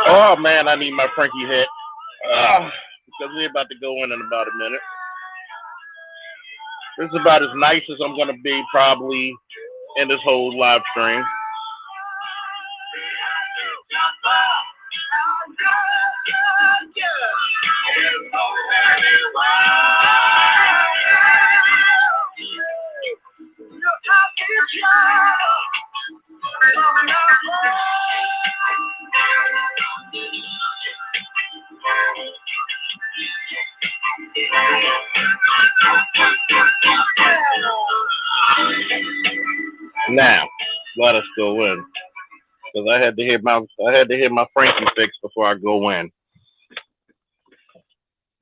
Oh man, I need my Frankie hit because we're about to go in about a minute. This is about as nice as I'm gonna be probably in this whole live stream. Now, let us go in, because I had to hit my Frankie fix before I go in.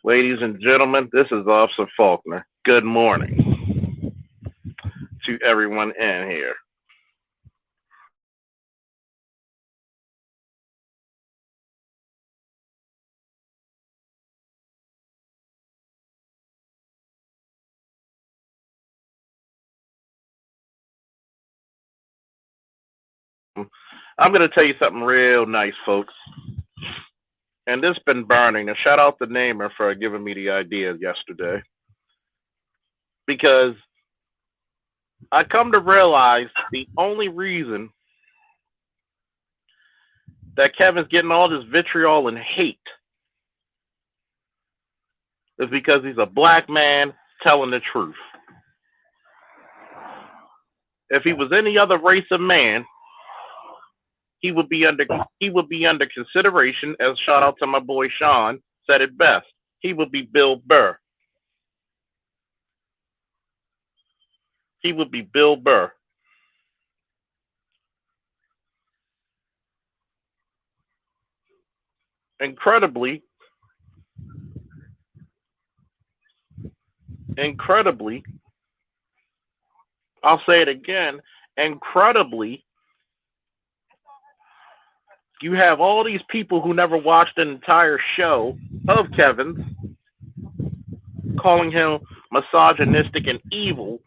Ladies and gentlemen, this is Officer Faulkner. Good morning to everyone in here. I'm going to tell you something real nice, folks. And this has been burning. And shout out to Namer for giving me the idea yesterday. Because I come to realize the only reason that Kevin's getting all this vitriol and hate is because he's a black man telling the truth. If he was any other race of man, he would be under consideration, as shout out to my boy Sean said it best. He would be Bill Burr. He would be Bill Burr. Incredibly, I'll say it again. Incredibly, you have all these people who never watched an entire show of Kevin's calling him misogynistic and evil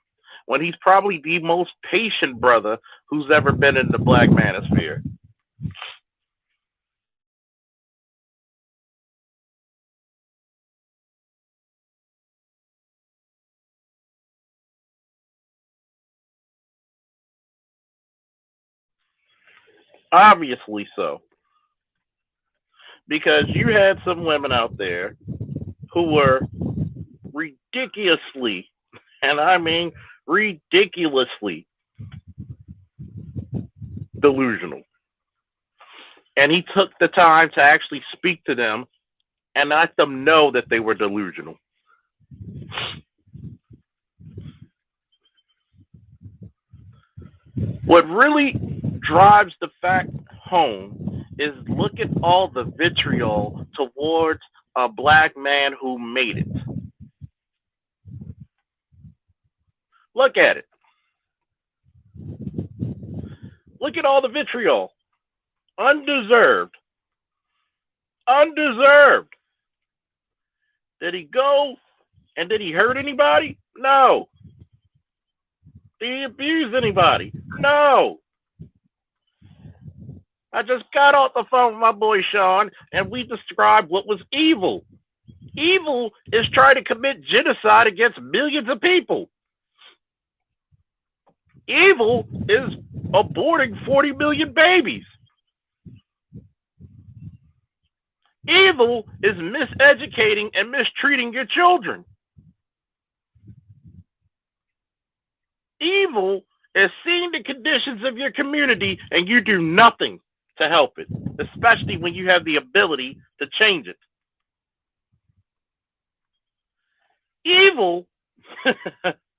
when he's probably the most patient brother who's ever been in the black manosphere. Obviously so. Because you had some women out there who were ridiculously, and I mean ridiculously, delusional. And he took the time to actually speak to them and let them know that they were delusional. What really drives the fact home is look at all the vitriol towards a black man who made it. Look at it. Look at all the vitriol. Undeserved. Undeserved. Did he go and did he hurt anybody? No. Did he abuse anybody? No. I just got off the phone with my boy Sean and we described what was evil. Evil is trying to commit genocide against millions of people. Evil is aborting 40 million babies. Evil is miseducating and mistreating your children. Evil is seeing the conditions of your community and you do nothing to help it, especially when you have the ability to change it. Evil,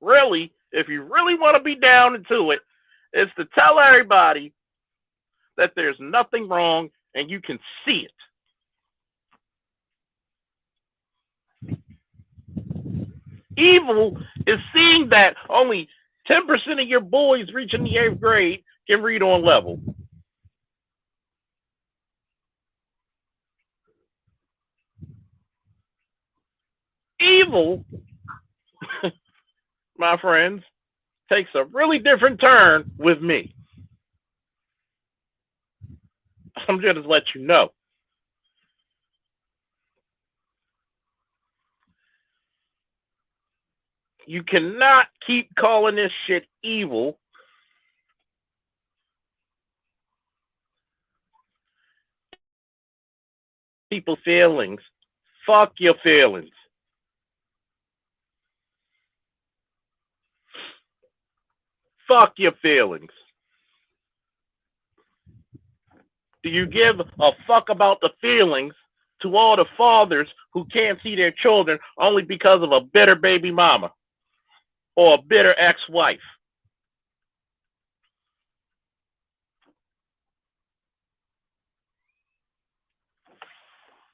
really, if you really want to be down into it, is to tell everybody that there's nothing wrong and you can see it. Evil is seeing that only 10% of your boys reaching the 8th grade can read on level. Evil, my friends, takes a really different turn with me. I'm just to let you know. You cannot keep calling this shit evil. People's feelings. Fuck your feelings. Fuck your feelings. Do you give a fuck about the feelings to all the fathers who can't see their children only because of a bitter baby mama or a bitter ex-wife?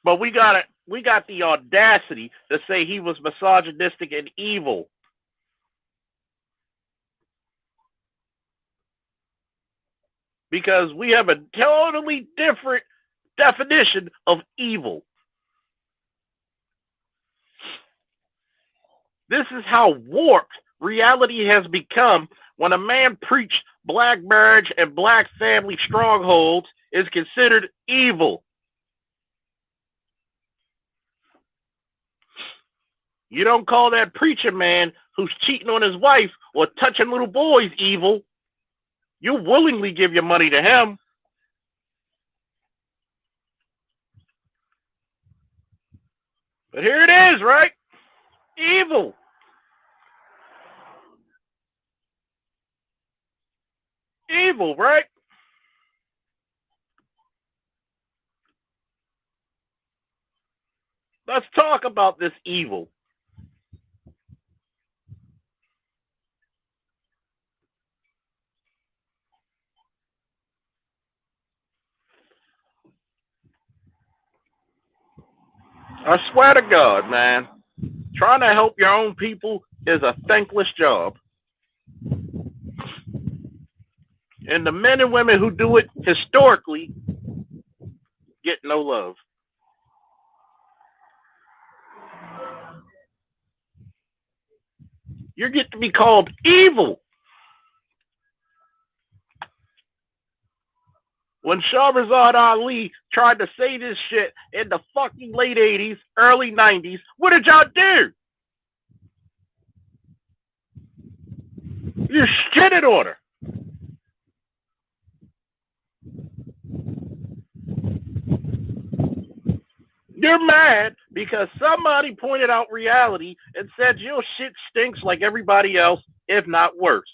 But we got the audacity to say he was misogynistic and evil. Because we have a totally different definition of evil. This is how warped reality has become when a man preached black marriage and black family strongholds is considered evil. You don't call that preacher man who's cheating on his wife or touching little boys evil. You'll willingly give your money to him. But here it is, right? Evil. Evil, right? Let's talk about this evil. I swear to God, man, trying to help your own people is a thankless job. And the men and women who do it historically get no love. You get to be called evil. When Shahrazad Ali tried to say this shit in the fucking late 80s, early 90s, what did y'all do? You shitted on her. You're mad because somebody pointed out reality and said your shit stinks like everybody else, if not worse.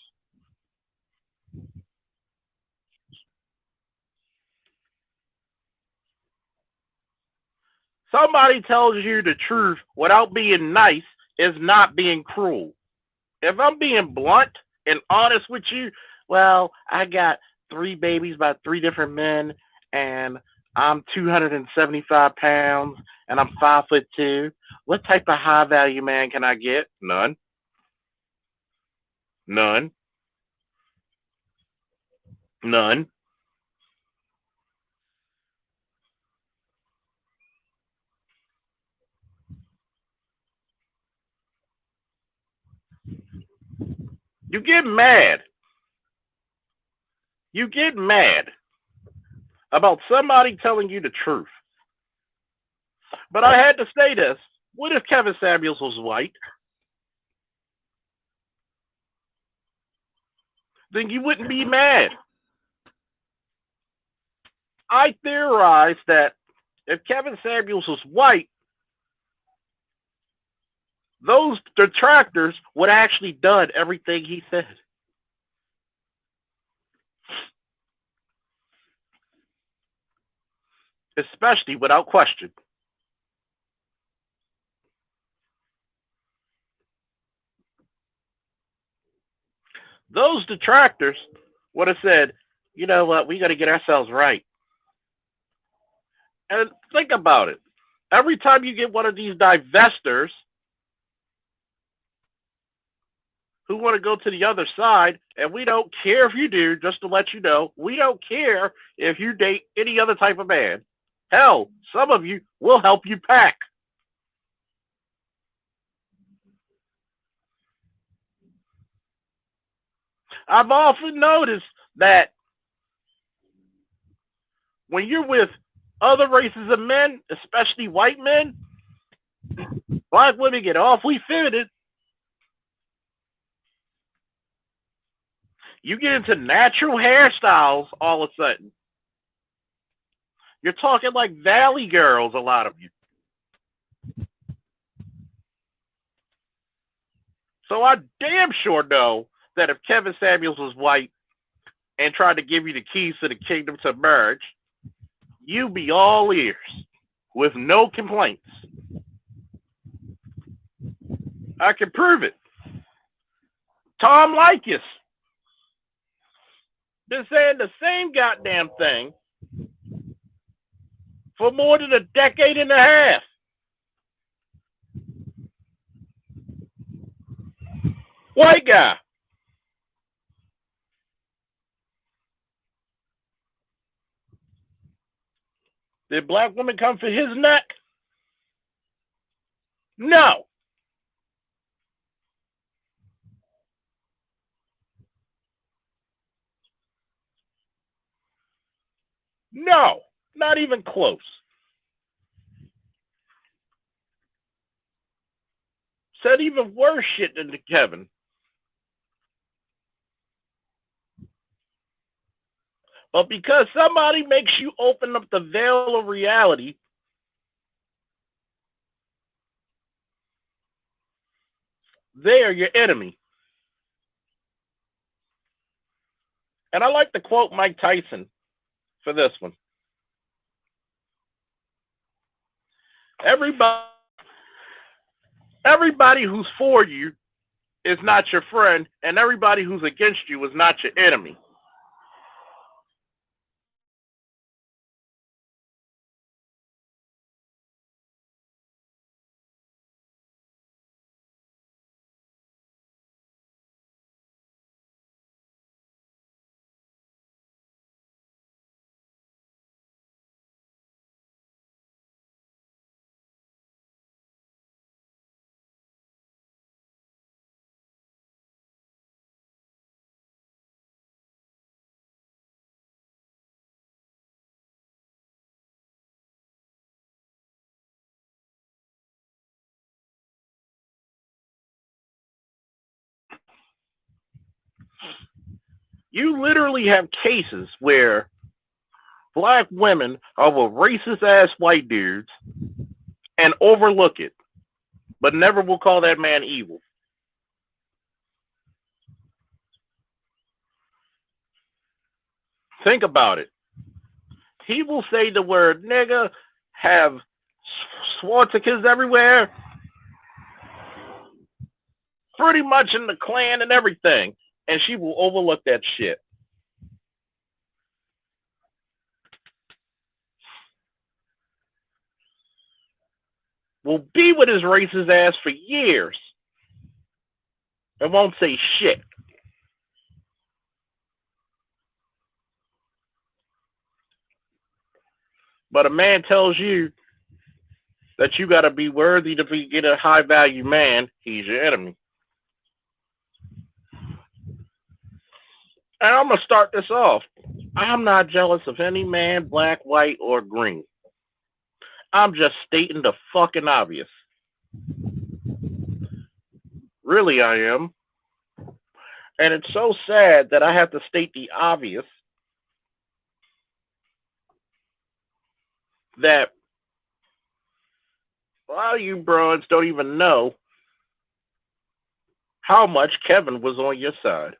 Somebody tells you the truth without being nice is not being cruel. If I'm being blunt and honest with you, well, I got 3 babies by 3 different men, and I'm 275 pounds, and I'm 5'2". What type of high value man can I get? None. None. None. You get mad. You get mad about somebody telling you the truth. But I had to say this. What if Kevin Samuels was white? Then you wouldn't be mad. I theorize that if Kevin Samuels was white, those detractors would actually done everything he said. Especially without question. Those detractors would have said, you know what, we got to get ourselves right. And think about it. Every time you get one of these divestors who want to go to the other side, and we don't care if you do, just to let you know, we don't care if you date any other type of man. Hell, some of you will help you pack. I've often noticed that when you're with other races of men, especially white men, black women get awfully feminine. You get into natural hairstyles all of a sudden. You're talking like valley girls, a lot of you. So I damn sure know that if Kevin Samuels was white and tried to give you the keys to the kingdom to marriage, you'd be all ears with no complaints. I can prove it. Tom Likas been saying the same goddamn thing for more than a decade and a half. White guy. Did black women come for his neck? No. No. Not even close. Said even worse shit than Kevin. But because somebody makes you open up the veil of reality, they are your enemy. And I like to quote Mike Tyson for this one. Everybody, everybody who's for you is not your friend, and everybody who's against you is not your enemy. You literally have cases where black women are with racist ass white dudes and overlook it, but never will call that man evil. Think about it. He will say the word nigga, have swastikas everywhere, pretty much in the Klan and everything, and she will overlook that shit. Will be with his racist ass for years and won't say shit. But a man tells you that you got to be worthy to get a high value man, he's your enemy. And I'm going to start this off. I'm not jealous of any man, black, white, or green. I'm just stating the fucking obvious. Really, I am. And it's so sad that I have to state the obvious that a lot of you bros don't even know how much Kevin was on your side.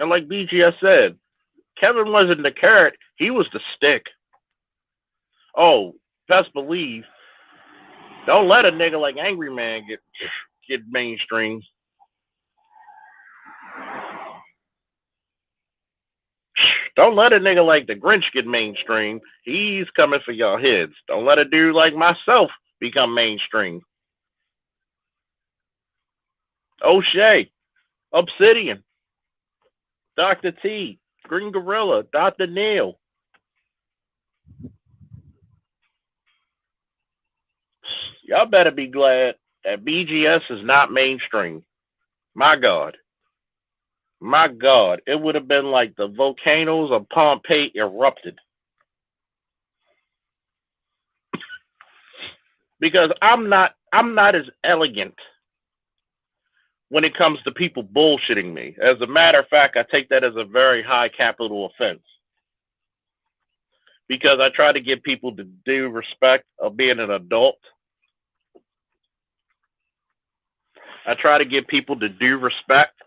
And like BGS said, Kevin wasn't the carrot, he was the stick. Oh, best believe, don't let a nigga like Angry Man get mainstream. Don't let a nigga like the Grinch get mainstream. He's coming for y'all heads. Don't let a dude like myself become mainstream. O'Shea, Obsidian, Dr. T, Green Gorilla, Dr. Neil. Y'all better be glad that BGS is not mainstream. My God. My God. It would have been like the volcanoes of Pompeii erupted. Because I'm not as elegant when it comes to people bullshitting me. As a matter of fact, I take that as a very high capital offense. Because I try to give people the due respect of being an adult. I try to give people the due respect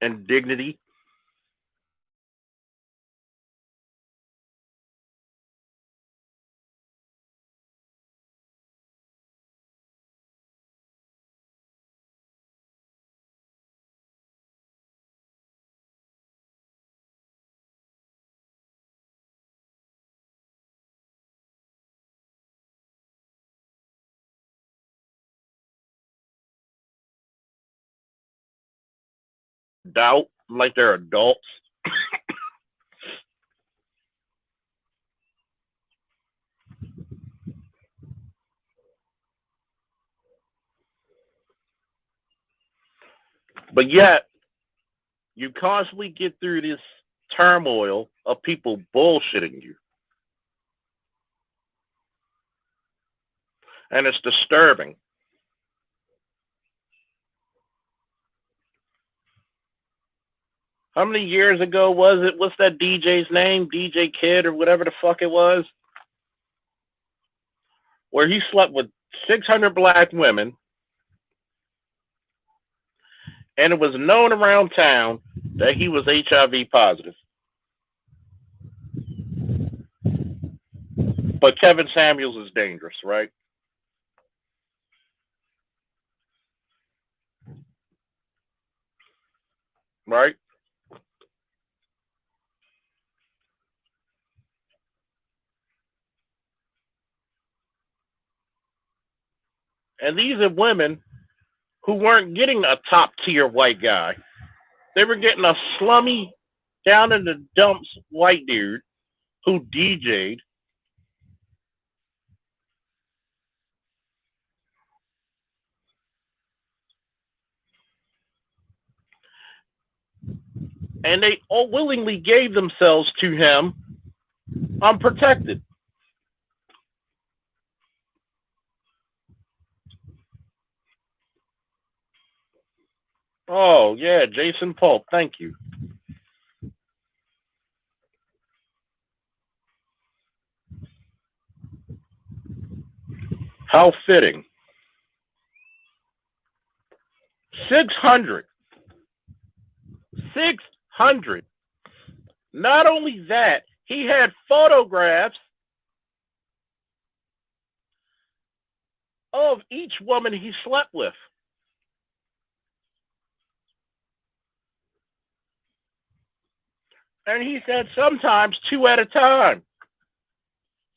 and dignity. Doubt like they're adults. But yet, you constantly get through this turmoil of people bullshitting you. And it's disturbing. How many years ago was it? What's that DJ's name? DJ Kid or whatever the fuck it was? Where he slept with 600 black women. And it was known around town that he was HIV positive. But Kevin Samuels is dangerous, right? Right? And these are women who weren't getting a top tier white guy. They were getting a slummy, down in the dumps white dude who DJ'd. And they all willingly gave themselves to him unprotected. Oh, yeah, Jason Pulp. Thank you. How fitting. 600. 600. Not only that, he had photographs of each woman he slept with. And he said sometimes two at a time.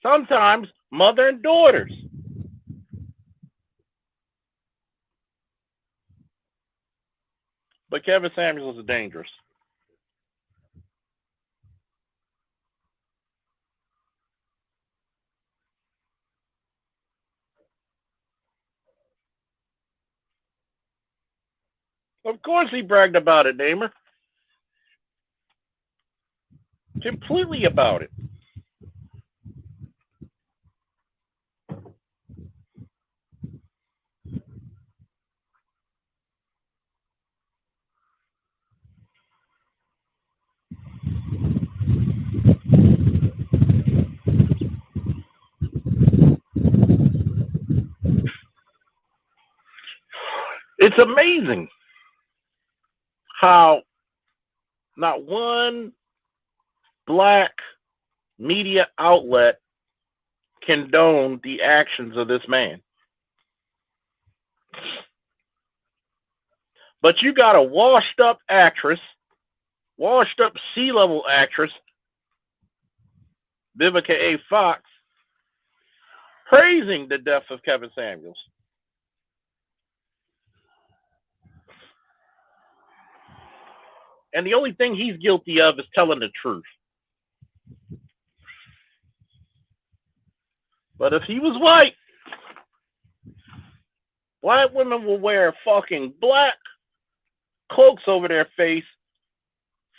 Sometimes mother and daughters. But Kevin Samuels is dangerous. Of course he bragged about it, Namer. Completely about it. It's amazing how not one black media outlet condone the actions of this man. But you got a washed up actress, washed up C-level actress, Vivica A. Fox, praising the death of Kevin Samuels. And the only thing he's guilty of is telling the truth. But if he was white, black women will wear fucking black cloaks over their face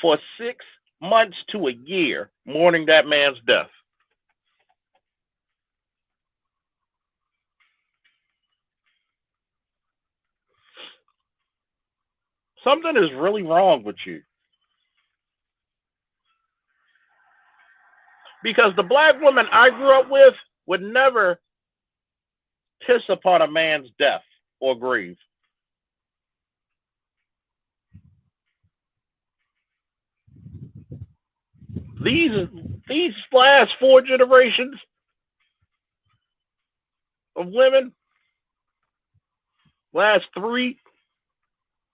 for 6 months to a year mourning that man's death. Something is really wrong with you. Because the black woman I grew up with would never piss upon a man's death or grave. These last 4 generations of women, last 3,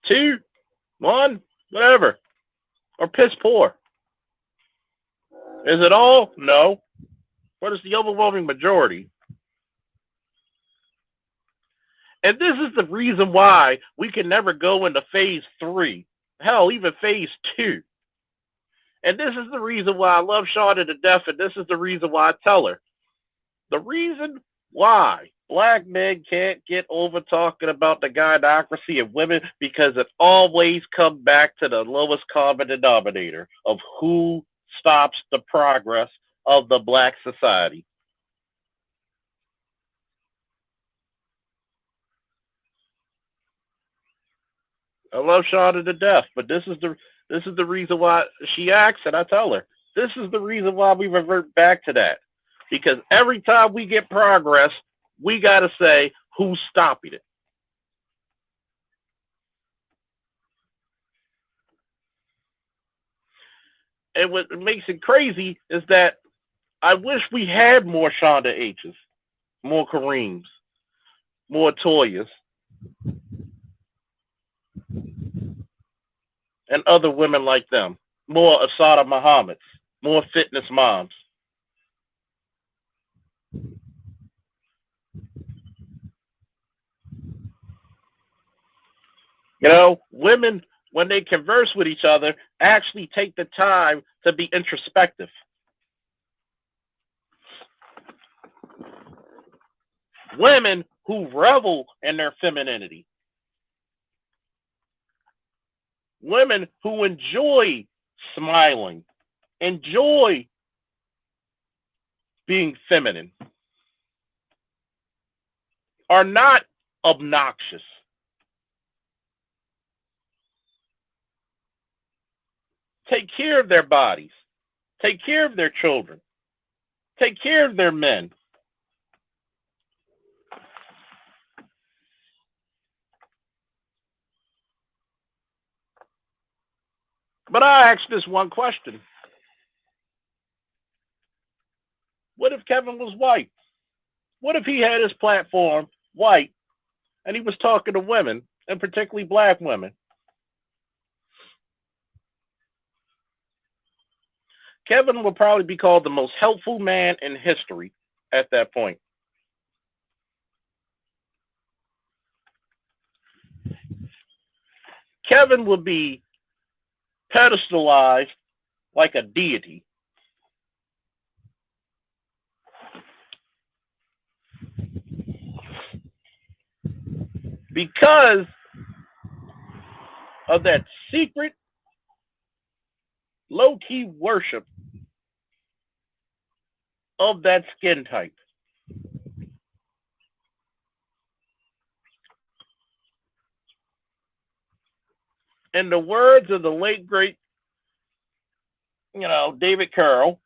2, 1, whatever, are piss poor. Is it all? No. But it's the overwhelming majority. And this is the reason why we can never go into phase 3. Hell, even phase 2. And this is the reason why I love Shawna to death, and this is the reason why I tell her. The reason why black men can't get over talking about the gynocracy of women, because it always comes back to the lowest common denominator of who stops the progress of the black society. I love Shawna to death, but this is the reason why she acts, and I tell her this is the reason why we revert back to that, because every time we get progress, we got to say who's stopping it. And what makes it crazy is that I wish we had more Shonda H's, more Kareems, more Toyas, and other women like them, more Asada Muhammad's, more fitness moms. You know, women, when they converse with each other, actually take the time to be introspective. Women who revel in their femininity. Women who enjoy smiling, enjoy being feminine, are not obnoxious. take care of their bodies, take care of their children, take care of their men. But I ask this one question. What if Kevin was white? What if he had his platform white and he was talking to women, and particularly black women? Kevin would probably be called the most helpful man in history at that point. Kevin would be pedestalized like a deity. Because of that secret, low key worship of that skin type. In the words of the late great, David Carroll,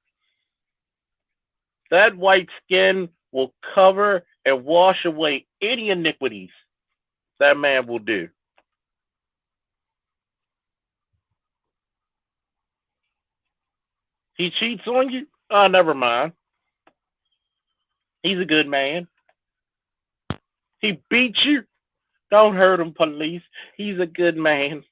that white skin will cover and wash away any iniquities that man will do. He cheats on you? Oh, never mind. He's a good man. He beats you? Don't hurt him, police. He's a good man.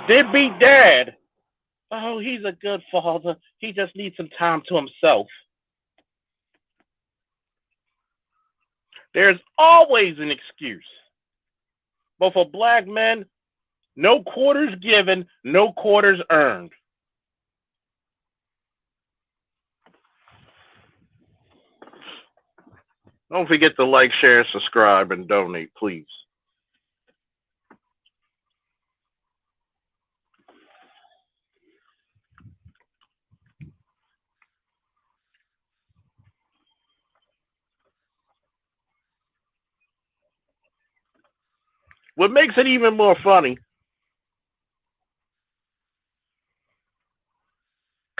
Did beat dad? Oh, he's a good father. He just needs some time to himself. There's always an excuse. But for black men, no quarters given, no quarters earned. Don't forget to like, share, subscribe, and donate, please. What makes it even more funny,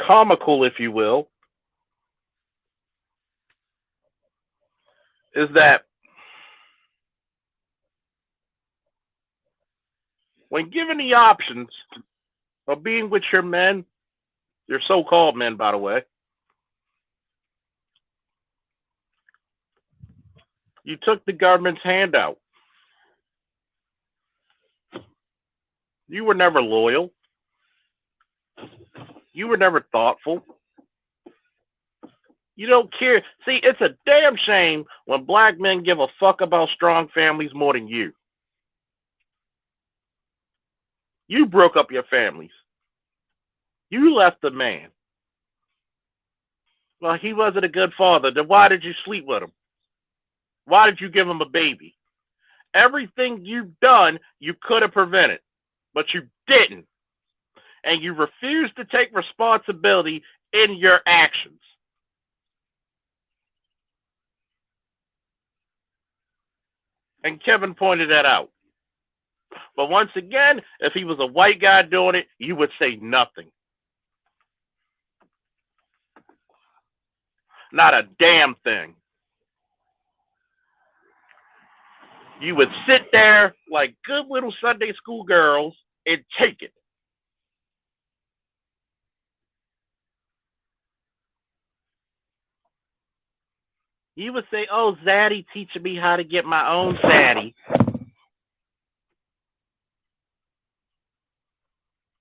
comical, if you will, is that when given the options of being with your men, your so called men, by the way, you took the government's handout. You were never loyal. You were never thoughtful. You don't care. See, it's a damn shame when black men give a fuck about strong families more than you. You broke up your families. You left the man. Well, he wasn't a good father. Then why did you sleep with him? Why did you give him a baby? Everything you've done, you could have prevented, but you didn't. And you refused to take responsibility in your actions. And Kevin pointed that out. But once again, if he was a white guy doing it, you would say nothing. Not a damn thing. You would sit there like good little Sunday school girls and take it. You would say, "Oh, Zaddy teaching me how to get my own Zaddy."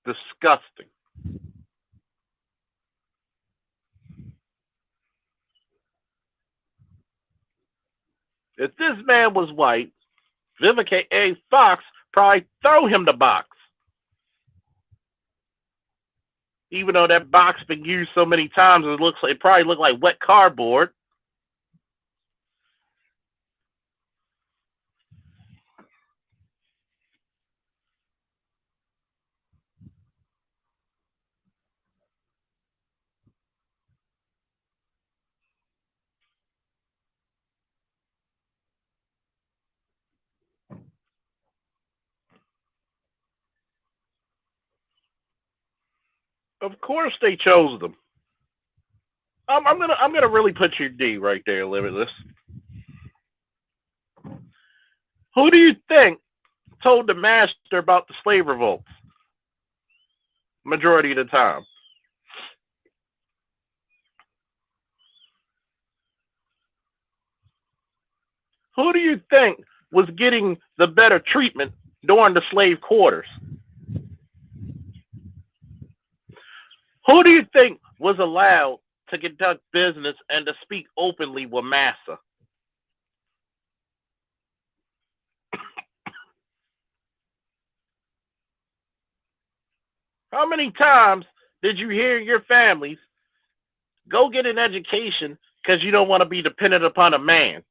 Disgusting. If this man was white, Vivica A. Fox probably throw him the box. Even though that box been used so many times, it probably looked like wet cardboard. Of course they chose them. I'm gonna really put you D right there, Limitless. Who do you think told the master about the slave revolts? Majority of the time. Who do you think was getting the better treatment during the slave quarters? Who do you think was allowed to conduct business and to speak openly with massa? How many times did you hear your families go get an education because you don't want to be dependent upon a man,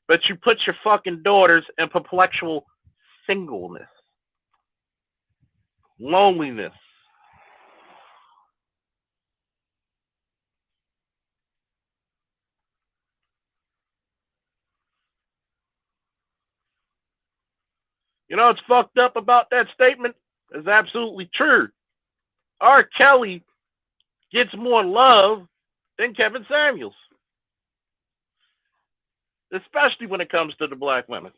but you put your fucking daughters in perpetual singleness, loneliness? You know what's fucked up about that statement? It's absolutely true. R. Kelly gets more love than Kevin Samuels, especially when it comes to the black women.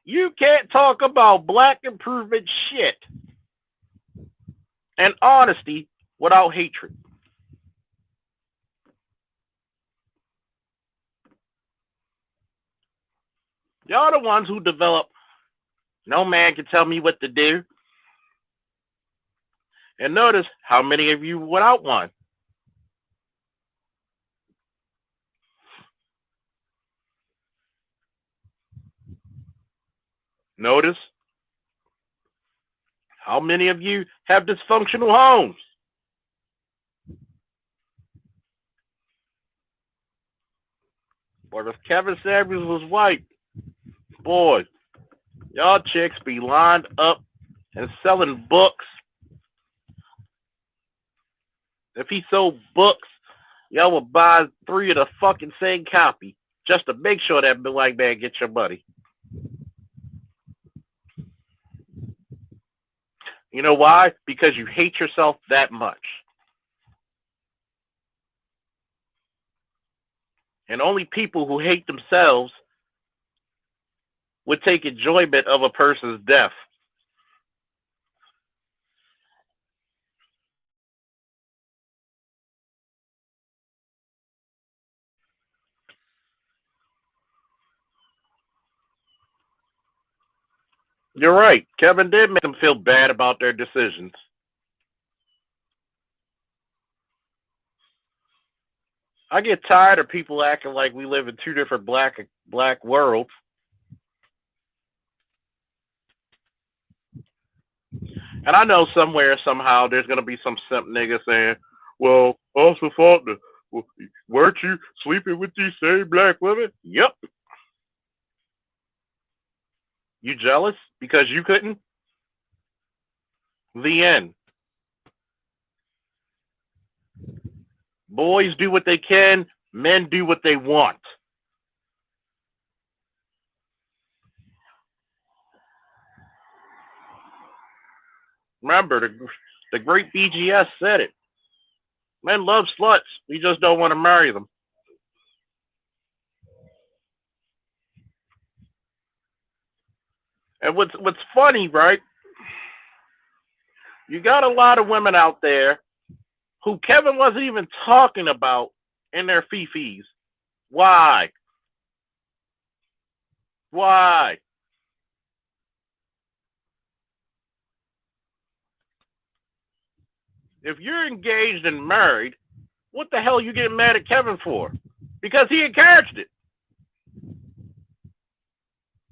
You can't talk about black improvement shit and honesty without hatred. Y'all the ones who develop no man can tell me what to do. And notice how many of you without one. Notice how many of you have dysfunctional homes. Or if Kevin Samuels was white, boy, y'all chicks be lined up and selling books. If he sold books, y'all would buy 3 of the fucking same copy just to make sure that black man gets your money. You know why? Because you hate yourself that much. And only people who hate themselves would take enjoyment of a person's death. You're right. Kevin did make them feel bad about their decisions. I get tired of people acting like we live in 2 different black worlds. And I know somewhere, somehow, there's gonna be some simp nigga saying, "Well, also thought that, well, weren't you sleeping with these same black women?" Yep. You jealous because you couldn't? The end. Boys do what they can, men do what they want. Remember, the great BGS said it. Men love sluts. We just don't want to marry them. And what's funny, right? You got a lot of women out there who Kevin wasn't even talking about in their fifis. Why? Why? If you're engaged and married, what the hell are you getting mad at Kevin for? Because he encouraged it.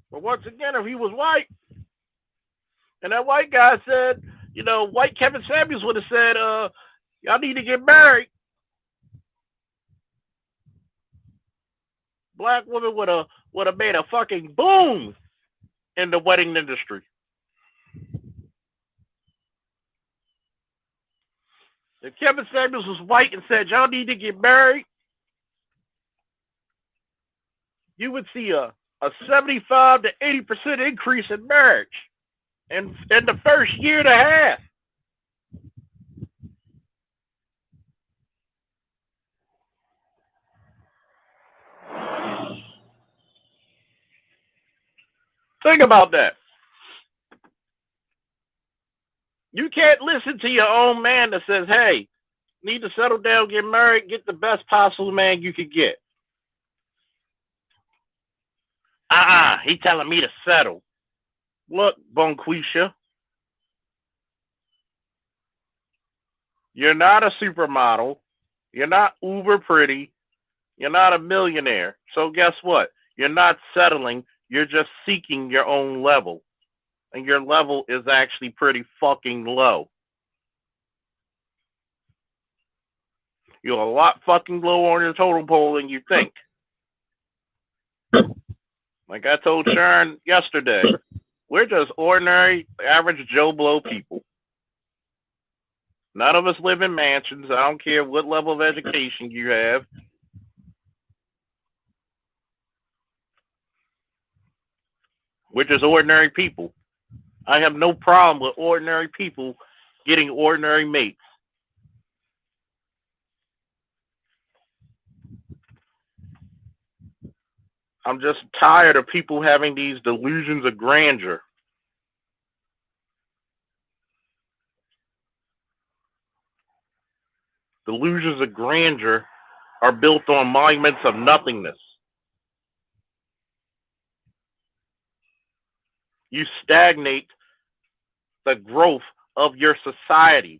But once again, if he was white, and that white guy said, white Kevin Samuels would have said, y'all need to get married. Black women would have made a fucking boom in the wedding industry. If Kevin Samuels was white and said, y'all need to get married, you would see a 75 to 80% increase in marriage in the first year and a half. Think about that. You can't listen to your own man that says, hey, need to settle down, get married, get the best possible man you could get. He telling me to settle. Look, Bonquisha, you're not a supermodel. You're not uber pretty. You're not a millionaire. So guess what? You're not settling. You're just seeking your own level. And your level is actually pretty fucking low. You're a lot fucking lower on your totem pole than you think. Like I told Sharon yesterday, we're just ordinary, average Joe Blow people. None of us live in mansions. I don't care what level of education you have. We're just ordinary people. I have no problem with ordinary people getting ordinary mates. I'm just tired of people having these delusions of grandeur. Delusions of grandeur are built on monuments of nothingness. You stagnate the growth of your society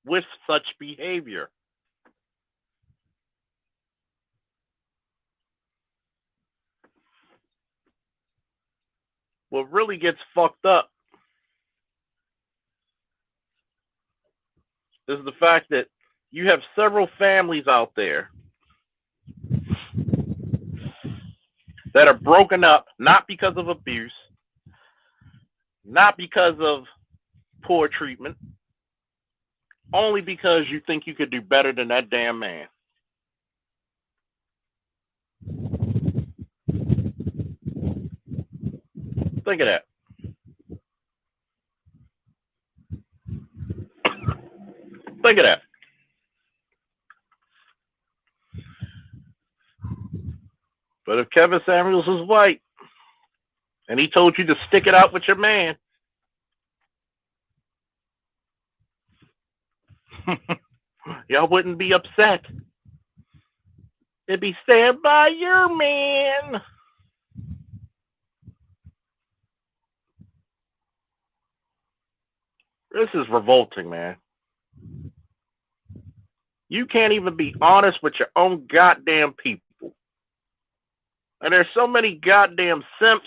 with such behavior. What really gets fucked up is the fact that you have several families out there that are broken up not because of abuse, not because of poor treatment, only because you think you could do better than that damn man. Think of that. Think of that. But if Kevin Samuels was white and he told you to stick it out with your man, y'all wouldn't be upset. It'd be stand by your man. This is revolting, man. You can't even be honest with your own goddamn people. And there's so many goddamn simps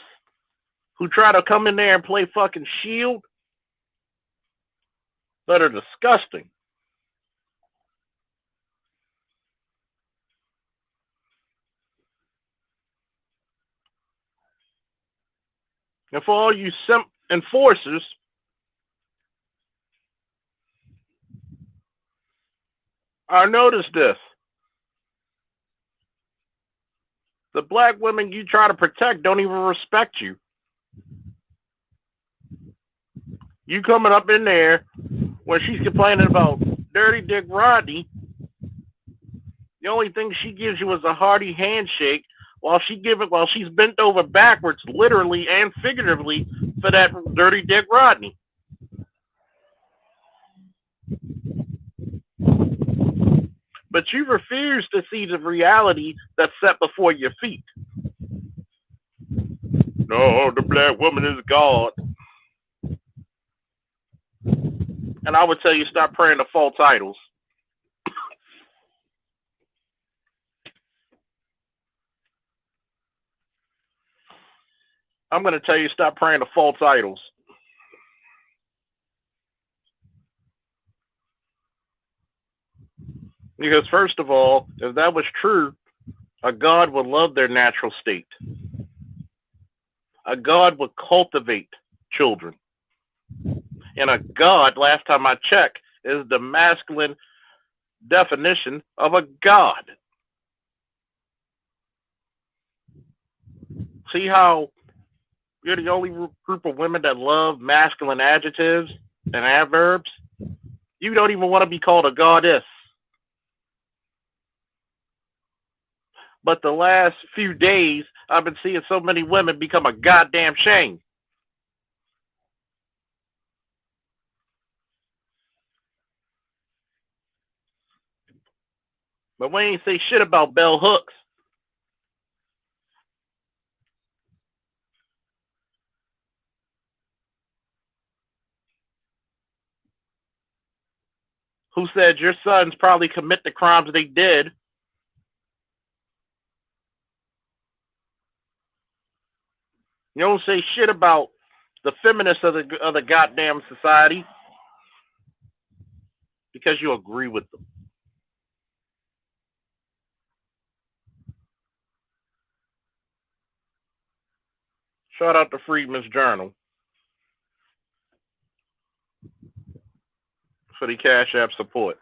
who try to come in there and play fucking shield that are disgusting. And for all you simp enforcers, I noticed this. The black women you try to protect don't even respect you. You coming up in there when she's complaining about Dirty Dick Rodney, the only thing she gives you is a hearty handshake while she's bent over backwards, literally and figuratively, for that Dirty Dick Rodney. But you refuse to see the reality that's set before your feet. No, the black woman is God. And I would tell you, stop praying to false idols. I'm going to tell you, stop praying to false idols. Because first of all, if that was true, a God would love their natural state. A God would cultivate children. And a God, last time I checked, is the masculine definition of a God. See how You're the only group of women that love masculine adjectives and adverbs. You don't even want to be called a goddess. But the last few days, I've been seeing so many women become a goddamn shame. But we ain't say shit about bell hooks. Who said your sons probably commit the crimes they did. You don't say shit about the feminists of the goddamn society because you agree with them. Shout out to Freedman's Journal for the Cash App support.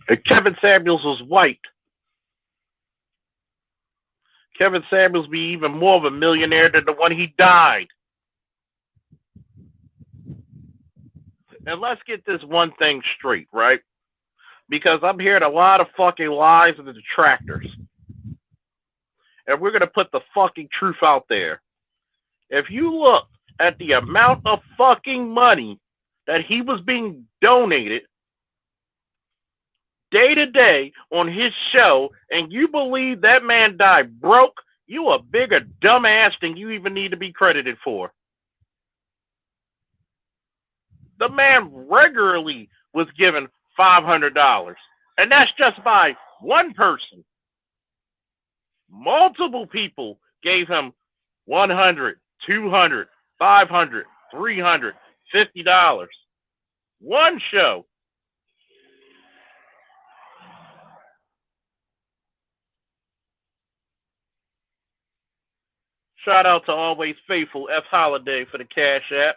If Kevin Samuels was white, Kevin Samuels be even more of a millionaire than the one he died. And let's get this one thing straight, right? Because I'm hearing a lot of fucking lies and the detractors. And we're going to put the fucking truth out there. If you look at the amount of fucking money that he was being donated day to day on his show, and you believe that man died broke, you a bigger dumbass than you even need to be credited for. The man regularly was given $500, and that's just by one person. Multiple people gave him $100, $200, $500, $300, $50. One show. Shout out to Always Faithful F Holiday for the Cash App.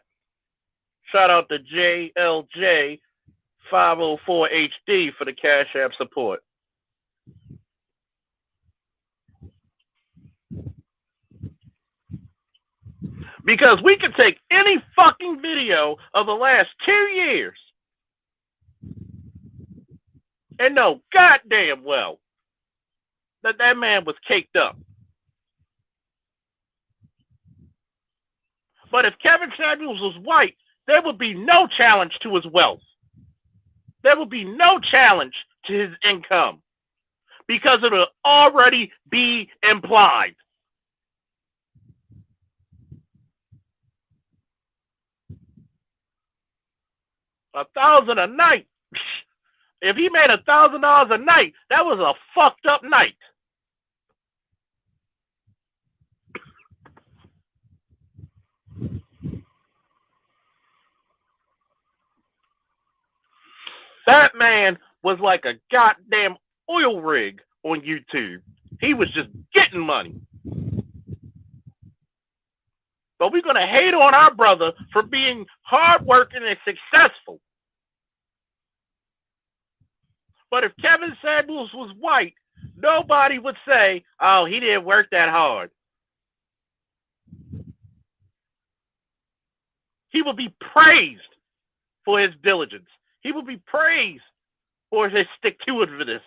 Shout out to JLJ 504HD for the Cash App support. Because we can take any fucking video of the last 2 years and know goddamn well that that man was caked up. But if Kevin Samuels was white, there would be no challenge to his wealth. There would be no challenge to his income because it would already be implied. $1,000 a night. If he made $1,000 a night, that was a fucked up night. That man was like a goddamn oil rig on YouTube. He was just getting money. But we're going to hate on our brother for being hardworking and successful. But if Kevin Samuels was white, nobody would say, oh, he didn't work that hard. He would be praised for his diligence. He would be praised for his stick-to-itiveness.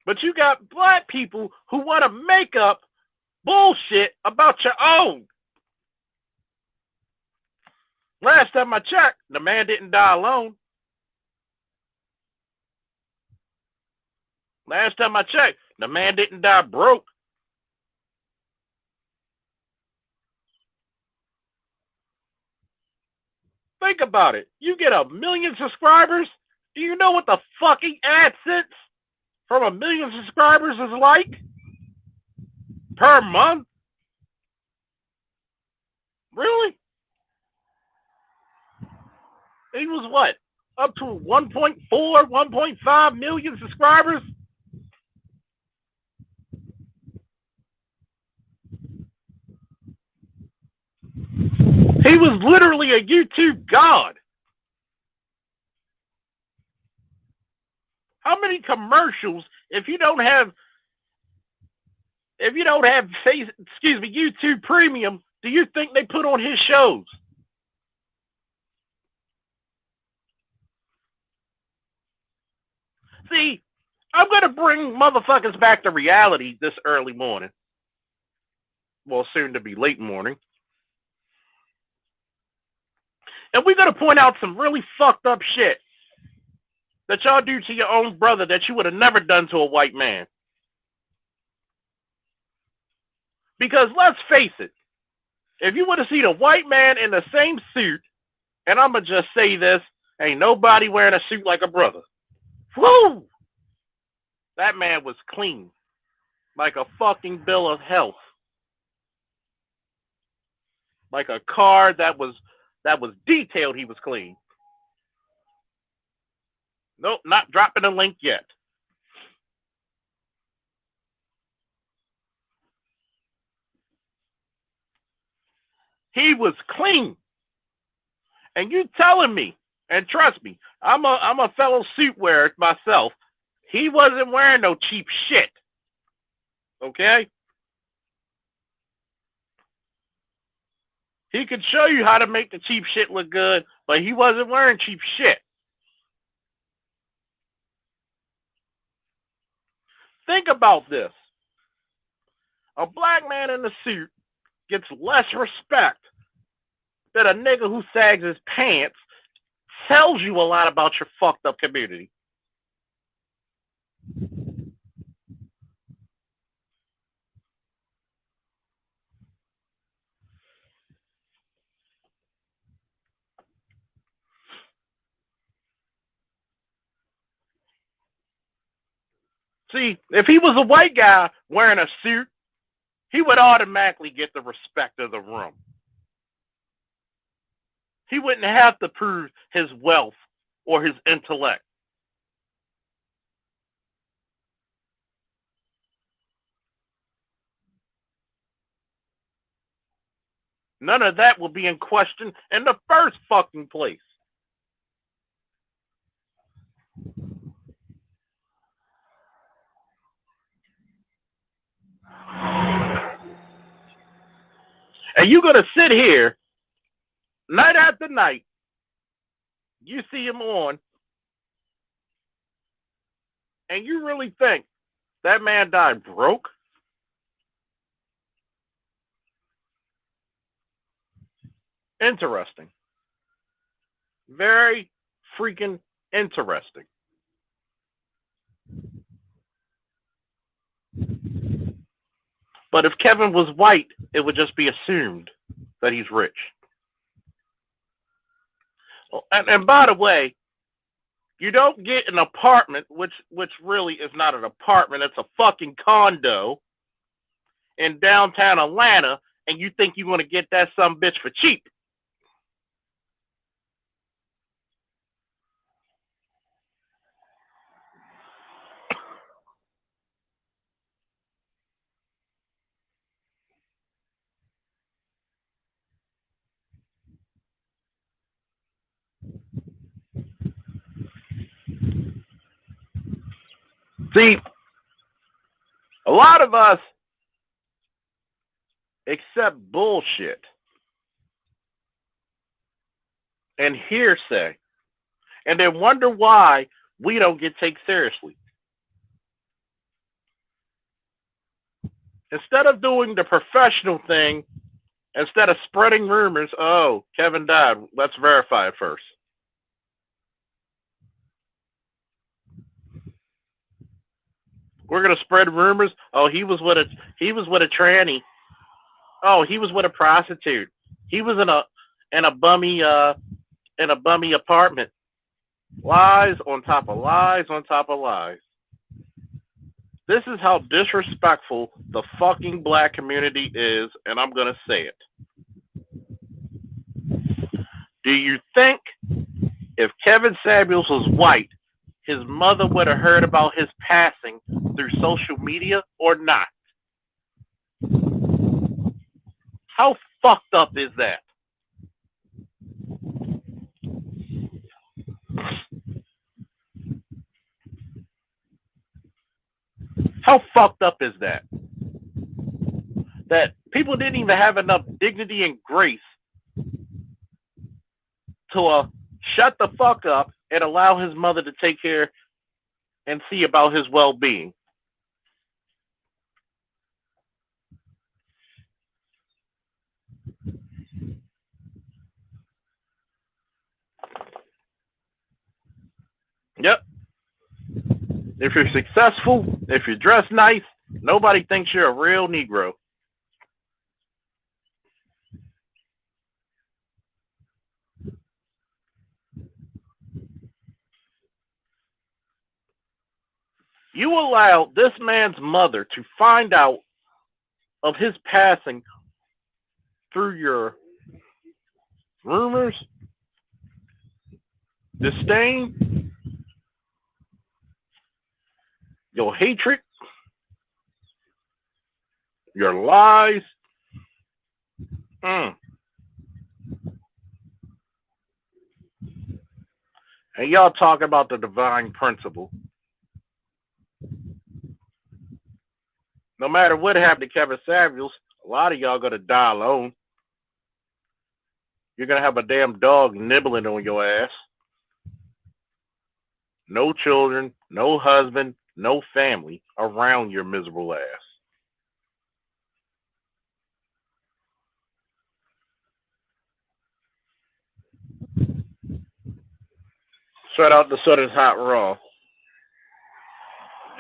But you got black people who want to make up bullshit about your own. Last time I checked, the man didn't die alone. Last time I checked, the man didn't die broke. Think about it. You get 1 million subscribers. Do you know what the fucking AdSense from 1 million subscribers is like per month? Really? He was what? Up to 1.4, 1.5 million subscribers? He was literally a YouTube god. How many commercials, if you don't have YouTube Premium, do you think they put on his shows? See, I'm gonna bring motherfuckers back to reality this early morning. Well, soon to be late morning. And we're gonna point out some really fucked up shit that y'all do to your own brother that you would have never done to a white man. Because let's face it, if you would have seen a white man in the same suit, and I'm gonna just say this, ain't nobody wearing a suit like a brother. Woo! That man was clean, like a fucking bill of health, like a car that was detailed. He was clean. Nope, not dropping a link yet. He was clean. And you telling me, and trust me, I'm a fellow suit wearer myself. He wasn't wearing no cheap shit. Okay? He could show you how to make the cheap shit look good, but he wasn't wearing cheap shit. Think about this. A black man in a suit gets less respect than a nigga who sags his pants. Tells you a lot about your fucked up community. See, if he was a white guy wearing a suit, he would automatically get the respect of the room. He wouldn't have to prove his wealth or his intellect. None of that will be in question in the first fucking place. And you're going to sit here night after night. You see him on, and you really think that man died broke? Interesting. Very freaking interesting. But if Kevin was white, it would just be assumed that he's rich. And by the way, you don't get an apartment, which really is not an apartment, it's a fucking condo in downtown Atlanta, and you think you're going to get that some bitch for cheap. See, a lot of us accept bullshit and hearsay and then wonder why we don't get taken seriously. Instead of doing the professional thing, instead of spreading rumors, oh, Kevin died, let's verify it first. We're gonna spread rumors. Oh, he was with a tranny. Oh, he was with a prostitute. He was in a bummy apartment. Lies on top of lies on top of lies. This is how disrespectful the fucking black community is, and I'm gonna say it. Do you think if Kevin Samuels was white, his mother would have heard about his passing through social media or not? How fucked up is that? How fucked up is that? That people didn't even have enough dignity and grace to shut the fuck up and allow his mother to take care and see about his well-being. Yep. If you're successful, if you're dressed nice, nobody thinks you're a real Negro. You allowed this man's mother to find out of his passing through your rumors, disdain, your hatred, your lies. And y'all talk about the divine principle. No matter what happened to Kevin Samuels, a lot of y'all gonna die alone. You're gonna have a damn dog nibbling on your ass. No children, no husband, no family around your miserable ass. Shout out to Southern Hot Raw.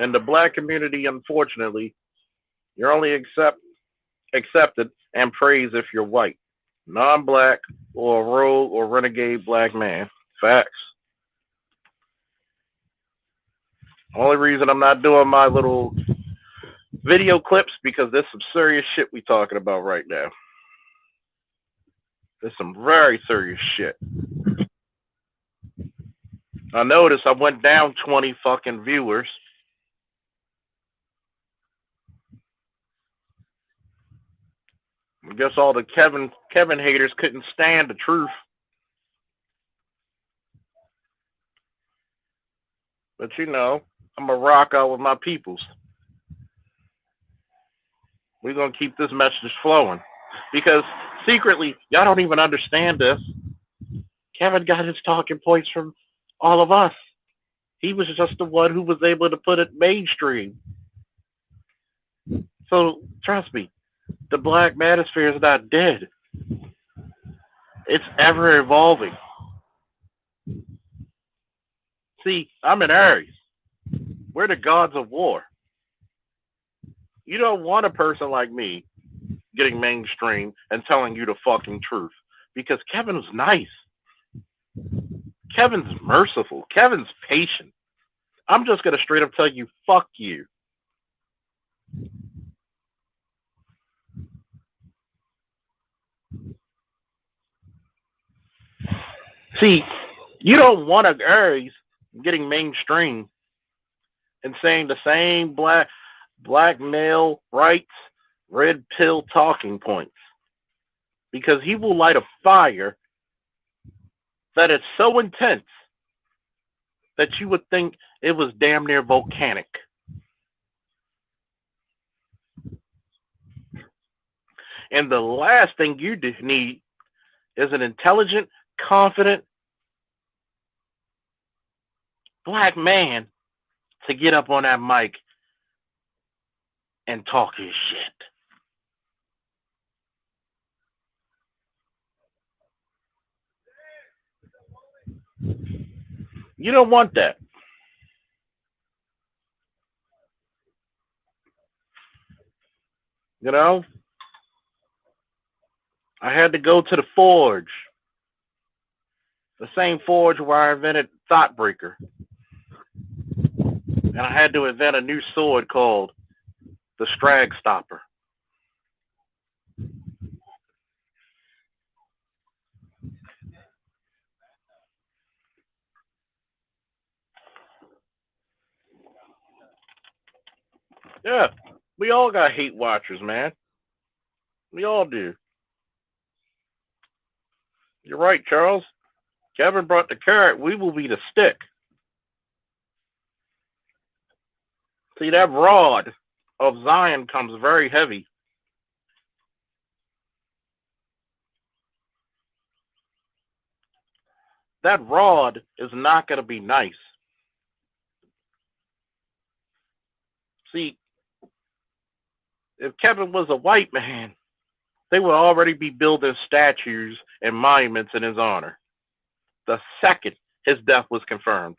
In the black community, unfortunately, you're only accepted and praised if you're white, non-black, or a rogue or renegade black man. Facts. Only reason I'm not doing my little video clips because there's some serious shit we talking about right now. There's some very serious shit. I noticed I went down 20 fucking viewers. I guess all the Kevin haters couldn't stand the truth. But you know, I'm a rock out with my peoples. We're gonna keep this message flowing. Because secretly, y'all don't even understand this. Kevin got his talking points from all of us. He was just the one who was able to put it mainstream. So trust me, the black manosphere is not dead. It's ever evolving. See, I'm an Aries. We're the gods of war. You don't want a person like me getting mainstream and telling you the fucking truth. Because Kevin's nice. Kevin's merciful. Kevin's patient. I'm just going to straight up tell you, fuck you. See, you don't want an Aries getting mainstream and saying the same black male rights, red pill talking points. Because he will light a fire that is so intense that you would think it was damn near volcanic. And the last thing you need is an intelligent, confident black man to get up on that mic and talk his shit. You don't want that. You know? I had to go to the forge. The same forge where I invented Thoughtbreaker. And I had to invent a new sword called the Strag Stopper. Yeah, we all got hate watchers, man. We all do. You're right, Charles. Kevin brought the carrot. We will be the stick. See, that rod of Zion comes very heavy. That rod is not going to be nice. See, if Kevin was a white man, they would already be building statues and monuments in his honor. The second his death was confirmed,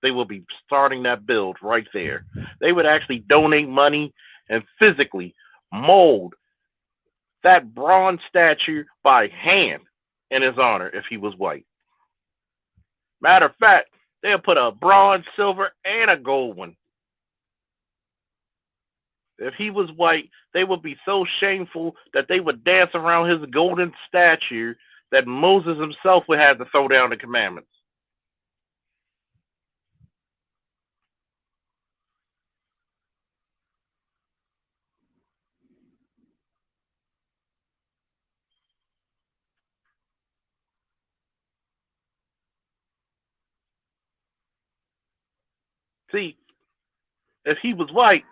they will be starting that build right there. They would actually donate money and physically mold that bronze statue by hand in his honor if he was white. Matter of fact, they'll put a bronze, silver, and a gold one. If he was white, they would be so shameful that they would dance around his golden statue that Moses himself would have to throw down the commandments. See, if he was white,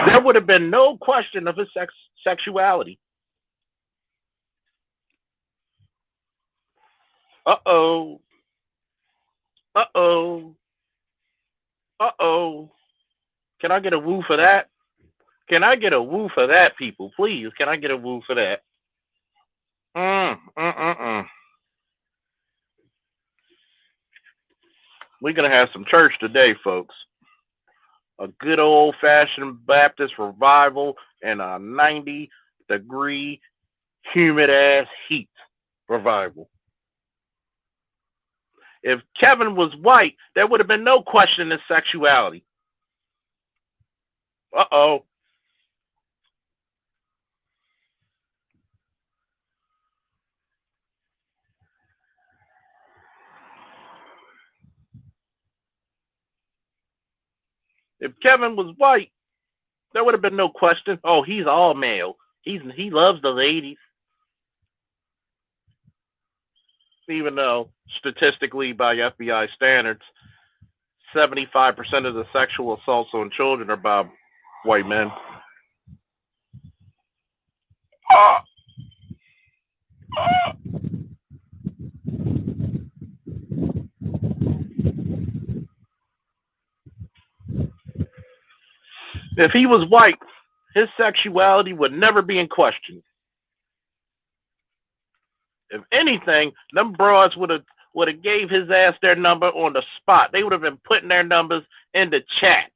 there would have been no question of his sexuality. Uh-oh. Uh-oh. Uh-oh. Can I get a woo for that? Can I get a woo for that, people? Please, can I get a woo for that? We're going to have some church today, folks. A good old-fashioned Baptist revival in a 90-degree, humid-ass heat revival. If Kevin was white, there would have been no question of sexuality. Uh-oh. If Kevin was white, there would have been no question. Oh, he's all male. He loves the ladies. Even though statistically by FBI standards, 75% of the sexual assaults on children are by white men. If he was white, his sexuality would never be in question. If anything, them broads would have gave his ass their number on the spot. They would have been putting their numbers in the chat.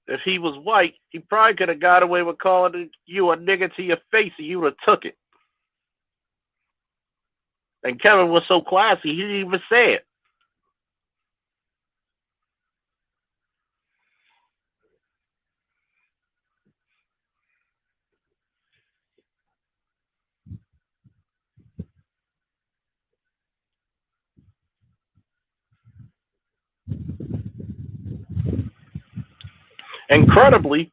If he was white, he probably could have got away with calling you a nigga to your face and you would have took it. And Kevin was so classy, he didn't even say it. Incredibly,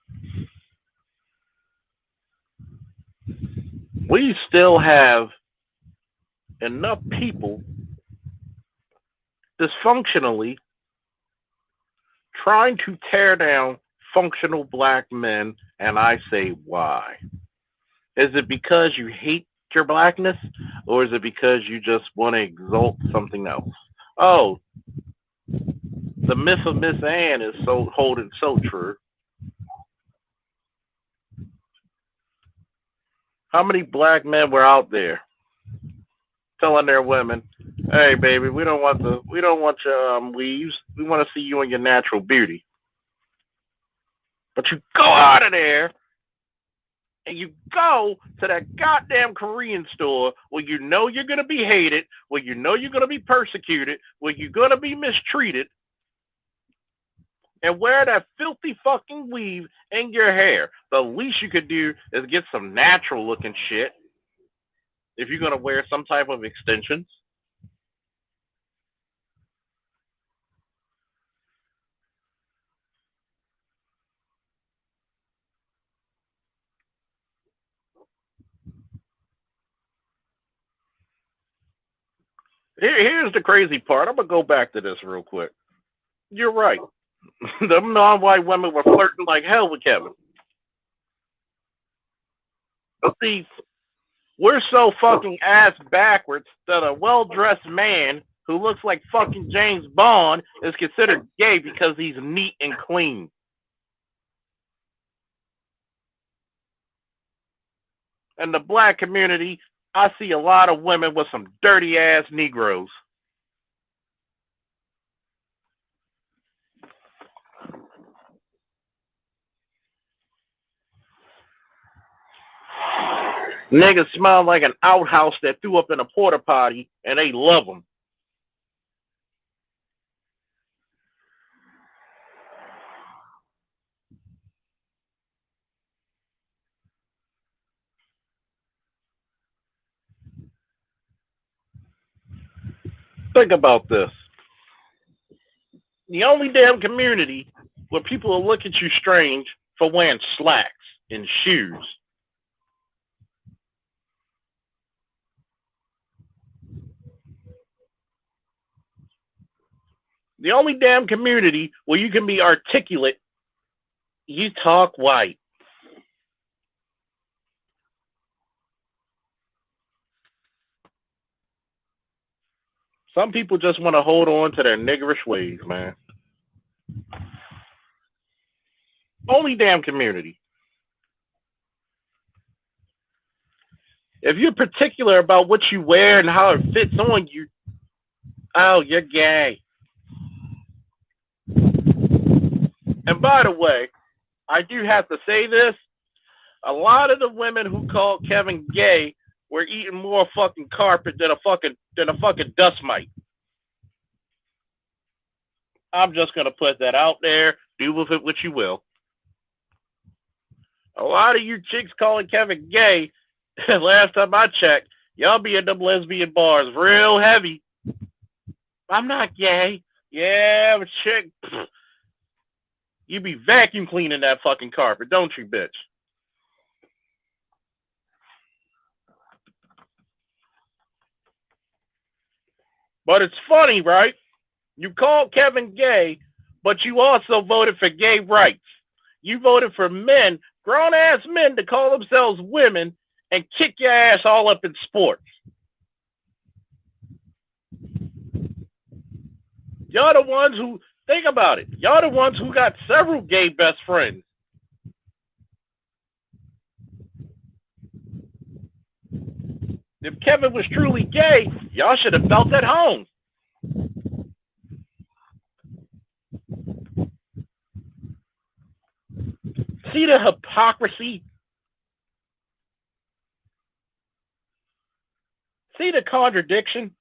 we still have enough people dysfunctionally trying to tear down functional black men, and I say why? Is it because you hate your blackness, or is it because you just want to exalt something else? Oh, the myth of Miss Anne is so holding so true. How many black men were out there telling their women, "Hey, baby, we don't want your weaves. We want to see you in your natural beauty." But you go out of there and you go to that goddamn Korean store where you know you're gonna be hated, where you know you're gonna be persecuted, where you're gonna be mistreated, and wear that filthy fucking weave in your hair. The least you could do is get some natural looking shit if you're gonna wear some type of extensions. Here's the crazy part. I'm gonna go back to this real quick. You're right. The non-white women were flirting like hell with Kevin. But see, we're so fucking ass backwards that a well-dressed man who looks like fucking James Bond is considered gay because he's neat and clean. In the black community, I see a lot of women with some dirty ass Negroes. Niggas smell like an outhouse that threw up in a porta potty, and they love them. Think about this. The only damn community where people will look at you strange for wearing slacks and shoes. The only damn community where you can be articulate, you talk white. Some people just want to hold on to their niggerish ways, man. Only damn community. If you're particular about what you wear and how it fits on you, oh, you're gay. And by the way, I do have to say this. A lot of the women who called Kevin gay were eating more fucking carpet than a fucking dust mite. I'm just gonna put that out there. Do with it what you will. A lot of you chicks calling Kevin gay, last time I checked, y'all be in them lesbian bars real heavy. I'm not gay. Yeah, but chick, you be vacuum cleaning that fucking carpet, don't you, bitch? But it's funny, right? You called Kevin gay, but you also voted for gay rights. You voted for men, grown ass men, to call themselves women and kick your ass all up in sports. Y'all the ones who, think about it, y'all the ones who got several gay best friends. If Kevin was truly gay, y'all should have felt at home. See the hypocrisy? See the contradiction?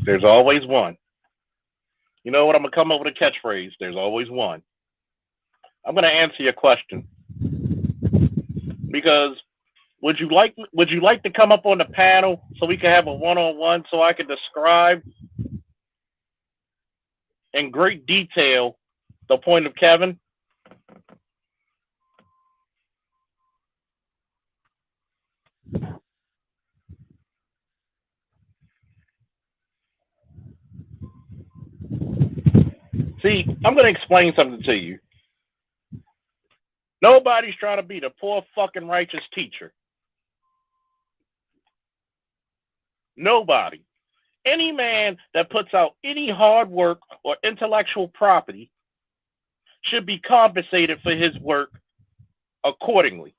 There's always one. You know what? I'm gonna come up with a catchphrase. There's always one. I'm gonna answer your question because would you like to come up on the panel so we can have a one-on-one so I can describe in great detail the point of Kevin? See, I'm going to explain something to you. Nobody's trying to be the poor fucking righteous teacher. Nobody. Any man that puts out any hard work or intellectual property should be compensated for his work accordingly.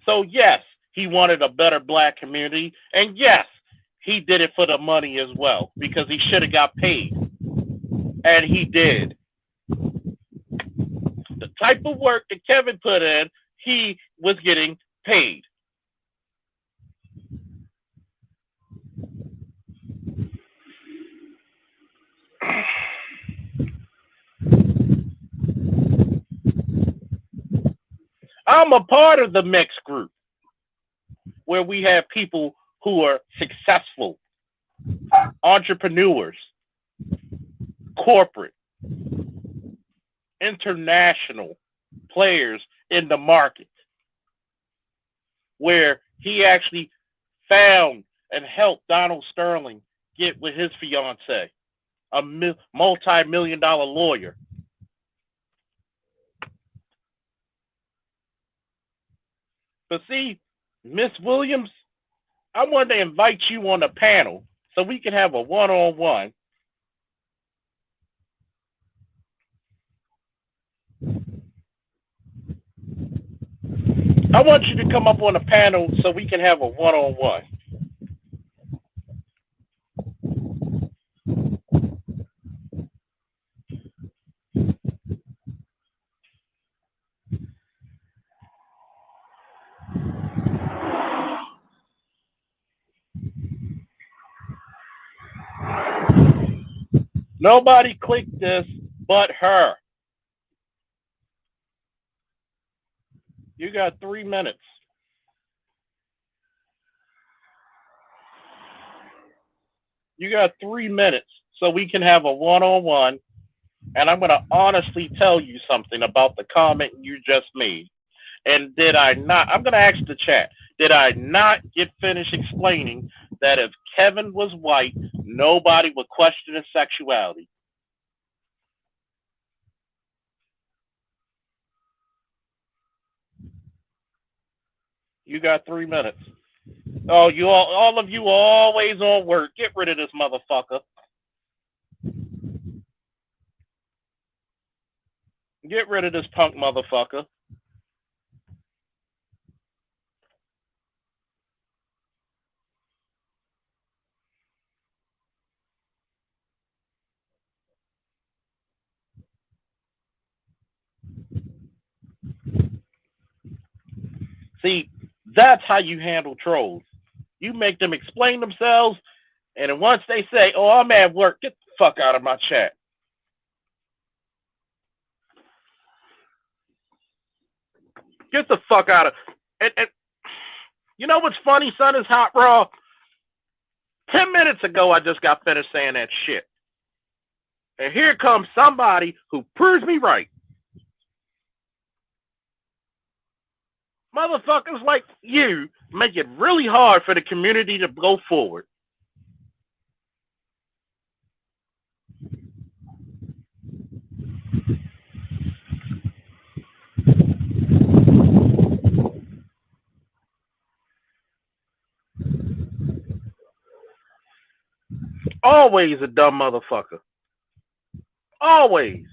So, yes, he wanted a better black community. And yes, he did it for the money as well because he should have got paid. And he did. The type of work that Kevin put in, he was getting paid. I'm a part of the mixed group where we have people who are successful, entrepreneurs, corporate, international players in the market, where he actually found and helped Donald Sterling get with his fiance, a multi-million-dollar lawyer. But see, Miss Williams, I want to invite you on the panel so we can have a one-on-one. I want you to come up on the panel so we can have a one-on-one. Nobody clicked this but her. You got 3 minutes. You got 3 minutes so we can have a one-on-one. And I'm going to honestly tell you something about the comment you just made. And did I not, I'm going to ask the chat, did I not get finished explaining that if Kevin was white, nobody would question his sexuality? You got 3 minutes. Oh, you all of you are always on work. Get rid of this motherfucker. Get rid of this punk motherfucker. See, that's how you handle trolls. You make them explain themselves, and then once they say, oh, I'm at work, get the fuck out of my chat. Get the fuck out of and you know what's funny, son, is hot raw? 10 minutes ago, I just got finished saying that shit. And here comes somebody who proves me right. Motherfuckers like you make it really hard for the community to go forward. Always a dumb motherfucker. Always.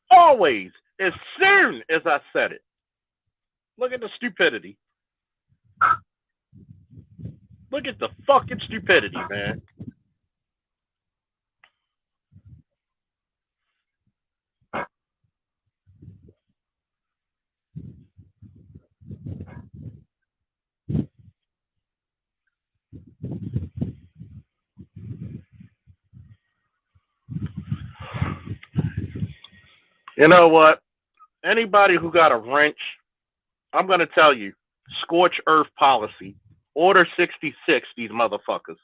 Always. As soon as I said it. Look at the stupidity. Look at the fucking stupidity, man. You know what? Anybody who got a wrench, I'm going to tell you, scorch earth policy. Order 66, these motherfuckers.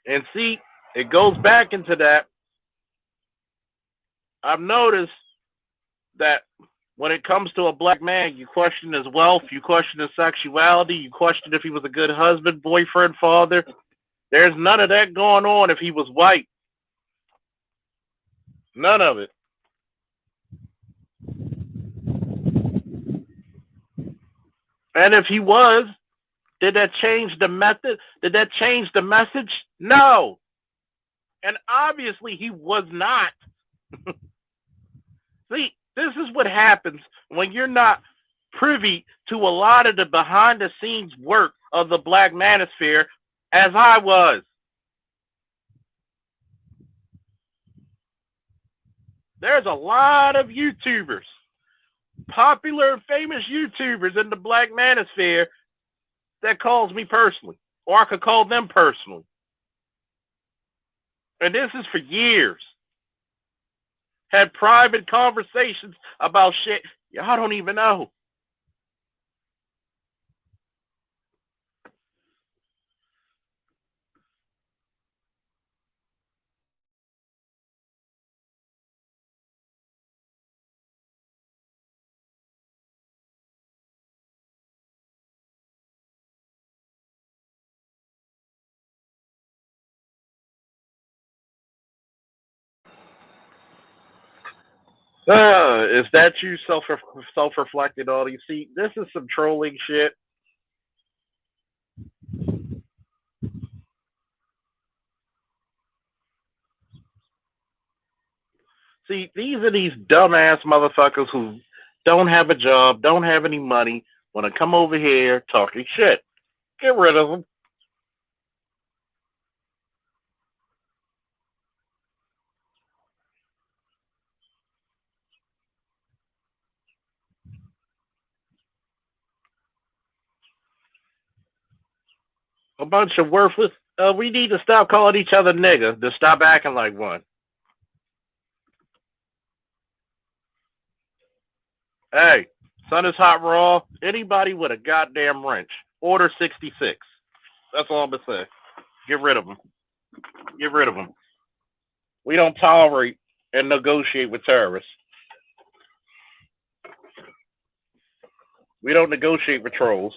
And see, it goes back into that. I've noticed that when it comes to a black man, you question his wealth, you question his sexuality, you question if he was a good husband, boyfriend, father. There's none of that going on if he was white. None of it. And if he was, did that change the method? Did that change the message? No. And obviously he was not. See, this is what happens when you're not privy to a lot of the behind the scenes work of the black manosphere, as I was. There's a lot of YouTubers, popular, famous YouTubers in the black manosphere that calls me personally, or I could call them personally. And this is for years. Had private conversations about shit y'all don't even know. Is that you self-reflected audience? See, this is some trolling shit. See, these are these dumbass motherfuckers who don't have a job, don't have any money, want to come over here talking shit. Get rid of them. A bunch of worthless. We need to stop calling each other nigga. To stop acting like one. Hey, sun is hot raw. Anybody with a goddamn wrench, order 66. That's all I'm gonna say. Get rid of them. Get rid of them. We don't tolerate and negotiate with terrorists. We don't negotiate with trolls.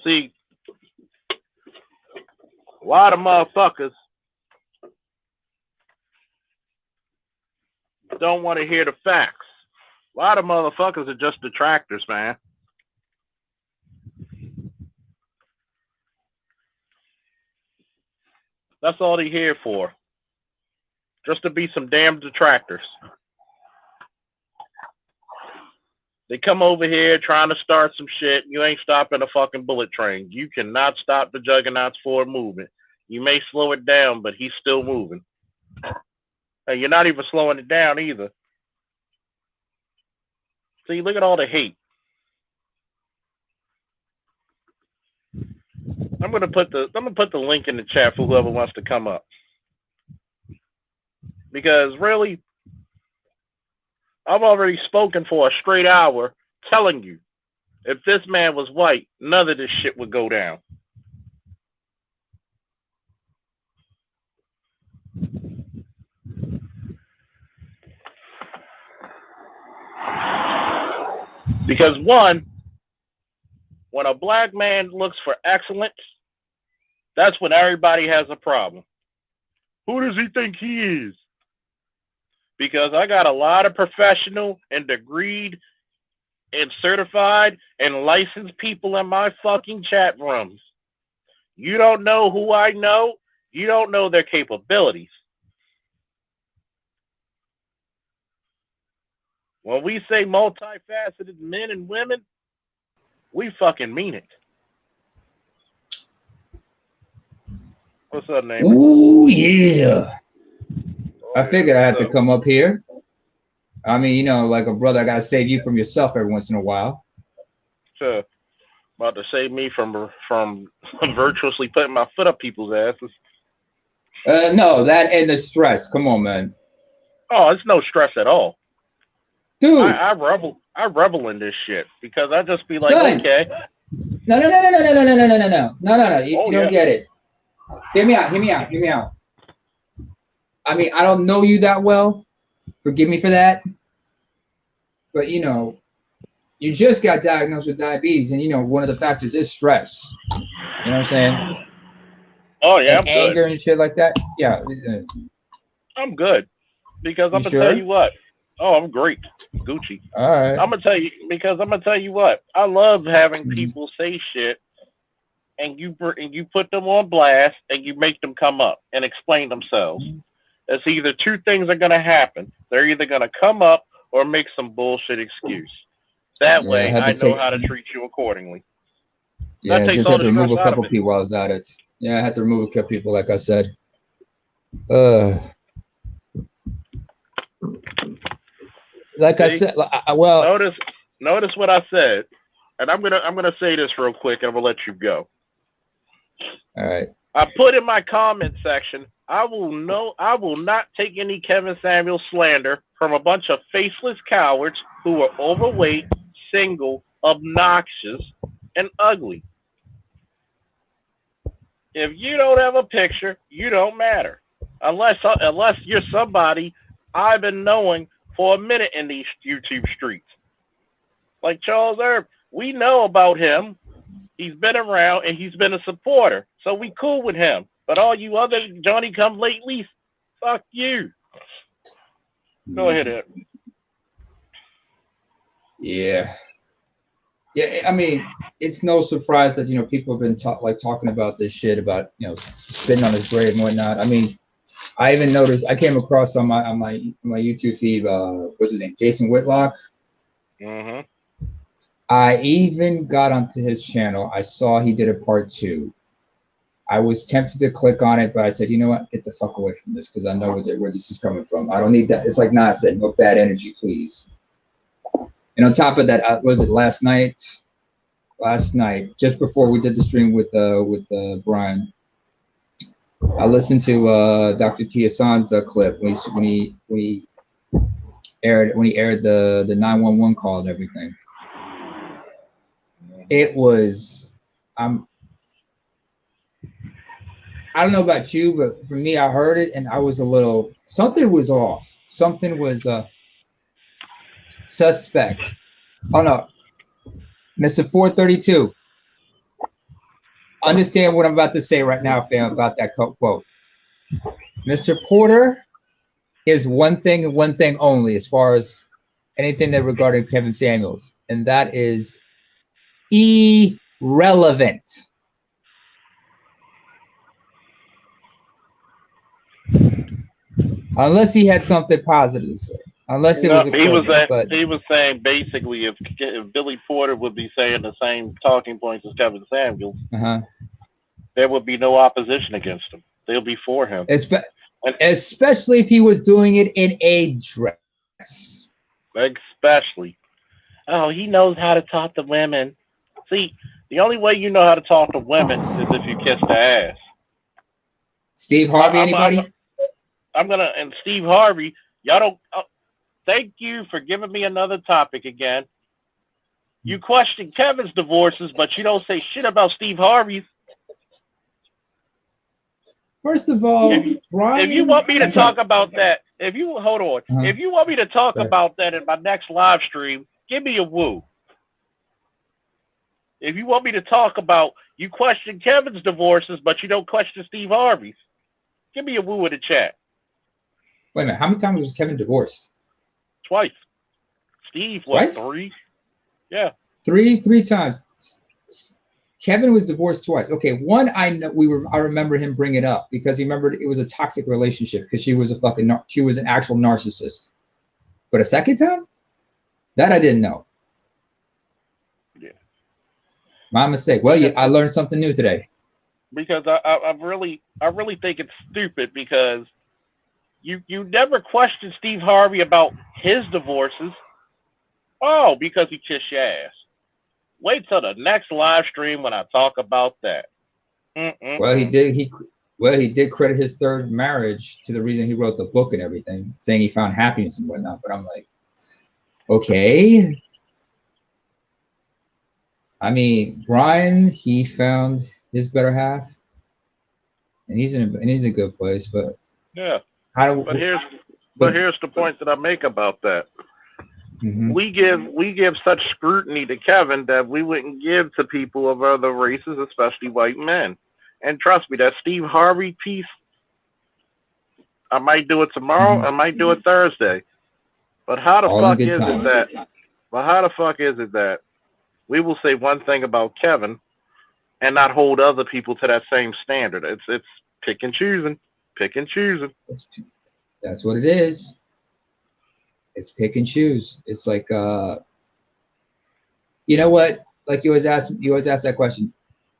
See, a lot of motherfuckers don't want to hear the facts. A lot of motherfuckers are just detractors, man. That's all they're here for. Just to be some damn detractors. They come over here trying to start some shit. You ain't stopping a fucking bullet train. You cannot stop the Juggernaut's forward movement. You may slow it down, but he's still moving. And you're not even slowing it down either. See, look at all the hate. I'm gonna put the link in the chat for whoever wants to come up. Because really, I've already spoken for a straight hour telling you, if this man was white, none of this shit would go down. Because one, when a black man looks for excellence, that's when everybody has a problem. Who does he think he is? Because I got a lot of professional and degreed and certified and licensed people in my fucking chat rooms. You don't know who I know. You don't know their capabilities. When we say multifaceted men and women, we fucking mean it. What's up, neighbor? Ooh, yeah. I figured I had to come up here. I mean, you know, like a brother, I gotta save you from yourself every once in a while. Sure. About to save me from virtuously putting my foot up people's asses. No, that and the stress. Come on, man. Oh, it's no stress at all. Dude. I revel in this shit because I just be like, son, okay. No. You don't get it. Hear me out. I mean, I don't know you that well. Forgive me for that. But, you know, you just got diagnosed with diabetes, and, you know, one of the factors is stress. You know what I'm saying? Oh, yeah, and anger and shit like that. Yeah. I'm good. Because I'm going to tell you what. Oh, I'm great. Gucci. All right. I'm going to tell you what. I love having people say shit, and you put them on blast, and you make them come up and explain themselves. It's either two things are going to happen. They're either going to come up or make some bullshit excuse. That way, I know how to treat you accordingly. Yeah, That takes just all had the to remove stress a out of couple it. people while I was at it. Yeah, I had to remove a couple people, like I said. Like I See? said, well, Notice what I said, and I'm gonna say this real quick, and I'm gonna let you go. all right. I put in my comment section, I will not take any Kevin Samuels slander from a bunch of faceless cowards who are overweight, single, obnoxious, and ugly. If you don't have a picture, you don't matter. Unless you're somebody I've been knowing for a minute in these YouTube streets. Like Charles Herb, we know about him. He's been around and he's been a supporter. So we cool with him. But all you other Johnny come lately, fuck you. Go ahead, Ed. Yeah. Yeah, I mean, it's no surprise that, people have been talking about this shit about, spitting on his grave and whatnot. I mean, I even noticed, I came across on my YouTube feed, what's his name, Jason Whitlock. Mm-hmm. I even got onto his channel. I saw he did a part 2. I was tempted to click on it, but I said, you know what, get the fuck away from this, because I know where this is coming from. I don't need that. It's like Nas said, no bad energy, please. And on top of that, was it last night, just before we did the stream with Brian, I listened to Dr. T. Hassan's clip when he aired the 911 call and everything. It was, I don't know about you, but for me, I heard it and I was something was off. Something was suspect. Oh no, Mr. 432. Understand what I'm about to say right now, fam, about that quote. Mr. Porter is one thing and one thing only as far as anything that regarding Kevin Samuels, and that is irrelevant. Unless he had something positive to say. Unless it was equivalent. He was saying basically if Billy Porter would be saying the same talking points as Kevin Samuels, there would be no opposition against him. They'll be for him. Especially if he was doing it in a dress. Especially. Oh, he knows how to talk to women. See, the only way you know how to talk to women is if you kiss their ass. Steve Harvey, anybody? And Steve Harvey, y'all don't. Thank you for giving me another topic again. You question Kevin's divorces, but you don't say shit about Steve Harvey's. First of all, Brian, if you want me to talk about that, if you want me to talk about that in my next live stream, give me a woo. If you want me to talk about you question Kevin's divorces, but you don't question Steve Harvey's, give me a woo in the chat. Wait a minute, how many times was Kevin divorced? Twice. Steve was 3. Yeah. Three times. Kevin was divorced twice. Okay, one I remember him bring it up because he remembered it was a toxic relationship because she was an actual narcissist. But a second time? That I didn't know. Yeah. My mistake. Well, I learned something new today. Because I really think it's stupid because you never question Steve Harvey about his divorces. Oh, because he kissed your ass. Wait till the next live stream when I talk about that. Well, he did credit his third marriage to the reason he wrote the book and everything, saying he found happiness and whatnot. But I'm like, okay. I mean, Brian, he found his better half, and he's in a good place. But yeah, but here's the point that I make about that. Mm-hmm. We give such scrutiny to Kevin that we wouldn't give to people of other races, especially white men. And trust me, that Steve Harvey piece, I might do it tomorrow, I might do it Thursday. But how the fuck is it that we will say one thing about Kevin and not hold other people to that same standard? It's pick and choosing. That's what it is. It's pick and choose. It's like, you know what? Like you always ask that question.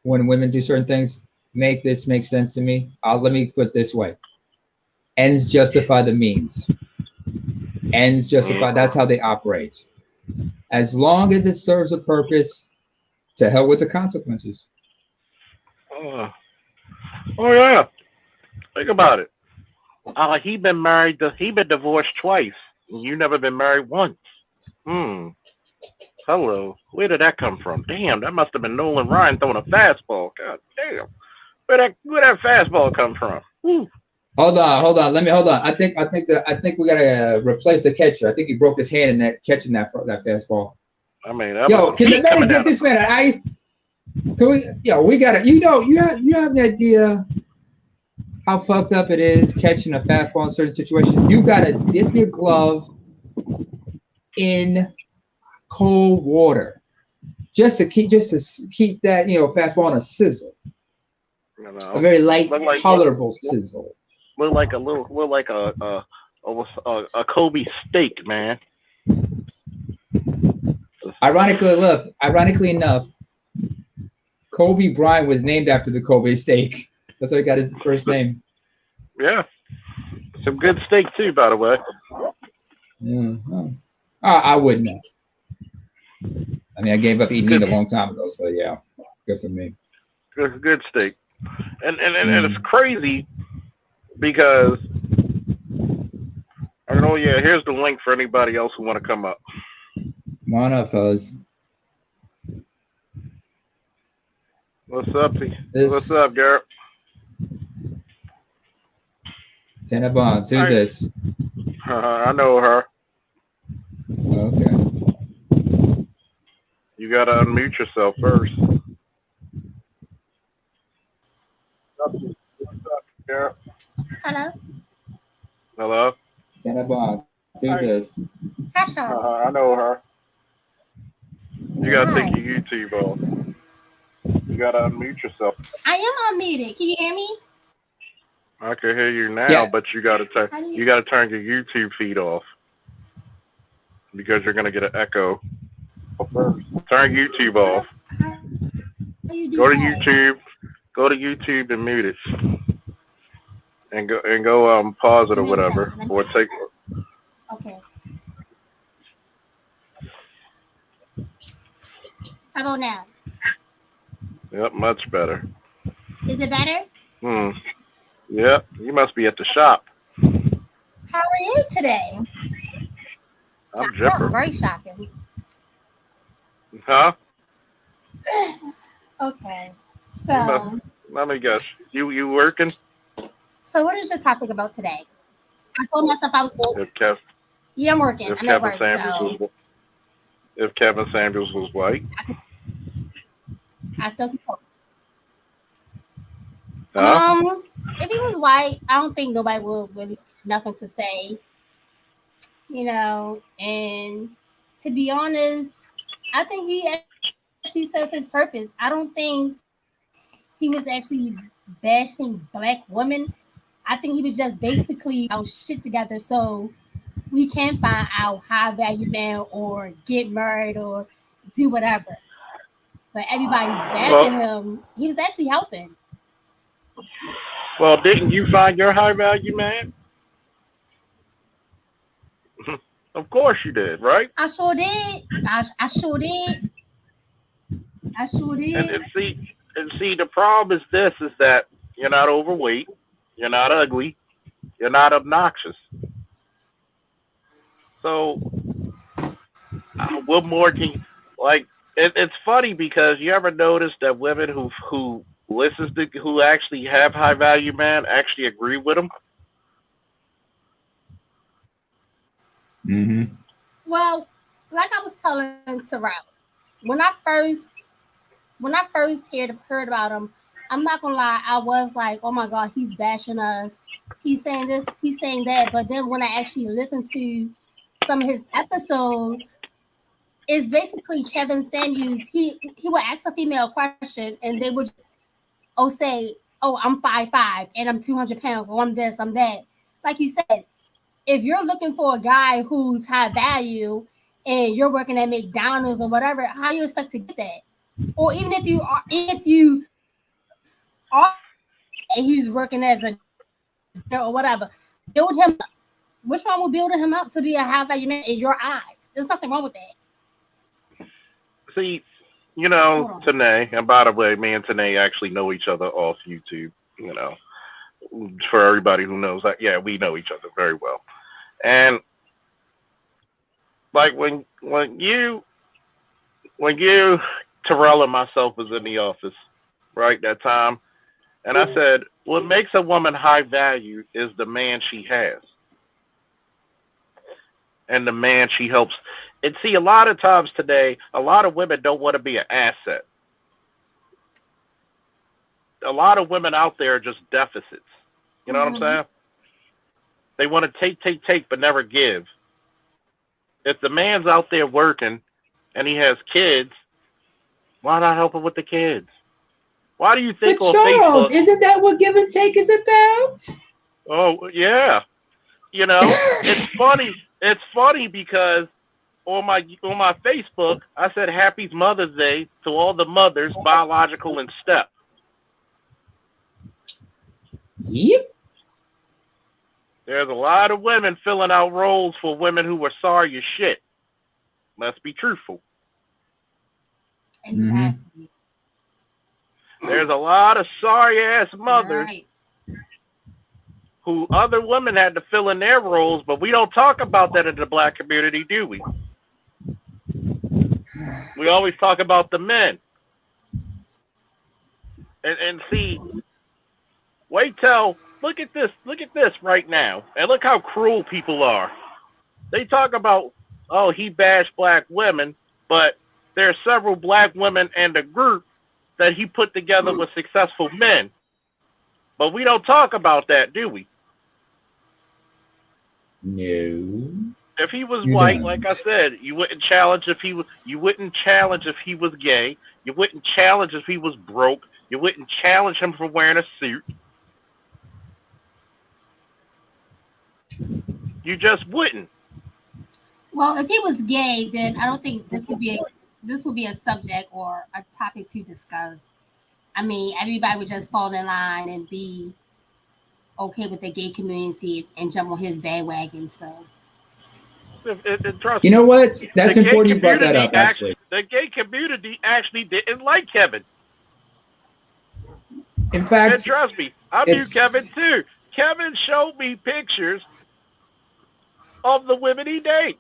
when women do certain things make sense to me. Let me put it this way: ends justify the means. Ends justify. That's how they operate. As long as it serves a purpose, to hell with the consequences. Oh yeah. Think about it. He been divorced twice. And you never been married once. Hello. Where did that come from? Damn, that must have been Nolan Ryan throwing a fastball. God damn. Where that fastball come from? Woo. Hold on. Let me hold on. I think we gotta replace the catcher. I think he broke his hand in that catching that fastball. I mean, can the medics get this man on ice? Can we? We gotta. You have an idea how fucked up it is catching a fastball in certain situations. You gotta dip your glove in cold water just to keep that fastball on a sizzle. A very light, tolerable sizzle. Look like a Kobe steak, man. Ironically enough, Kobe Bryant was named after the Kobe steak. That's how he got his first name. Yeah, some good steak too, by the way. Yeah, I wouldn't know. I mean, I gave up eating meat a long time ago, so yeah, good for me. Good steak, and it's crazy because I know. Yeah, here's the link for anybody else who want to come up. Come on up, fellas. What's up, What's up, Garrett? Tana Bonds, who's this? I know her. Okay. You gotta unmute yourself first. What's up, Garrett? Hello. Hello. Tana Bonds, who's this? Hi, Charles. I know her. You gotta take your YouTube off. You gotta unmute yourself. I am unmuted. Can you hear me? I can hear you now, but you gotta turn your YouTube feed off because you're gonna get an echo. Turn YouTube off. Go to YouTube. Go to YouTube and mute it, and go pause it or whatever, or take. Okay. How about now? Yep, much better. Is it better? Yep, you must be at the shop. How are you today? I'm jipper. Very shocking. Huh? Okay. So let me guess. You working? So what is your topic about today? I told myself I was going. Yeah, I'm working. I'm at work. If Kevin Samuels was white, I still can talk. Huh? If he was white, I don't think nobody would really have nothing to say. And to be honest, I think he actually served his purpose. I don't think he was actually bashing black women. I think he was just basically our shit together so we can find our high value man or get married or do whatever. But everybody's bashing him. He was actually helping. Well, didn't you find your high value man? Of course you did, right? I sure did. I sure did. And see, the problem is this: is that you're not overweight, you're not ugly, you're not obnoxious. So, what more can you, like? It's funny because you ever notice that women who actually have high value man actually agree with them? Mm-hmm. Well, like I was telling Terrell, when I first heard about him, I'm not gonna lie, I was like, oh my God, he's bashing us. He's saying this, he's saying that. But then when I actually listened to some of his episodes, it's basically Kevin Samuels. He would ask a female question and they would say, oh, I'm 5'5" and I'm 200 pounds, or I'm this, I'm that. Like you said, if you're looking for a guy who's high value and you're working at McDonald's or whatever, how you expect to get that? Or even if you and he's working as a or whatever. Build him up. What's wrong with building him up to be a high value man in your eyes? There's nothing wrong with that. See, you know, Tanae, and by the way, me and Tanae actually know each other off YouTube, you know, for everybody who knows that, yeah, we know each other very well. And like when you, Terrell and myself was in the office, right, that time, and I said, what makes a woman high value is the man she has. And the man she helps. And see, a lot of times today, a lot of women don't want to be an asset. A lot of women out there are just deficits. You know what I'm saying? They want to take, but never give. If the man's out there working and he has kids, why not help him with the kids? Why do you think on Charles, Facebook? Isn't that what give and take is about? Oh, yeah. You know, it's funny. It's funny because on my Facebook, I said Happy Mother's Day to all the mothers, biological and step. Yep. There's a lot of women filling out roles for women who were sorry as shit. Let's be truthful. Exactly. There's a lot of sorry ass mothers who other women had to fill in their roles, but we don't talk about that in the black community, do we? We always talk about the men. And see, look at this right now, and look how cruel people are. They talk about, oh, he bashed black women, but there are several black women and a group that he put together with successful men. But we don't talk about that, do we? No. If he was white, like I said, you wouldn't challenge if he was. You wouldn't challenge if he was gay. You wouldn't challenge if he was broke. You wouldn't challenge him for wearing a suit. You just wouldn't. Well, if he was gay, then I don't think this would be a subject or a topic to discuss. I mean, everybody would just fall in line and be okay with the gay community and jump on his bandwagon. So, you know what? That's important you brought that up, actually. The gay community actually didn't like Kevin. In fact, and trust me, I knew Kevin too. Kevin showed me pictures of the women he dates.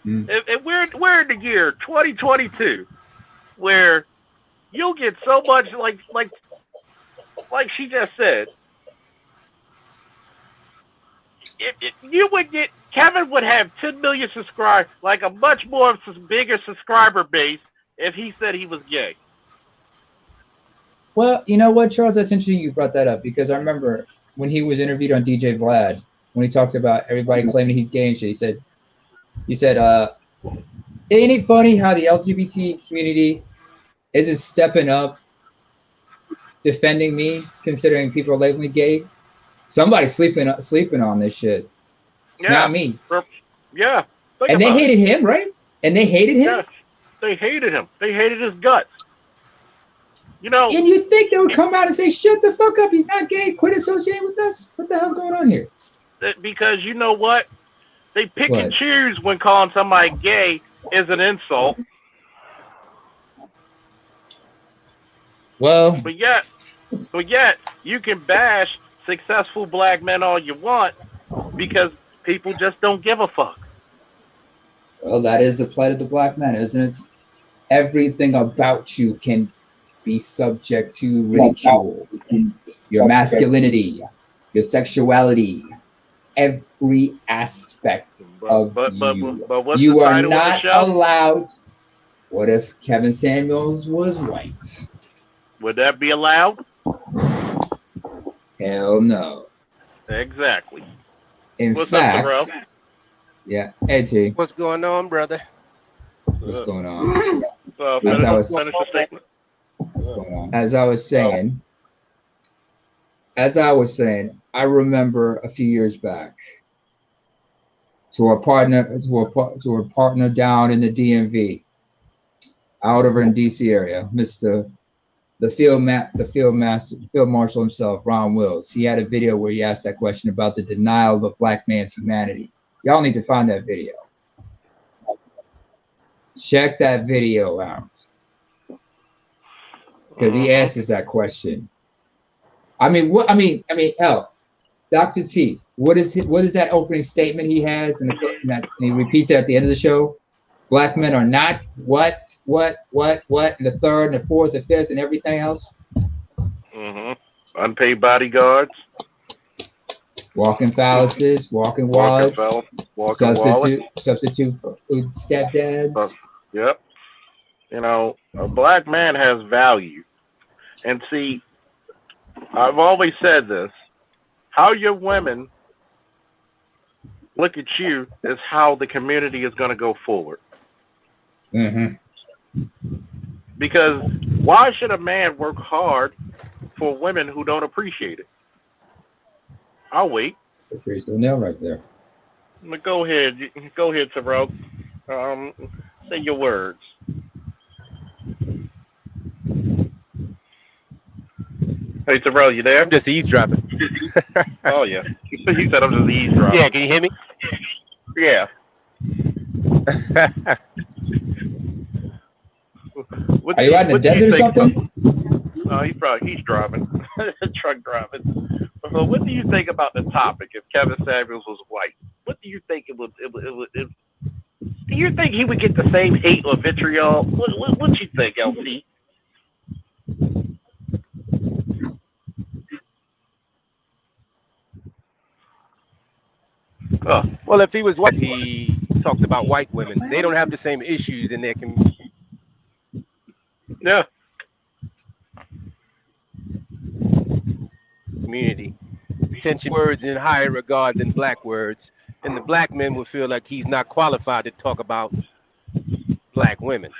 And we're in the year 2022, where you'll get so much like she just said. You would get, Kevin would have 10 million subscribers, like a much more bigger subscriber base if he said he was gay. Well, you know what, Charles? That's interesting you brought that up, because I remember when he was interviewed on DJ Vlad, when he talked about everybody claiming he's gay and shit, he said, ain't it funny how the LGBT community isn't stepping up defending me, considering people are labeling me gay? Somebody's sleeping on this shit. It's not me. Yeah. And they hated him, right? And they hated him? Yeah. They hated him. They hated his guts. You know. And you think they would come out and say, shut the fuck up, he's not gay, quit associating with us? What the hell's going on here? Because you know what? They pick and choose when calling somebody gay is an insult. Well, but yet you can bash successful black men all you want because people just don't give a fuck. Well, that is the plight of the black man, isn't it? Everything about you can be subject to ridicule. Your masculinity, your sexuality, every aspect of you. But you are not allowed. What if Kevin Samuels was white? Would that be allowed? Hell no. Exactly. In fact, yeah, Eddie. What's going on, brother? What's going on? As I was saying, I remember a few years back to a partner down in the DMV, out over in DC area, the the field marshal himself, Ron Wills. He had a video where he asked that question about the denial of a black man's humanity. Y'all need to find that video. Check that video out, because he asks us that question. I mean, hell, Dr. T, what is that opening statement he has, and he repeats it at the end of the show? Black men are not what, and the third, and the fourth, and fifth, and everything else. Unpaid bodyguards. Walking phalluses, walking wallets, substitute for stepdads. Yep. You know, a black man has value. And see, I've always said this. How your women look at you is how the community is going to go forward. Because why should a man work hard for women who don't appreciate it? I'll wait. Patrice O'Neal right there. Go ahead, Terrell. Say your words. Hey, Terrell, you there? I'm just eavesdropping. Oh, yeah. He said I'm just eavesdropping. Yeah, can you hear me? Yeah. Are you out in the desert or something? He's driving. Truck driving. So what do you think about the topic if Kevin Samuels was white? What do you think it would do you think he would get the same hate or vitriol? What you think, LC? Well, if he was white, he talked about white women. They don't have the same issues in their community. Yeah. Community. Attention words in higher regard than black words. And the black men will feel like he's not qualified to talk about black women.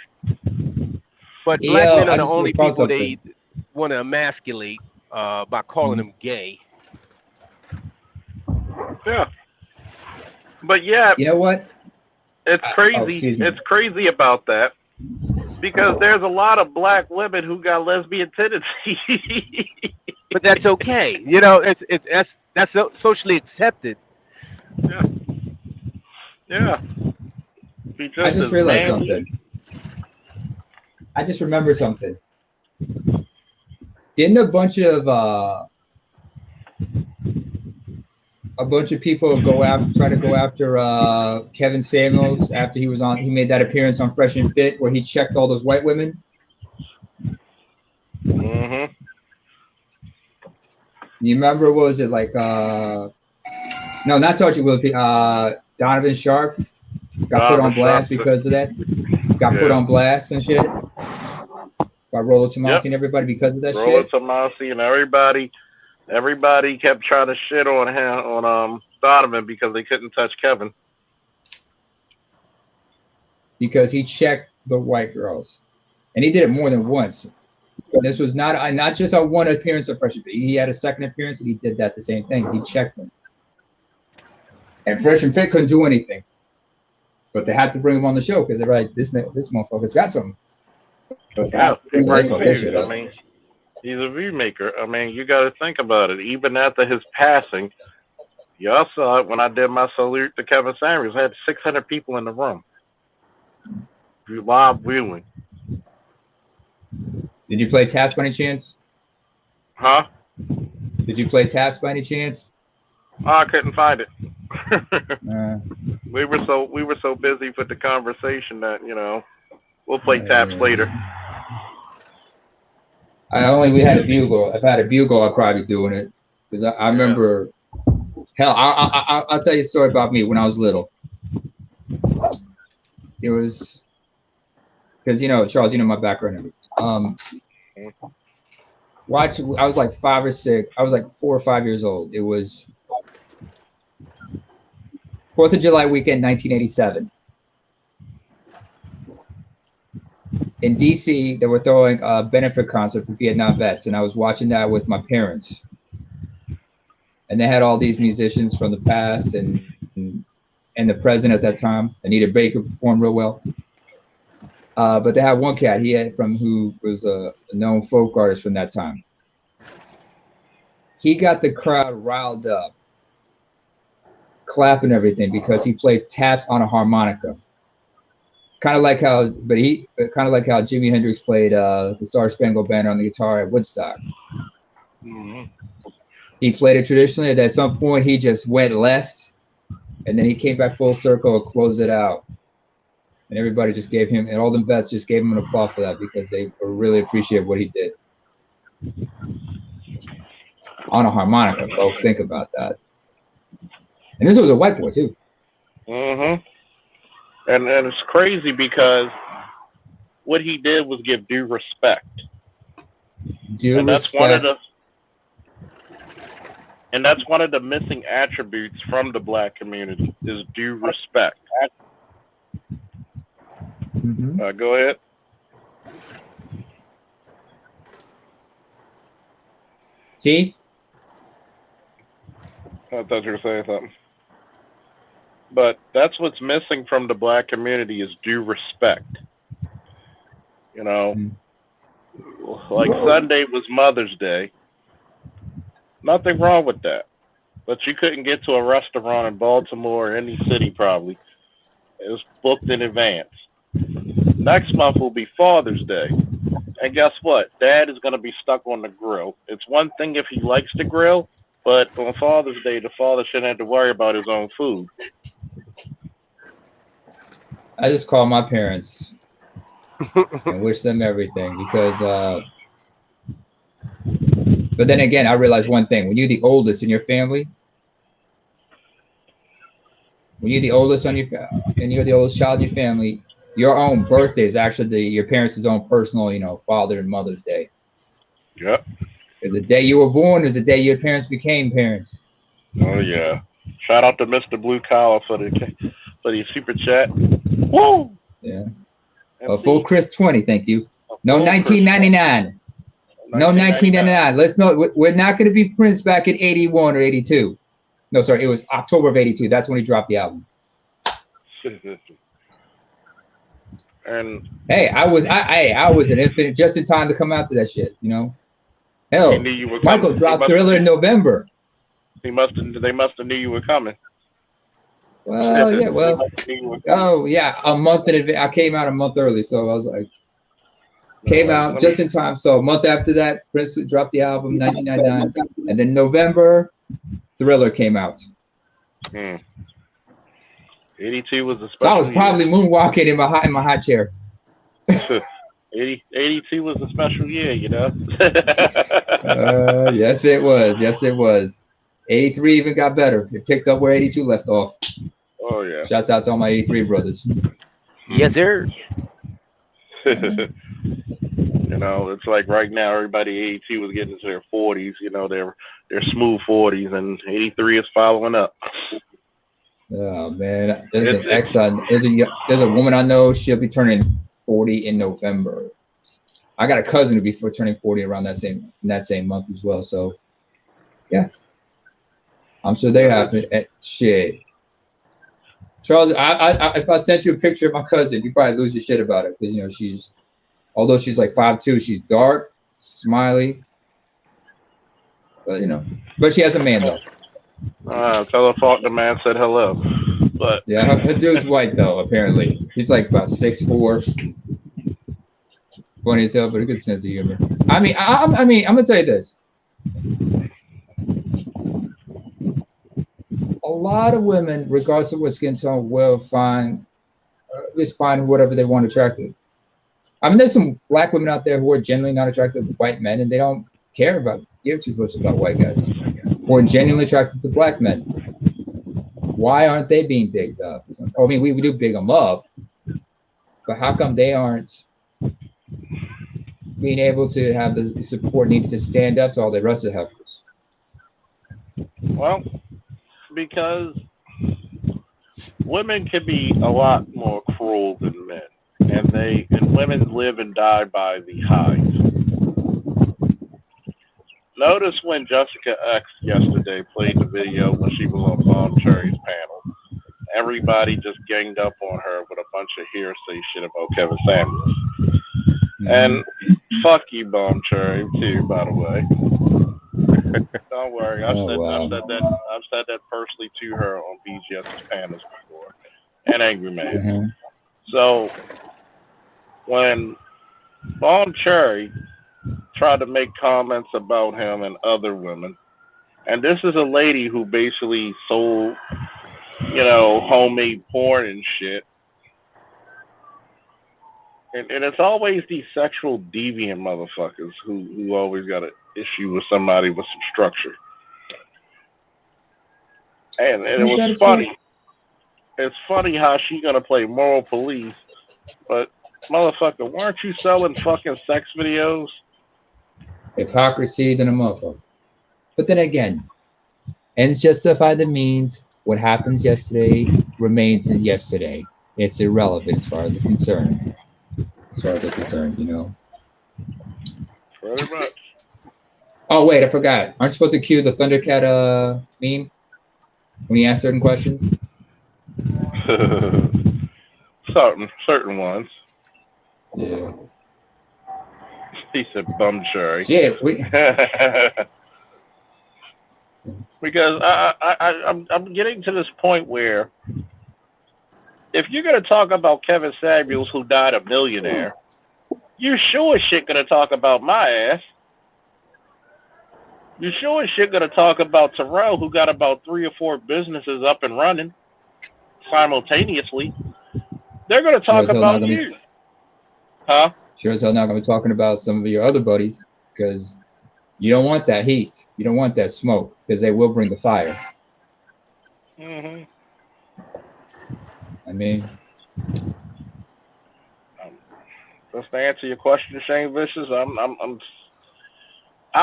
But black men are the only people they want to emasculate by calling them gay. Yeah. But yeah, you know what? It's crazy. It's crazy about that because there's a lot of black women who got lesbian tendencies. But that's okay. You know, that's socially accepted. Yeah. Yeah. I just realized something. I just remembered something. Didn't a bunch of people try to go after Kevin Samuels after he made that appearance on Fresh and Fit where he checked all those white women? You remember, what was it like? No, not Sergeant Willoughby. Donovan Sharp got put on blast because of that. Got put on blast and shit by Rollo Tomasi and everybody because of that shit. Rollo Tomasi and everybody kept trying to shit on him on Donovan because they couldn't touch Kevin because he checked the white girls, and he did it more than once. This was not just a one appearance of Fresh and Fit. He had a second appearance and he did the same thing. He checked them. And Fresh and Fit couldn't do anything. But they had to bring him on the show because they're like, this motherfucker's got something. Yeah, he's a view maker. I mean, you got to think about it. Even after his passing, y'all saw it when I did my salute to Kevin Samuels. I had 600 people in the room. Live viewing. Did you play Taps by any chance? Huh? Did you play Taps by any chance? Oh, I couldn't find it. We were so busy with the conversation that, we'll play Taps later. We had a bugle. If I had a bugle, I'd probably be doing it because I remember. Hell, I'll tell you a story about me when I was little. It was because Charles, my background. I was like 5 or 6. I was like 4 or 5 years old. It was 4th of July weekend, 1987. In DC, they were throwing a benefit concert for Vietnam vets, and I was watching that with my parents. And they had all these musicians from the past and the president at that time, Anita Baker, performed real well. But they had one cat who was a known folk artist from that time. He got the crowd riled up, clapping everything because he played taps on a harmonica. Kind of like how Jimi Hendrix played the Star Spangled Banner on the guitar at Woodstock. Mm-hmm. He played it traditionally, and at some point he just went left, and then he came back full circle and closed it out. And everybody just gave him, and all the vets just gave him an applause for that because they really appreciate what he did. On a harmonica, folks, think about that. And this was a white boy too. Mm-hmm. And it's crazy because what he did was give due respect. That's one of the missing attributes from the black community is due respect. Mm-hmm. Go ahead. See? I thought you were saying something. But that's what's missing from the black community is due respect. You know, like Sunday was Mother's Day. Nothing wrong with that. But you couldn't get to a restaurant in Baltimore or any city probably. It was booked in advance. Next month will be Father's Day. And guess what? Dad is going to be stuck on the grill. It's one thing if he likes to grill, but on Father's Day, the father shouldn't have to worry about his own food. I just call my parents and wish them everything because, but then again, I realized one thing. When you're the oldest in your family, and you're the oldest child in your family, your own birthday is actually your parents' own personal, Father and Mother's Day. Yep. Because the day you were born is the day your parents became parents. Oh yeah! Shout out to Mr. Blue Collar for the super chat. Woo! Yeah. A full Chris 20, thank you. No 1999. No 1999. Let's know we're not going to be Prince back in 81 or 82. No, sorry, it was October of 82. That's when he dropped the album. And hey, I was an infant just in time to come out to that shit, Hell, Michael dropped Thriller in November. They must have knew you were coming. Well, yeah, oh yeah, a month in advance. I came out a month early, so I was like, came out just in time. So a month after that, Prince dropped the album, 1999, and then November, Thriller came out. 82 was a special. So I was probably moonwalking in my high chair. 82 was a special year, Yes, it was. Yes, it was. 83 even got better. It picked up where 82 left off. Oh yeah. Shouts out to all my 83 brothers. Yes, sir. It's like right now everybody 82 was getting into their 40s. They're smooth 40s, and 83 is following up. Oh man, there's a woman I know. She'll be turning 40 in November. I got a cousin to be turning 40 around that same month as well. So, yeah, I'm sure they have it. Shit, Charles, if I sent you a picture of my cousin, you probably lose your shit about it because although she's like 5'2", she's dark, smiley, but she has a man though. Tell her Faulkner man said hello. But yeah, her dude's white though. Apparently, he's like about 6'4", funny as hell, but a good sense of humor. I'm gonna tell you this: a lot of women, regardless of what skin tone, will find whatever they want attractive. There's some black women out there who are genuinely not attracted to white men, and they don't give two fucks about white guys. Or genuinely attracted to black men. Why aren't they being bigged up? We do big them up, but how come they aren't being able to have the support needed to stand up to all the rest of the heifers? Well, because women can be a lot more cruel than men, and women live and die by the hive. Notice when Jessica X yesterday played the video when she was on Cherry's panel, everybody just ganged up on her with a bunch of hearsay shit about Kevin Samuels. And fuck you, Bomb Cherry, too, by the way. Don't worry, I've said that personally to her on BGS's panels before, and Angry Man. So when Bomb Cherry tried to make comments about him and other women, and this is a lady who basically sold, homemade porn and shit. And it's always these sexual deviant motherfuckers who always got an issue with somebody with some structure. And it was funny. It's funny how she gonna play moral police, but motherfucker, weren't you selling fucking sex videos? Hypocrisy than a motherfucker. But then again, ends justify the means. What happens yesterday remains yesterday. It's irrelevant as far as I'm concerned. Very much. Oh wait, I forgot. Aren't you supposed to cue the Thundercat meme when you ask certain questions? certain ones. Yeah. He said bum cherry. Shit, because I'm getting to this point where if you're gonna talk about Kevin Samuels, who died a millionaire, you sure as shit gonna talk about my ass. You sure as shit gonna talk about Terrell, who got about 3 or 4 businesses up and running simultaneously. They're gonna talk about you. Huh? Sure as hell not gonna be talking about some of your other buddies, because you don't want that heat. You don't want that smoke, because they will bring the fire. Mm-hmm. I mean, just to answer your question, Shane Vicious, I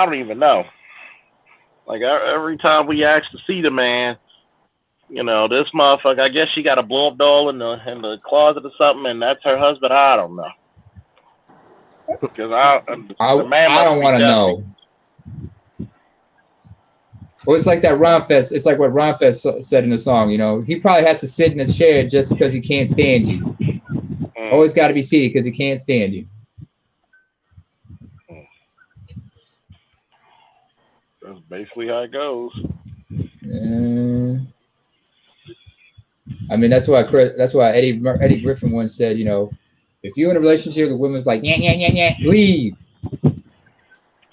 don't even know. Like every time we ask to see the man, this motherfucker, I guess she got a blow up doll in the closet or something, and that's her husband. I don't know. Because I don't want to know. Well, it's like that Ron Fest. It's like what Ron Fest said in the song. He probably has to sit in a chair just because he can't stand you. Always got to be seated because he can't stand you. That's basically how it goes. I mean, that's why Eddie Griffin once said, if you're in a relationship with a woman's like, leave.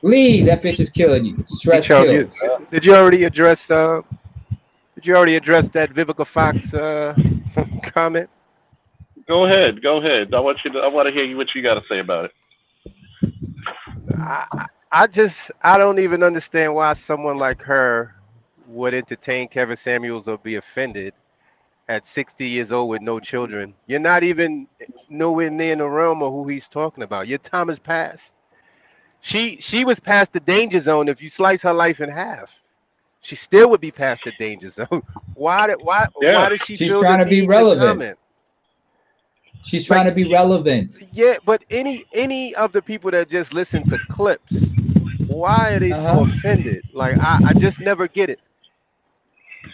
Leave. That bitch is killing you. Stress kills. Did you already address that Vivica Fox comment? Go ahead. I want to hear what you got to say about it. I don't even understand why someone like her would entertain Kevin Samuels or be offended at 60 years old with no children. You're not even nowhere near in the realm of who he's talking about. Your time has passed. She was past the danger zone. If you slice her life in half, she still would be past the danger zone. Why does she She's feel trying the to be need relevant. comment? She's trying to be relevant. Yeah, but any of the people that just listen to clips, why are they so offended? Like I just never get it.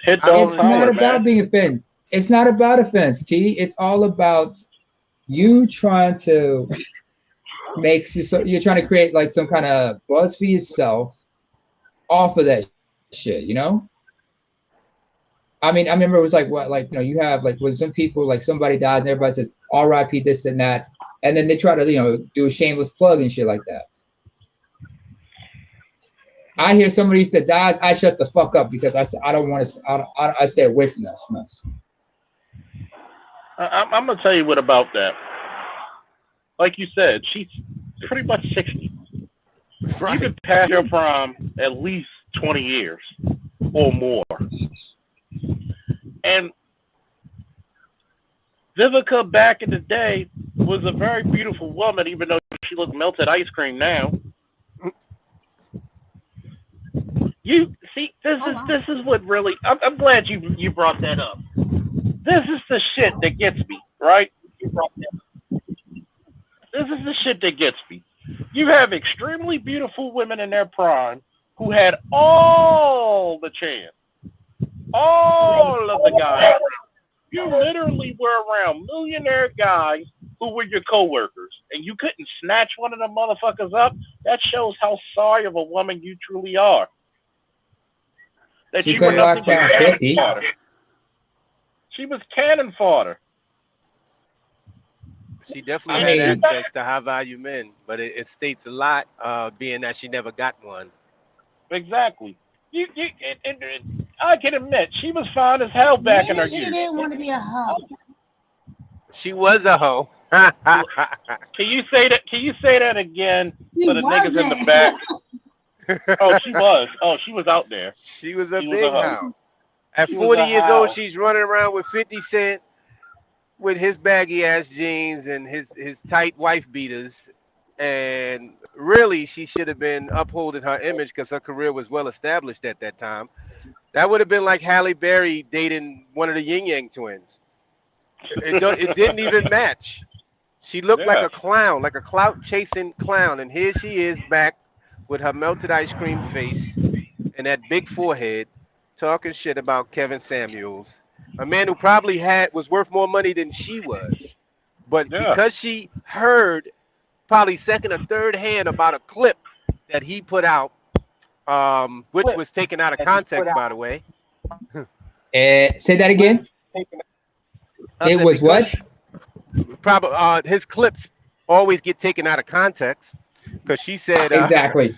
It's not about being offended. It's not about offense, T. It's all about you trying to you're trying to create like some kind of buzz for yourself off of that shit, I mean, I remember it was like you have like when some people, like somebody dies and everybody says R.I.P. this and that, and then they try to do a shameless plug and shit like that. I hear somebody that dies, I shut the fuck up because I don't want to. I stay away from that mess. I'm gonna tell you what about that. Like you said, she's pretty much 60. Right. You could pass your prime at least 20 years or more. And Vivica back in the day was a very beautiful woman, even though she looked melted ice cream now. You see, this is what really. I'm glad you brought that up. This is the shit that gets me, right? You brought that up. This is the shit that gets me. You have extremely beautiful women in their prime who had all the chance, all of the guys, You literally were around millionaire guys who were your coworkers, and you couldn't snatch one of them motherfuckers up. That shows how sorry of a woman you truly are. That She you were could nothing knock but down cannon 50. fodder. She was cannon fodder. She definitely I had mean- access to high value men, but it states a lot, being that she never got one. Exactly. I can admit she was fine as hell back in her Maybe she youth. didn't want to be a hoe. She was a hoe. Can you say that? Can you say that again She for the niggas in the wasn't. back? Oh, she was. Oh, she was out there. She was a She was big a hoe. hoe. At She was 40 a years hoe. old, she's running around with 50 Cent with his baggy ass jeans and his tight wife beaters. And really, she should have been upholding her image because her career was well established at that time. That would have been like Halle Berry dating one of the Yin Yang twins. It didn't even match. She looked like Yeah. a clown, like a clout chasing clown. And here she is back with her melted ice cream face and that big forehead, talking shit about Kevin Samuels, a man who probably was worth more money than she was. But Yeah. because she heard probably second or third hand about a clip that he put out, which was taken out of context, by the way. Say that again. It was what? Probably his clips always get taken out of context because she said Exactly.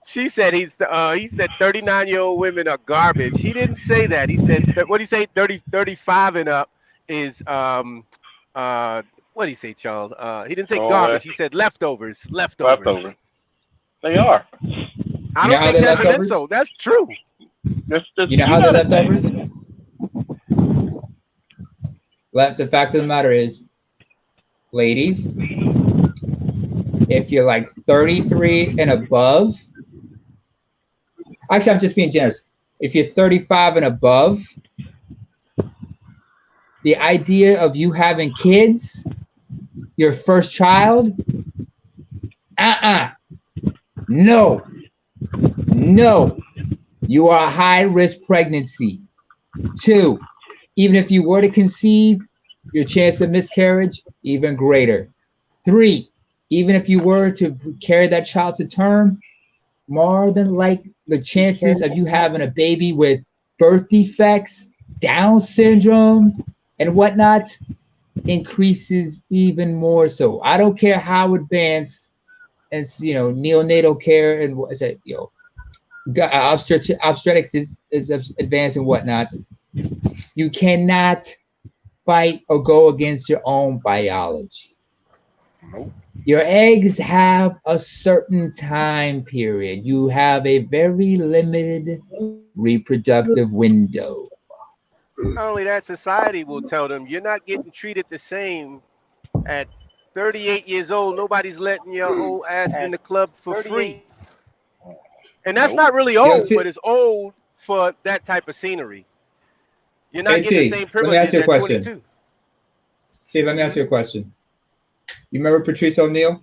She said he said 39-year-old women are garbage. He didn't say that. He said what did he say? 35 and up is what did he say, Charles? He didn't say garbage. He said leftovers. Leftovers. They are. I You know don't how think they're that's an leftovers? insult. That's true. You know how they're leftovers? The fact of the matter is, ladies, if you're like 33 and above, actually, I'm just being generous. If you're 35 and above, the idea of you having kids, your first child, no, you are a high-risk pregnancy. 2, even if you were to conceive, your chance of miscarriage, even greater. 3, even if you were to carry that child to term, more than like the chances of you having a baby with birth defects, Down syndrome, and whatnot increases even more. So I don't care how advanced, as neonatal care and what is it, obstetrics is advanced and whatnot. You cannot fight or go against your own biology. Nope. Your eggs have a certain time period. You have a very limited reproductive window. Not only that, society will tell them you're not getting treated the same at 38 years old. Nobody's letting your old ass in the club for free. And that's not really old, but it's old for that type of scenery. You're not getting the same privileges at 22. See, let me ask you a question. You remember Patrice O'Neal?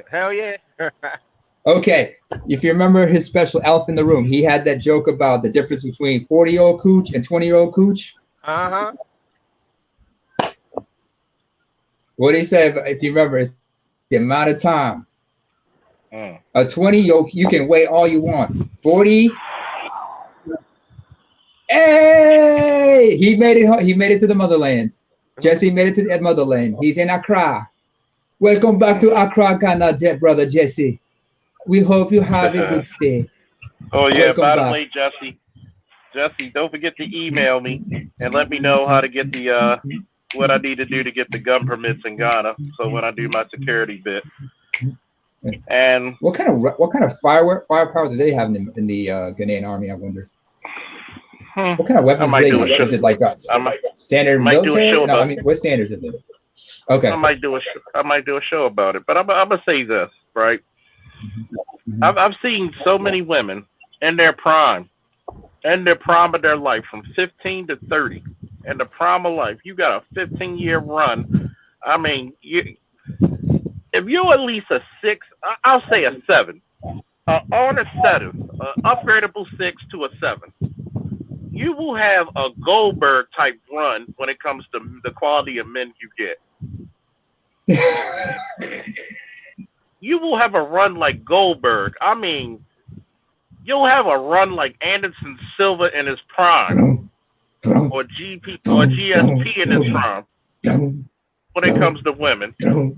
Hell yeah. Okay. If you remember his special Elf in the Room, he had that joke about the difference between 40-year-old cooch and 20-year-old cooch. Uh-huh. What he said, if you remember, is the amount of time. A 20, you can wait all you want. 40, hey, he made it. He made it to the motherland. Jesse made it to the motherland. He's in Accra. Welcome back to Accra, Ghana, brother Jesse. We hope you have a good stay. Oh yeah. Welcome By the back. way, Jesse, don't forget to email me and let me know how to get the what I need to do to get the gun permits in Ghana. So when I do my security bit. And what kind of firepower do they have in the Ghanaian army? I wonder. What kind of weapons do they use? Is it like standard military? No, I mean, what standards is it? Okay. I might do a show about it, but I'm gonna say this, right? I've seen so many women in their prime of their life, from 15 to 30, in the prime of life. You got a 15-year run. I mean, if you're at least a 6, I'll say a 7, on a 7, upgradable 6 to a 7. you will have a Goldberg type run when it comes to the quality of men you get. You will have a run like Goldberg. I mean, you'll have a run like Anderson Silva in his prime, or GSP in his prime. When it comes to women. Yeah,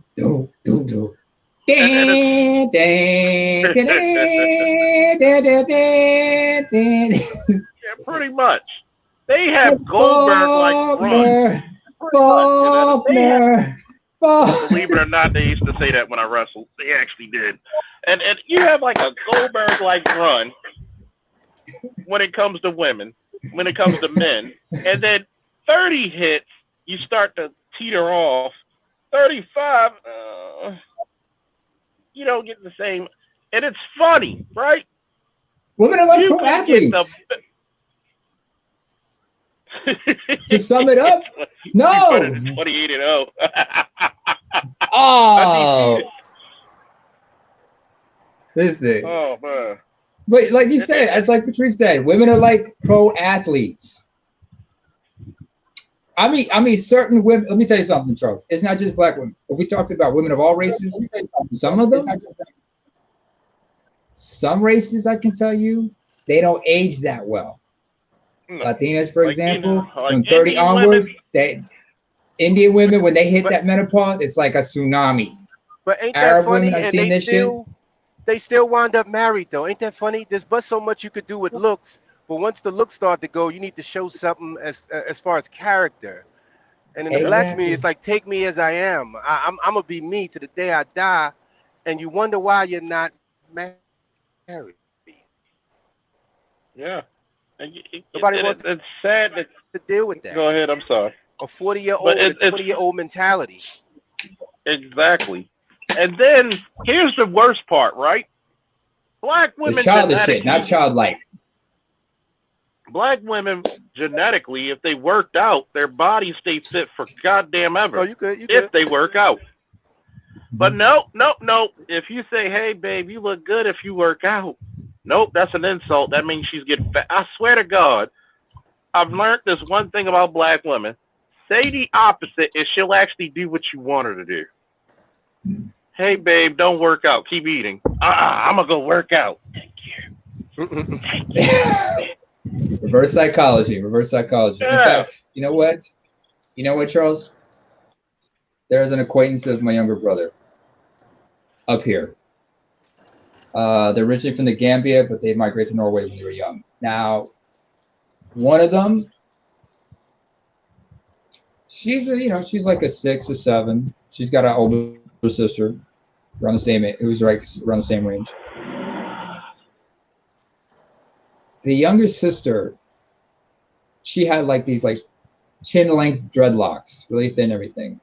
pretty much. They have Goldberg-like runs. Believe it or not, they used to say that when I wrestled. They actually did. And you have like a Goldberg-like run when it comes to women, when it comes to men. And then 30 hits, you start to teeter off. 35, you don't get the same. And it's funny, right? Women are like pro athletes. To sum it up, no. 28-0. Oh, this thing. Oh man. But like you said, it's like Patrice said, women are like pro athletes. I mean, certain women. Let me tell you something, Charles. It's not just black women. If we talked about women of all races, some of them, some races, I can tell you, they don't age that well. Latinas, for example, from 30 onwards, Indian women, when they hit that menopause, it's like a tsunami. But ain't Arab that funny? women, I've seen this shit. They still wind up married, though. Ain't that funny? There's but so much you could do with looks. But once the looks start to go, you need to show something as far as character. And in the black community, it's like, take me as I am. I'm gonna be me to the day I die. And you wonder why you're not married. Yeah. Nobody wants it's sad to deal with that. Go ahead. I'm sorry. A 40-year-old, a 20-year-old mentality. Exactly. And then here's the worst part, right? Black women. The childish shit, not childlike. Black women genetically, if they worked out, their bodies stay fit for goddamn ever. Oh, you good. If they work out. But no. If you say, hey, babe, you look good if you work out. Nope, that's an insult. That means she's getting fat. I swear to God, I've learned this one thing about black women. Say the opposite and she'll actually do what you want her to do. Hey, babe, don't work out. Keep eating. I'm going to go work out. Thank you. Thank you. Reverse psychology. Yeah. In fact, you know what, Charles? There's an acquaintance of my younger brother up here. They're originally from the Gambia, but they migrated to Norway when they were young. Now, one of them, she's like a 6 or 7. She's got an older sister around the same age, who's like around the same range. The younger sister, she had like these like chin length dreadlocks, really thin, everything.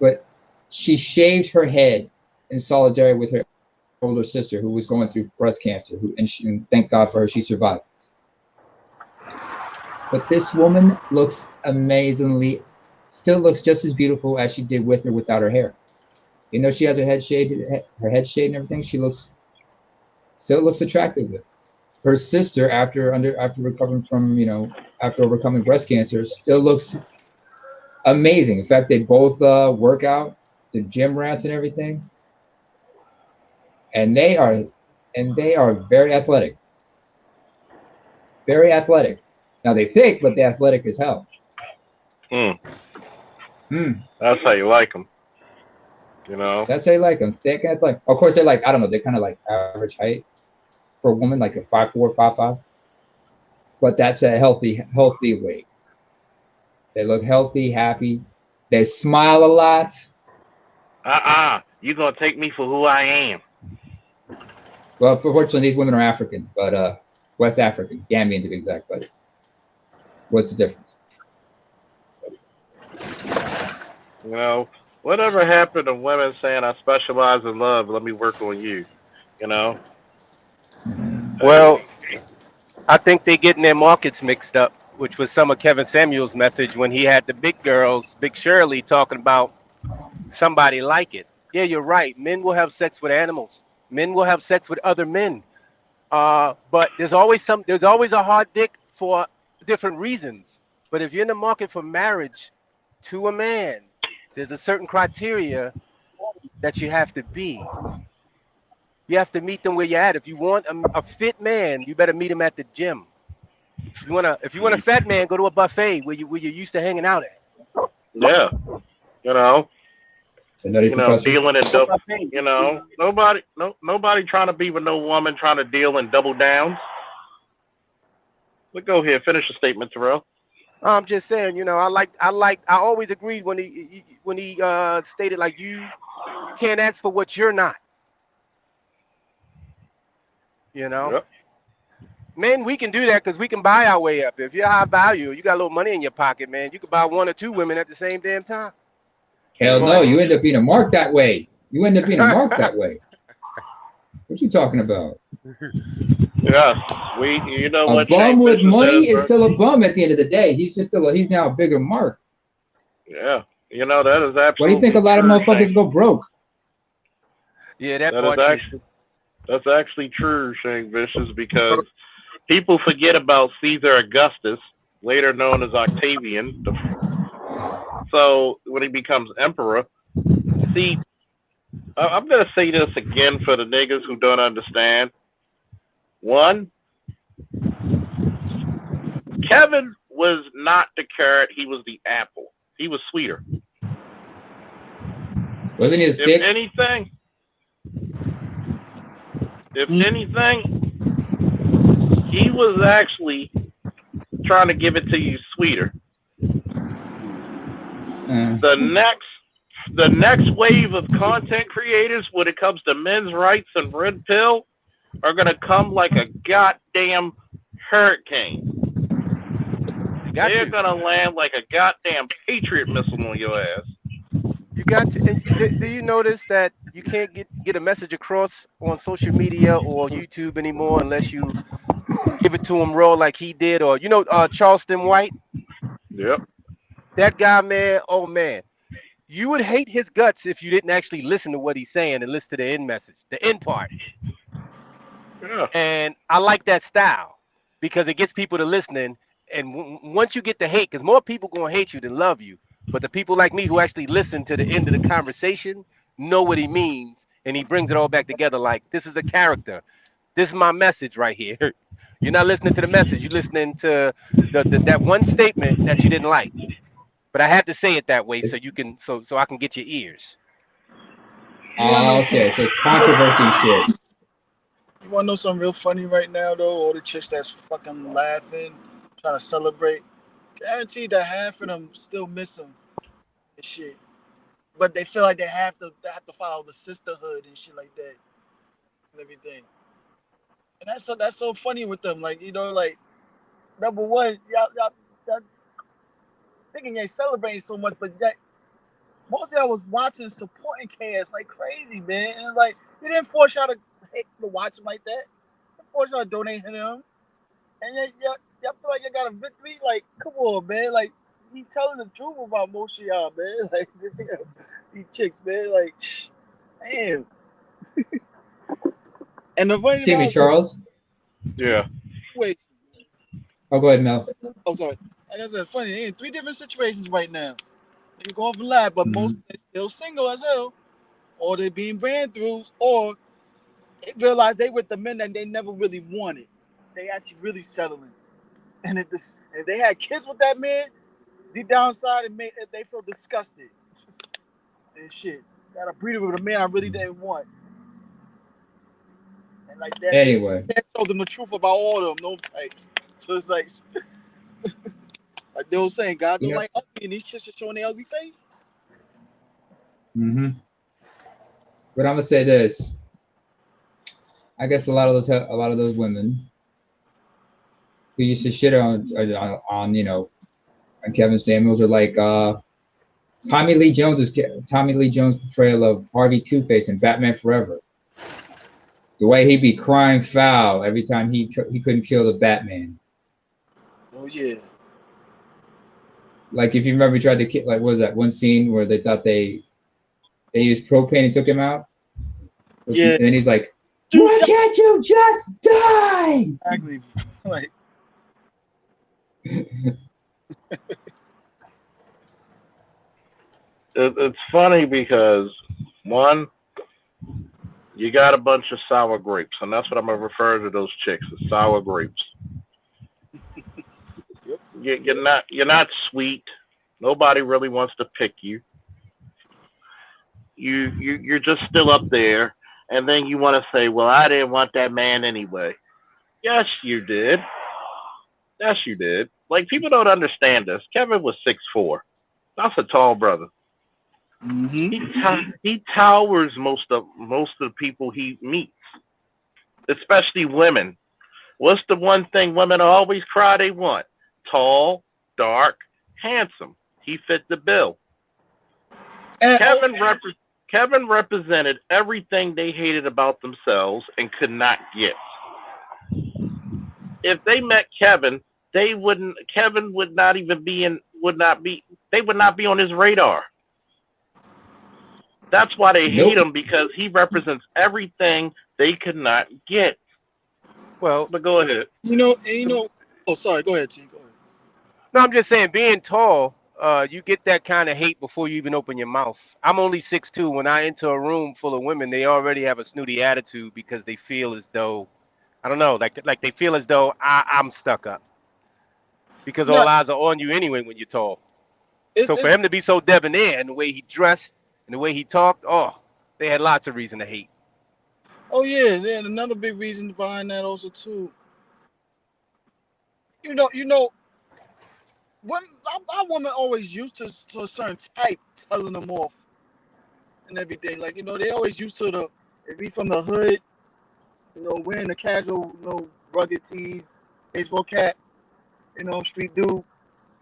But she shaved her head in solidarity with her older sister, who was going through breast cancer, and thank God for her, she survived. But this woman looks still looks just as beautiful as she did with or without her hair. You know, she has her head shaved and everything. She still looks attractive with her sister after recovering from, after overcoming breast cancer, still looks amazing. In fact, they both work out, the gym rats and everything. And they are very athletic. Very athletic. Now they thick, but they're athletic as hell. That's how you like them. That's how you like them. Thick and athletic. Of course, they're like, I don't know, they're kind of like average height for a woman, like a 5'4", 5'5". But that's a healthy weight. They look healthy, happy. They smile a lot. You're gonna take me for who I am. Well, fortunately, these women are African, but West African, Gambian to be exact. But what's the difference? Whatever happened to women saying, I specialize in love, let me work on you, Well, I think they're getting their markets mixed up, which was some of Kevin Samuel's message when he had the big girls, Big Shirley, talking about somebody like it. Yeah, you're right. Men will have sex with animals. Men will have sex with other men. But there's always a hard dick for different reasons. But if you're in the market for marriage to a man, there's a certain criteria that you have to be. You have to meet them where you're at. If you want a fit man, you better meet him at the gym. If you want a fat man, go to a buffet where you're used to hanging out at. Yeah, you know, Professor. dealing in nobody trying to be with no woman trying to deal in double downs. But go ahead, finish the statement, Terrell. I'm just saying, I always agreed when he stated like you can't ask for what you're not. Yep. Men, we can do that because we can buy our way up. If you're high value, you got a little money in your pocket, man, you can buy one or two women at the same damn time. Hell no, you end up being a mark that way. What you talking about? Yeah, a bum with money is still a bum at the end of the day. He's now a bigger mark. Yeah, that is absolutely. Why do you think a lot of motherfuckers go broke? Yeah, that's actually true, Shane Vicious, because people forget about Caesar Augustus, later known as Octavian. So when he becomes emperor, see, I'm going to say this again for the niggas who don't understand. One, Kevin was not the carrot, he was the apple. He was sweeter. Wasn't he a stick? If anything, he was actually trying to give it to you sweeter. The next wave of content creators when it comes to men's rights and red pill are gonna come like a goddamn hurricane. They're gonna land like a goddamn Patriot missile on your ass. You got to. And do you notice that you can't get a message across on social media or YouTube anymore unless you give it to him raw like he did, or Charleston White? Yep. That guy, man. Oh man, you would hate his guts if you didn't actually listen to what he's saying and listen to the end message, the end part. Yeah. And I like that style because it gets people to listening. And once you get the hate, because more people gonna hate you than love you. But the people like me who actually listen to the end of the conversation know what he means, and he brings it all back together like, this is a character. This is my message right here. You're not listening to the message. You're listening to that one statement that you didn't like. But I had to say it that way so you can so I can get your ears. Okay, so it's controversy and shit. You want to know something real funny right now, though? All the chicks that's fucking laughing, trying to celebrate. Guaranteed that half of them still miss him and shit. But they feel like they have to follow the sisterhood and shit like that and everything. And that's so funny with them. Like, like, number one, y'all thinking they celebrating so much, but that most of y'all was watching, supporting KS like crazy, man. And it's like, we didn't force y'all to watch him like that. We forced y'all to donate to him. And y'all feel like you got a victory? Like, come on, man. Like, he telling the truth about most of y'all, man. Like, these chicks, man. Like, damn. And the funny Excuse me, Charles. Yeah. Wait. Oh, go ahead, Mel. Oh, sorry. Like I said, funny. They're in 3 different situations right now. They go off and laugh, but most of them still single as hell, or they being ran through, or they realize they with the men that they never really wanted. They actually really settling. And if they had kids with that man, deep down inside, they feel disgusted and shit. Got a breeder with a man I really didn't want. And like that. Anyway, they told them the truth about all of them, no types. So it's like, like they were saying, God don't like ugly, and these chicks are showing their ugly face. But I'm gonna say this. I guess a lot of those women who used to shit on Kevin Samuels are like Tommy Lee Jones' portrayal of Harvey Two-Face in Batman Forever. The way he'd be crying foul every time he couldn't kill the Batman. Oh yeah. Like if you remember, he tried to kill. Like, what was that one scene where they thought they used propane and took him out? Yeah. And then he's like, Why can't you just die? Exactly. Like, It's funny because one, you got a bunch of sour grapes, and that's what I'm gonna refer to those chicks as sour grapes. yep. You're not sweet. Nobody really wants to pick you. You're just still up there, and then you want to say, "Well, I didn't want that man anyway." Yes, you did. Yes, you did. Like people don't understand this. Kevin was 6'4". That's a tall brother. Mm-hmm. He towers most of the people he meets, especially women. What's the one thing women always cry they want? Tall, dark, handsome. He fit the bill. And, Kevin represented everything they hated about themselves and could not get. If they met Kevin, Kevin would not be on his radar. That's why they hate him, because he represents everything they could not get. Well, but go ahead. Oh, sorry. Go ahead, T. Go ahead. No, I'm just saying, being tall, you get that kind of hate before you even open your mouth. I'm only 6'2". When I enter a room full of women, they already have a snooty attitude because they feel as though, I don't know, like they feel as though I'm stuck up. Because all eyes are on you anyway when you're tall. So for him to be so debonair and the way he dressed and the way he talked, they had lots of reason to hate. Oh yeah, and another big reason behind that also too. When our women always used to a certain type telling them off and everything. Like, they always used to if we from the hood, wearing the casual, rugged tees, baseball cap, street dude.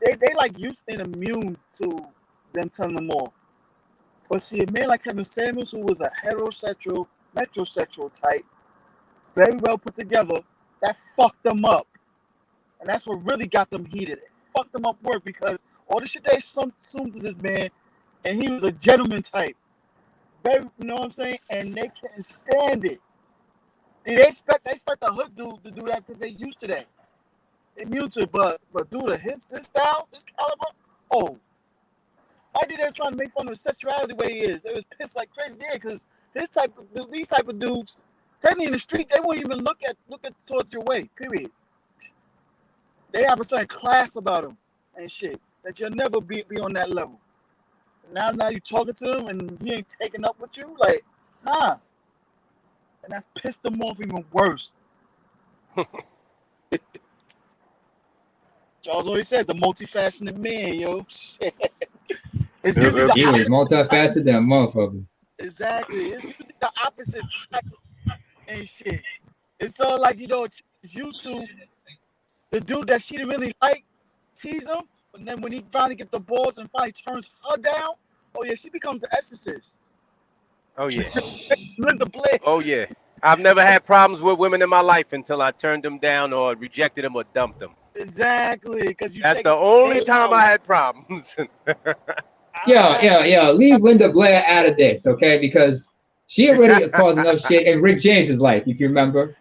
They like used and immune to them telling them off. But see, a man like Kevin Samuels, who was a heterosexual, metrosexual type, very well put together, that fucked them up. And that's what really got them heated. It fucked them up work because all the shit they assumed to this man, and he was a gentleman type. Very, you know what I'm saying? And they can't stand it. They expect the hood dude to do that because they used to that. They immune to it, but dude, his style, his caliber, why did they trying to make fun of his sexuality the way he is? They was pissed like crazy, yeah, because these type of dudes, technically in the street, they won't even look at towards your way, period. They have a certain class about them and shit that you'll never be on that level. Now you talking to them and he ain't taking up with you, like, nah. And that's pissed them off even worse. Charles always said the multifaceted man, yo. Shit. It's usually he was multifaceted than a motherfucker. Exactly. It's usually the opposite type and shit. It's all like, she's used to the dude that she didn't really like, tease him, but then when he finally gets the balls and finally turns her down, oh yeah, she becomes the exorcist. Oh yeah. Linda Blair. Oh yeah. I've never had problems with women in my life until I turned them down or rejected them or dumped them. Exactly, because that's the only time I had problems. Yeah. Leave Linda Blair out of this, okay? Because she already caused enough shit in Rick James's life, if you remember.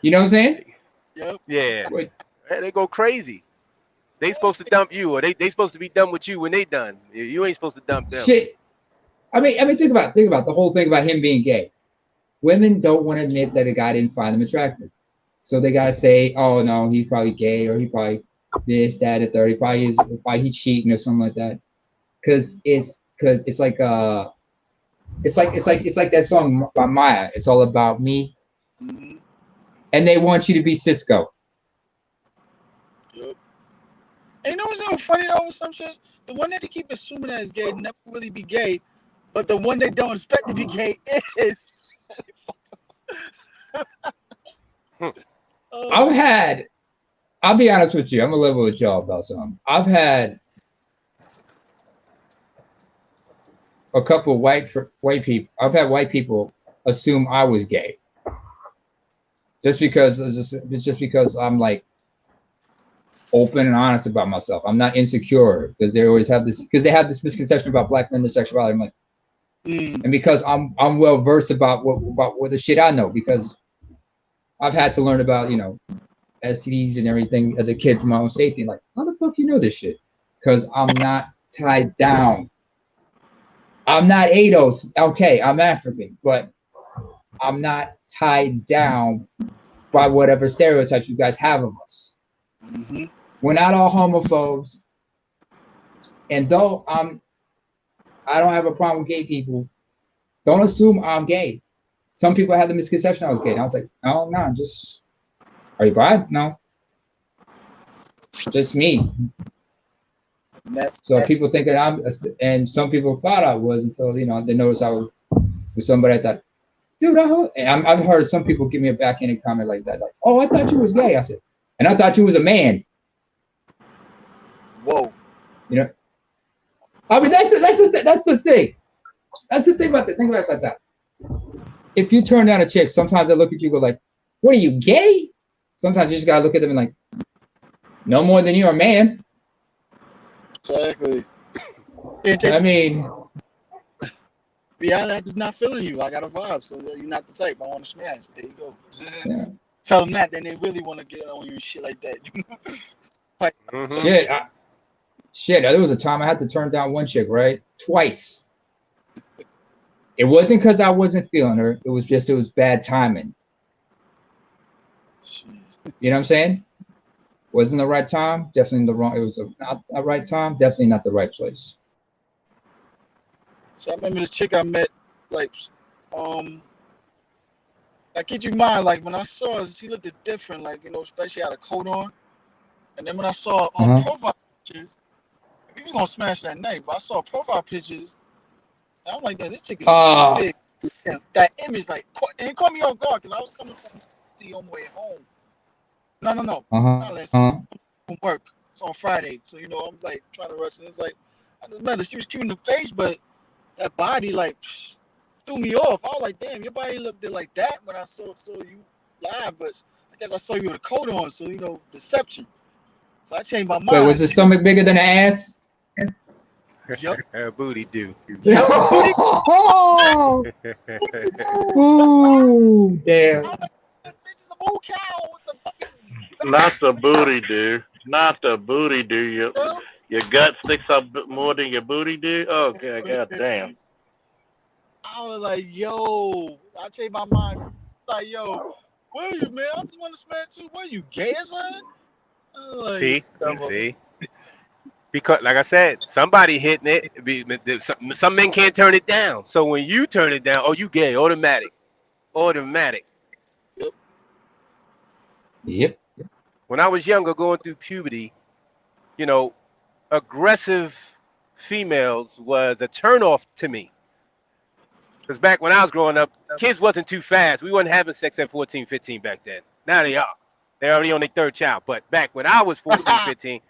You know what I'm saying? Yep. Yeah. They go crazy. They supposed to dump you, or they supposed to be done with you when they done. You ain't supposed to dump them. Shit. I mean, think about the whole thing about him being gay. Women don't want to admit that a guy didn't find them attractive, so they gotta say, "Oh no, he's probably gay, or he probably this, that, and third. Probably he's cheating or something like that." Because it's like that song by Maya. It's all about me, and they want you to be Cisco. Yep. And you know what's so funny though? Some shit, the one that they keep assuming that is gay never really be gay. But the one they don't expect to be gay is. I'll be honest with you. I'm gonna level with y'all about something. I've had a couple white people. I've had white people assume I was gay. Just because I'm like open and honest about myself. I'm not insecure because they have this misconception about black men and sexuality. I'm like, And because I'm well versed about what the shit I know, because I've had to learn about, you know, STDs and everything as a kid for my own safety. Like, how the fuck you know this shit? Because I'm not tied down. I'm not ADOS. Okay, I'm African, but I'm not tied down by whatever stereotypes you guys have of us. Mm-hmm. We're not all homophobes. And though I don't have a problem with gay people, don't assume I'm gay. Some people had the misconception I was gay. And I was like, oh, no, just, are you bi? No. Just me. So people think that and some people thought I was until, you know, they noticed I was with somebody. I thought, dude, I've heard some people give me a backhanded comment like that. Like, oh, I thought you was gay. I said, and I thought you was a man. Whoa. You know? I mean, that's the thing. That's the thing about the thing about that. If you turn down a chick, sometimes they look at you and go like, what are you, gay? Sometimes you just gotta look at them and like, no more than you're a man. Exactly. I mean, yeah, I'm just not feeling you. I got a vibe, so you're not the type I want to smash. There you go. Yeah. Tell them that, then they really want to get on you and shit like that. Like, shit. There was a time I had to turn down one chick, right? Twice. It wasn't because I wasn't feeling her. It was bad timing. Jeez. You know what I'm saying? Wasn't the right time. Definitely the wrong. It was not the right time. Definitely not the right place. So I remember the chick I met, like, I kid you mind, like when I saw her, she looked different, like, you know, especially had a coat on. And then when I saw profile pictures, we was gonna smash that night, but I saw profile pictures. And I'm like, this chick is too big. And that image, like, and it caught me off guard because I was coming from on my way home. No. From work. It's on Friday, so you know I'm like trying to rush, and it's like I just met her. She was cute in the face, but that body like threw me off. I was like, damn, your body looked like that when I saw you live, but I guess I saw you with a coat on, so you know, deception. So I changed my mind. Wait, was the stomach bigger than the ass? Yep. Booty do. Oh, ooh, damn. Not the booty do. Not the booty do. Your gut sticks up more than your booty do. Oh, god damn. I was like, yo, I changed my mind. Like, yo, where are you, man? I just want to smash you. What are you, gay or something? Like, see. Because, like I said, somebody hitting it. Some men can't turn it down. So when you turn it down, oh, you gay, automatic. Yep. When I was younger, going through puberty, you know, aggressive females was a turnoff to me. Because back when I was growing up, kids wasn't too fast. We wasn't having sex at 14, 15 back then. Now they are. They're already on their third child. But back when I was 14, 15.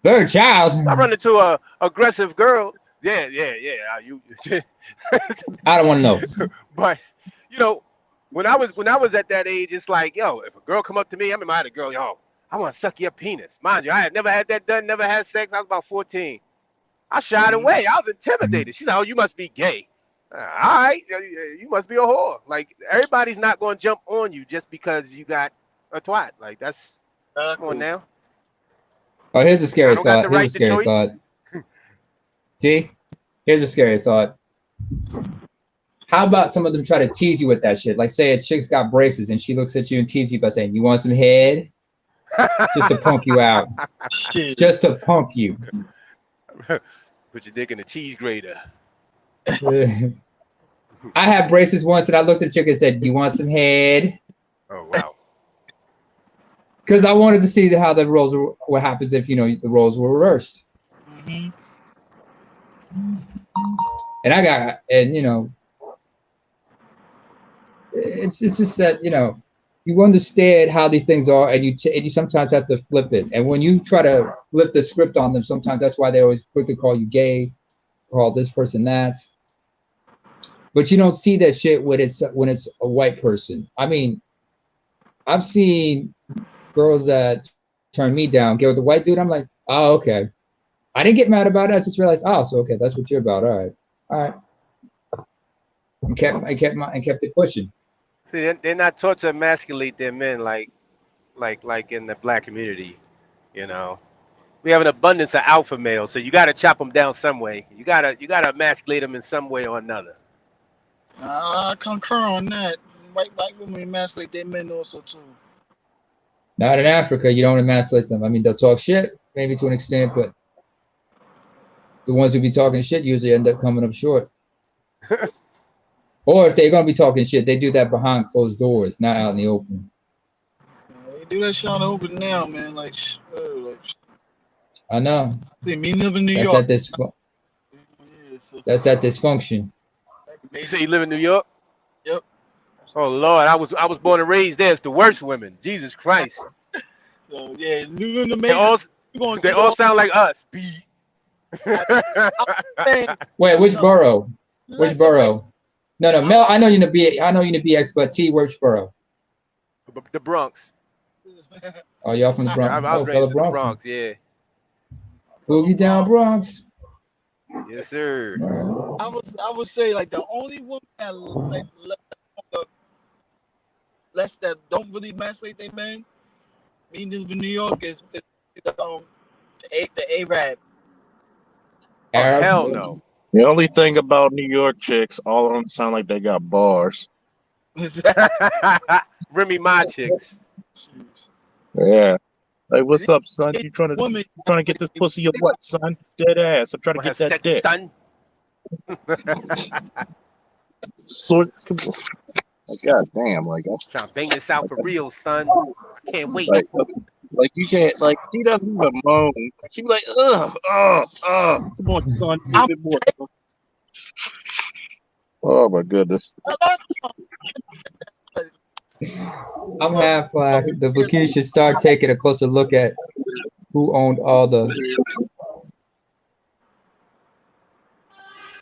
Third child? I run into a aggressive girl. Yeah. I don't want to know. But, you know, when I was at that age, it's like, yo, if a girl come up to me, I remember I had a girl, yo, I want to suck your penis. Mind you, I had never had that done, never had sex. I was about 14. I shied away. I was intimidated. She's like, oh, you must be gay. All right, you must be a whore. Like, everybody's not going to jump on you just because you got a twat. Like, that's come on now. Oh, here's a scary thought. See? Here's a scary thought. How about some of them try to tease you with that shit? Like, say a chick's got braces and she looks at you and teases you by saying, you want some head? Just to punk you out. Shit. Just to punk you. Put your dick in the cheese grater. I had braces once and I looked at the chick and said, you want some head? Oh, wow. Because I wanted to see how the roles were, what happens if, you know, the roles were reversed. Mm-hmm. And you know, it's just that, you know, you understand how these things are, and you sometimes have to flip it. And when you try to flip the script on them, sometimes that's why they always quick to call you gay, call this person that. But you don't see that shit when it's a white person. I mean, I've seen girls that turn me down, get with a white dude. I'm like, oh, okay. I didn't get mad about it. I just realized, oh, so okay, that's what you're about. All All right. I kept it pushing. See, they're not taught to emasculate their men like in the black community. You know, we have an abundance of alpha males, so you got to chop them down some way. You gotta emasculate them in some way or another. I concur on that. White women emasculate their men also too. Not in Africa, you don't emasculate them. I mean, they'll talk shit, maybe to an extent, but the ones who be talking shit usually end up coming up short. Or if they're gonna be talking shit, they do that behind closed doors, not out in the open. They do that shit on the open now, man. Like I know. See, me live in New That's York. at this. That's that dysfunction. You say you live in New York? Yep. Oh Lord, I was born and raised there. It's the worst women. Jesus Christ. So yeah, living in the they all sound like us. B. Wait, which borough? Which borough? No, Mel. I know you to be BX, but T, which borough? The Bronx. Oh, y'all from the Bronx? I was raised in the Bronx. Yeah. Boogie down Bronx. Yes, sir. I would say like the only woman that like less that don't really emasculate their men. Me live in New York is the Arab. Oh, hell no. The only thing about New York chicks, all of them sound like they got bars. Remy Ma chicks. Yeah. Like, what's up, son? You trying to get this pussy or what, son? Dead ass. I'm trying to get that dick. Son. So, like, God damn, like, I'm bang this out for real, son. I can't wait. Like you can't, like, she doesn't even moan. She be like, come on, son, a bit more. Oh my goodness. I'm half black. The Vacuum should start taking a closer look at who owned all the.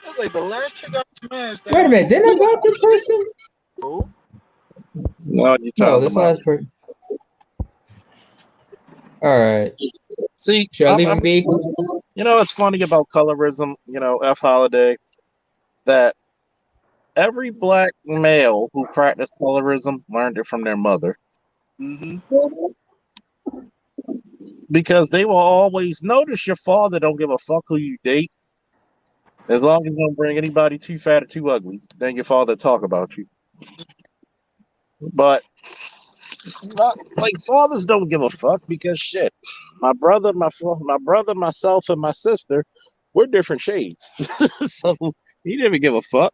That's like the last chick I smashed. Wait a minute, didn't I vote this person? Who? No, you talking this about last person. All right. See, should I leave him be? You know, it's funny about colorism. You know, F. Holiday, that every black male who practiced colorism learned it from their mother. Mm-hmm. Because they will always notice your father don't give a fuck who you date. As long as you don't bring anybody too fat or too ugly, then your father talk about you. But like fathers don't give a fuck because shit. My brother, myself, and my sister, we're different shades. So he didn't give a fuck.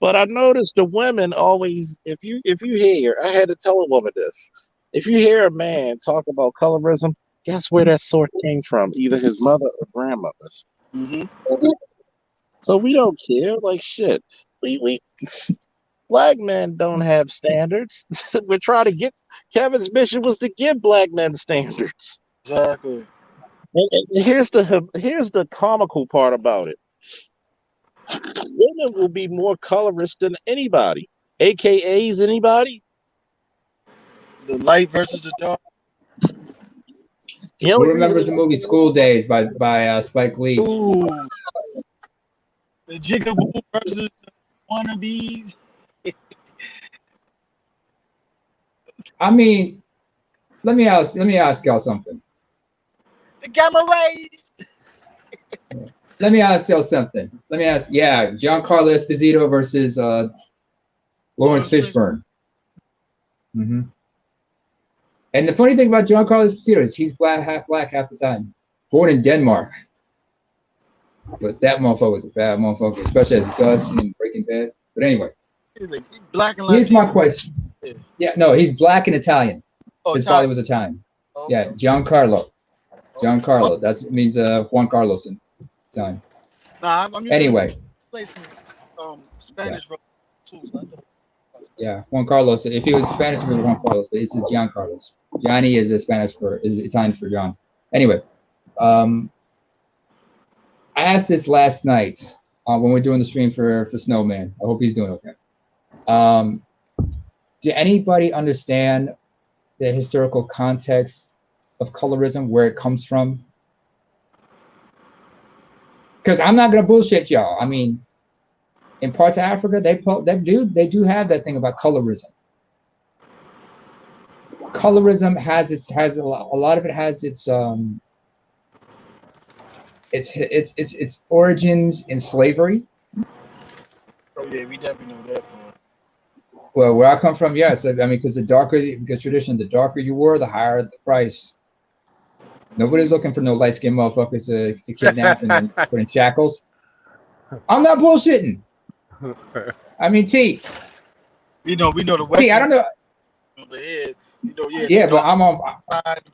But I noticed the women always, if you hear, I had to tell a woman this. If you hear a man talk about colorism, guess where that source came from? Either his mother or grandmother. Mm-hmm. So we don't care, like shit. We black men don't have standards. We're trying to get. Kevin's mission was to give black men standards. Exactly. And here's the comical part about it. Women will be more colorist than anybody. AKAs anybody? The light versus the dark. Who remembers the movie School Days by Spike Lee? Ooh. The Jigaboo versus the wannabes. I mean, let me ask y'all something. The gamma rays. Let me ask y'all something. Giancarlo Esposito versus Lawrence Fishburne. Mm-hmm. And the funny thing about Giancarlo Esposito is he's half black half the time. Born in Denmark. But that motherfucker was a bad motherfucker, especially as Gus in Breaking Bad. But anyway. He's like black and here's my question. Yeah, no, he's black and Italian. Oh, his father was Italian. Okay. Yeah, Giancarlo. Giancarlo. That means Juan Carlos in Italian. Nah, I'm anyway. Spanish too. Yeah, Juan Carlos. If he was Spanish, it was Juan Carlos, but it's Giancarlos. Johnny is Italian for John. Anyway, I asked this last night when we were doing the stream for Snowman. I hope he's doing okay. Do anybody understand the historical context of colorism, where it comes from? Because I'm not gonna bullshit y'all. I mean, in parts of Africa, they do have that thing about colorism. Colorism has a lot of it has its origins in slavery. Oh yeah, we definitely know that part. Well, where I come from, yes. I mean, because tradition, the darker you were, the higher the price. Nobody's looking for no light-skinned motherfuckers to kidnap and then put in shackles. I'm not bullshitting. I mean, T. We know the West. T, I don't know. The head, yeah. Yeah, but I'm on.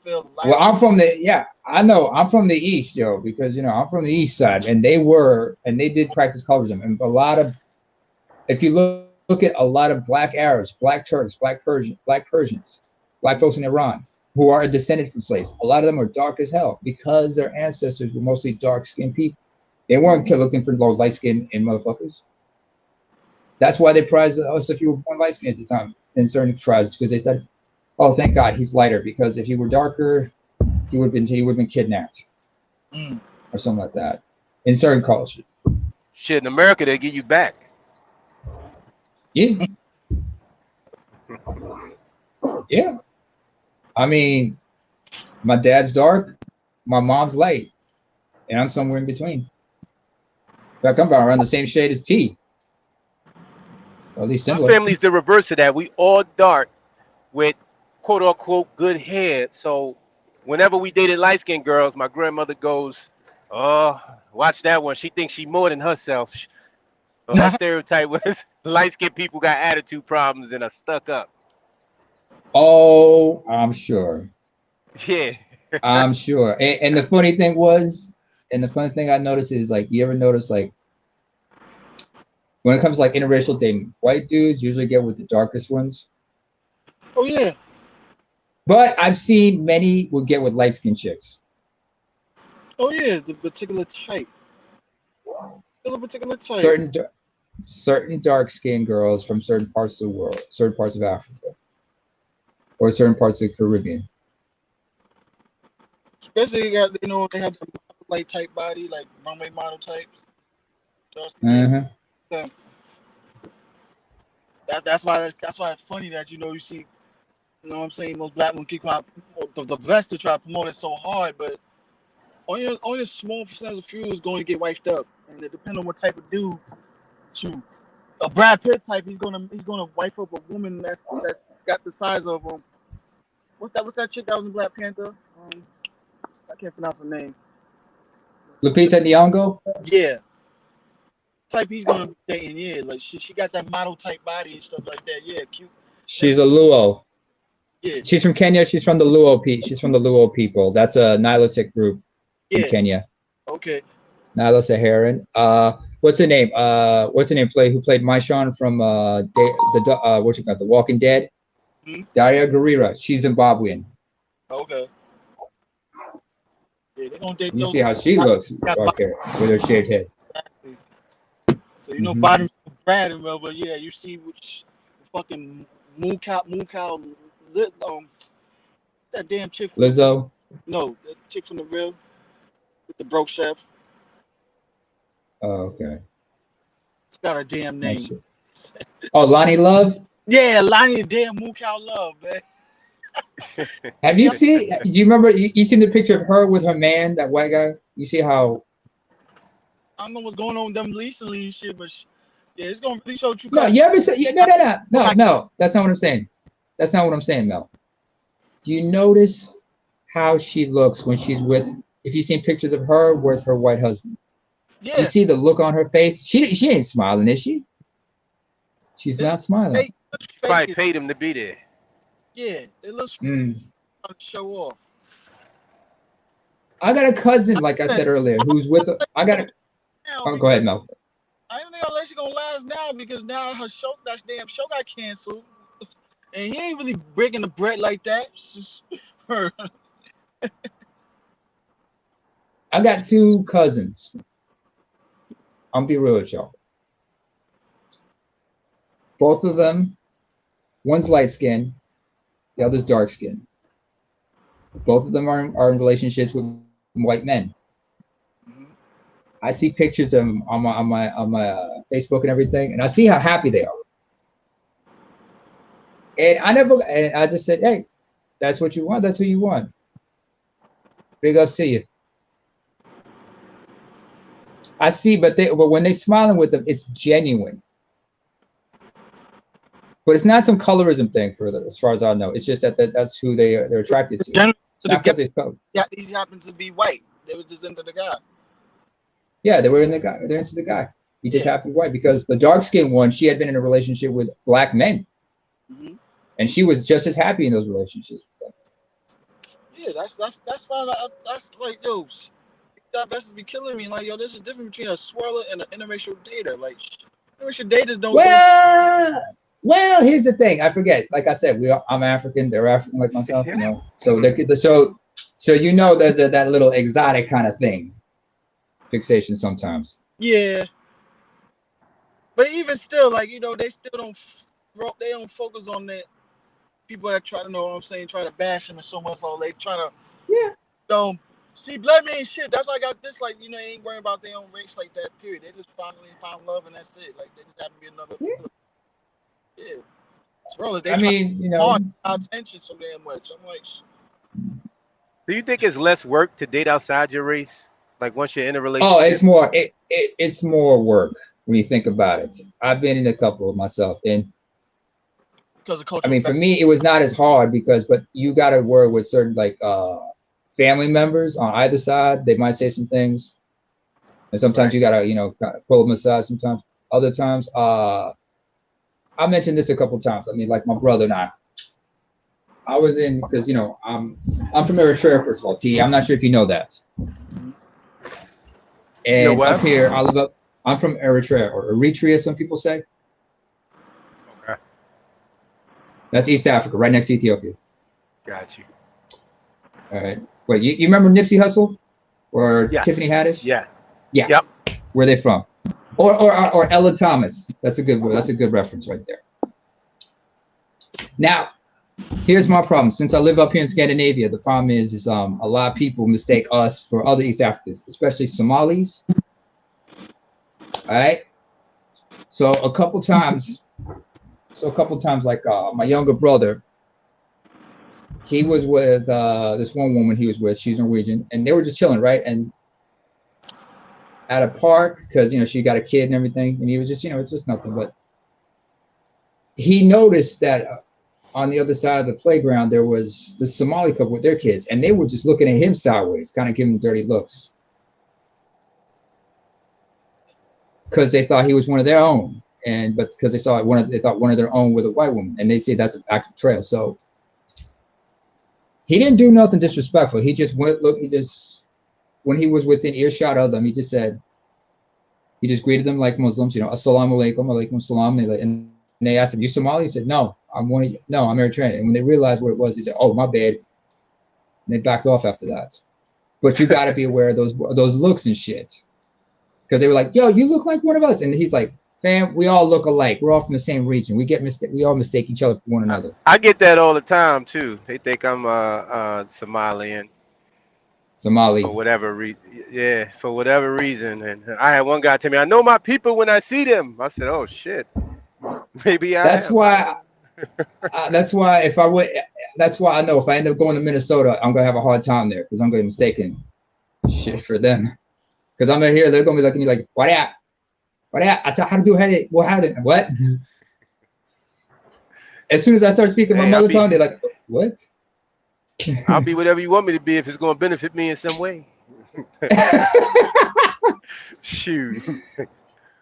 Well, I'm from the. Yeah, I know. I'm from the East, yo, because I'm from the East side, and they did practice colorism, and a lot of, if you look at a lot of black Arabs, black Turks, black Persians, black folks in Iran who are descended from slaves. A lot of them are dark as hell because their ancestors were mostly dark-skinned people. They weren't looking for light-skinned motherfuckers. That's why they prized us if you were born light-skinned at the time in certain tribes, because they said, "Oh, thank God he's lighter," because if he were darker, he would have been kidnapped or something like that. In certain cultures. Shit, in America they give you back. Yeah. Yeah. I mean, my dad's dark, my mom's light, and I'm somewhere in between. In fact, I'm about around the same shade as T. Or at least similar. My family's the reverse of that. We all dark with quote unquote good hair. So whenever we dated light skinned girls, my grandmother goes, "Oh, watch that one. She thinks she more than herself." But her stereotype was light skinned people got attitude problems and are stuck up. Oh, I'm sure. Yeah. I'm sure. And the funny thing I noticed is, like, you ever notice, like, when it comes to like interracial dating, white dudes usually get with the darkest ones. Oh yeah. But I've seen many will get with light-skinned chicks. Oh yeah, the particular type. Still a particular type. Certain dark-skinned girls from certain parts of the world, certain parts of Africa, or certain parts of the Caribbean. Especially they have the light type body, like runway model types. Uh-huh. That's why it's funny that you see, what I'm saying, most black women keep out the best to try to promote it so hard, but only a small percentage of few is going to get wiped up, and it depends on what type of dude. Shoot, a Brad Pitt type, he's gonna wipe up a woman that's got the size of what's that chick that was in Black Panther? I can't pronounce her name. Lupita Nyong'o? Yeah. Type he's gonna be dating, yeah. Like she got that model type body and stuff like that. Yeah, cute. She's a Luo. Yeah. She's from Kenya. She's from the Luo people. That's a Nilotic group in Kenya. Okay. Nilo-Saharan. What's her name? Who played Maishon from The Walking Dead? Daria Gurira. She's Zimbabwean. Okay. Yeah, they gonna date. You see how she looks, okay, with her shaved head. Exactly. So bottom Brad and well, but yeah, you see which fucking moon cow that damn chick from Lizzo. No, that chick from The Real with the broke chef. Oh, okay. It's got a damn name. Oh, Lonnie Love? Yeah, Lonnie the damn Moon Cow Love, man. Have you seen? Do you remember? You seen the picture of her with her man, that white guy? You see how? I don't know what's going on with them recently and shit, but it's gonna really show you. No, you ever say? No. That's not what I'm saying. That's not what I'm saying, Mel. Do you notice how she looks when she's with? If you've seen pictures of her with her white husband, you see the look on her face. She ain't smiling, is she? She's not smiling. Probably paid him to be there. Yeah, it looks to show off. I got a cousin, like I said earlier, who's with. Go ahead, Mel. I don't think unless she's gonna last now because now that damn show got canceled, and he ain't really breaking the bread like that. It's just her. I got two cousins. I'm gonna be real with y'all. Both of them, one's light skinned, the other's dark skinned. Both of them are in relationships with white men. I see pictures of them on my Facebook and everything, and I see how happy they are. And I just said, hey, that's what you want. That's who you want. Big ups to you. I see, but when they smiling with them, it's genuine. But it's not some colorism thing, further, as far as I know. It's just that's who they're attracted to. He happens to be white. They was just into the guy. Yeah, they're into the guy. He just happened to be white because the dark-skinned one, she had been in a relationship with black men. Mm-hmm. And she was just as happy in those relationships. Yeah, that's why that's like, yo, that just be killing me. Like, yo, there's a difference between a swirler and an interracial dater. Like, interracial daters don't. Well, here's the thing. I forget. Like I said, I'm African. They're African like myself. You know. So so you know, there's that little exotic kind of thing, fixation sometimes. Yeah. But even still, like, you know, they still don't focus on that. People that try to know what I'm saying, try to bash him and so much. So they try to, see, blood means shit. That's why I got this. Like, you know, they ain't worrying about their own race like that. Period. They just finally found love and that's it. Like, they just happen to be another. Yeah. Well, I mean, you know, attention so damn much. I'm like, do you think it's less work to date outside your race? Like once you're in a relationship? Oh, it's more. It's more work when you think about it. I've been in a couple of myself, and because of culture. I mean, for me, it was not as hard but you got to work with certain like family members on either side. They might say some things, and sometimes you gotta kind of pull them aside. Sometimes, other times, I mentioned this a couple of times. I mean, like my brother and I was in because I'm from Eritrea, first of all. I'm not sure if you know that. And up here, I'm from Eritrea or Eritrea, some people say. Okay. That's East Africa, right next to Ethiopia. Got you. All right. Wait, you remember Nipsey Hussle or Tiffany Haddish? Yeah. Yeah. Yep. Where are they from? Or Ella Thomas. That's a good reference right there. Now, here's my problem. Since I live up here in Scandinavia, the problem is a lot of people mistake us for other East Africans, especially Somalis. All right. So a couple times, like my younger brother, he was with this one woman he was with. She's Norwegian, and they were just chilling, right? And at a park, because she got a kid and everything, and he was just it's just nothing. But he noticed that on the other side of the playground there was the Somali couple with their kids, and they were just looking at him sideways, kind of giving him dirty looks, because they thought he was one of their own, but because they thought one of their own with a white woman, and they say that's an active betrayal. So he didn't do nothing disrespectful. He just went when he was within earshot of them, he just greeted them like Muslims, assalamu alaikum, alaikum salam. And they asked him, "You Somali?" He said, "No, I'm Eritrean." And when they realized what it was, he said, "Oh, my bad." And they backed off after that. But you got to be aware of those looks and shit, because they were like, "Yo, you look like one of us," and he's like, "Fam, we all look alike. We're all from the same region. We all mistake each other for one another." I get that all the time too. They think I'm Somali. For whatever reason. And I had one guy tell me, "I know my people when I see them." I said, "Oh shit, maybe I." That's why I know if I end up going to Minnesota, I'm gonna have a hard time there, because I'm gonna be mistaken shit for them. Because I'm here, they're gonna be looking at me like, "What at? I said, "How to do it? What?" As soon as I start speaking my mother tongue, they're like, "What?" I'll be whatever you want me to be if it's going to benefit me in some way. Shoot.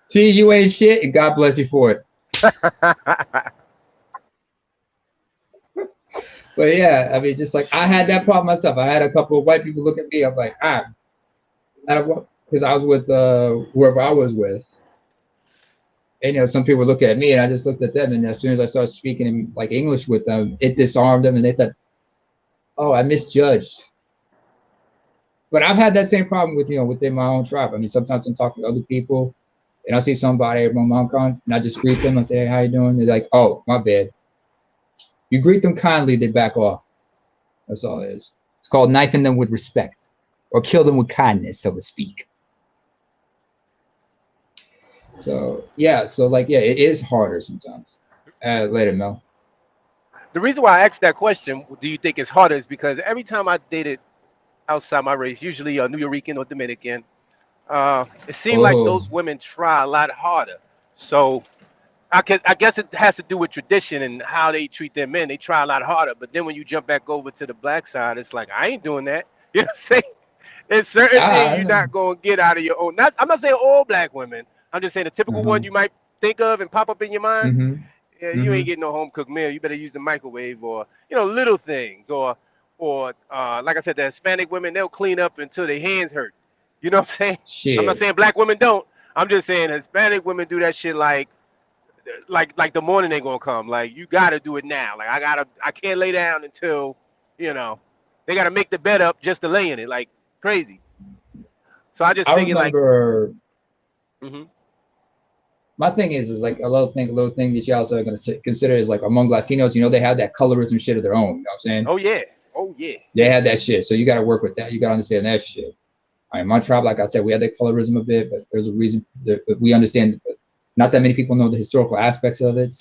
See, you ain't shit, and God bless you for it. But yeah, I mean, just like I had that problem myself. I had a couple of white people look at me. I'm like, because I was with whoever I was with. And some people look at me, and I just looked at them. And as soon as I started speaking in like English with them, it disarmed them, and they thought, "Oh, I misjudged." But I've had that same problem within my own tribe. I mean, sometimes I'm talking to other people, and I see somebody at MonCon, and I just greet them. I say, "Hey, how you doing?" They're like, "Oh, my bad." You greet them kindly, they back off. That's all it is. It's called knifing them with respect, or kill them with kindness, so to speak. So yeah, so like yeah, it is harder sometimes. Later, Mel. The reason why I asked that question, do you think it's harder, is because every time I dated outside my race, usually a New Yorican or Dominican, it seemed like Oh, those women try a lot harder. So I guess it has to do with tradition and how they treat their men. They try a lot harder. But then when you jump back over to the black side, it's like, I ain't doing that. You know what I'm saying? There's certain things you're ah, not going to get out of your own. I'm not saying all black women. I'm just saying the typical uh-huh. one you might think of and pop up in your mind. Mm-hmm. Yeah, you Mm-hmm. ain't getting no home cooked meal. You better use the microwave, or little things, or like I said, the Hispanic women, they'll clean up until their hands hurt. You know what I'm saying? I'm not Shit. saying black women don't. I'm just saying Hispanic women do that shit like the morning ain't gonna come. Like, you gotta do it now. Like, I can't lay down until they gotta make the bed up just to lay in it, like crazy. So I just I figured, like, remember hmm my thing is like a little thing that you also are going to consider is like among Latinos, they have that colorism shit of their own. You know what I'm saying? oh yeah, oh yeah, They had that shit. So you got to work with that. You got to understand that shit. All right, my tribe, like I said, we had that colorism a bit, but there's a reason that we understand. Not that many people know the historical aspects of it.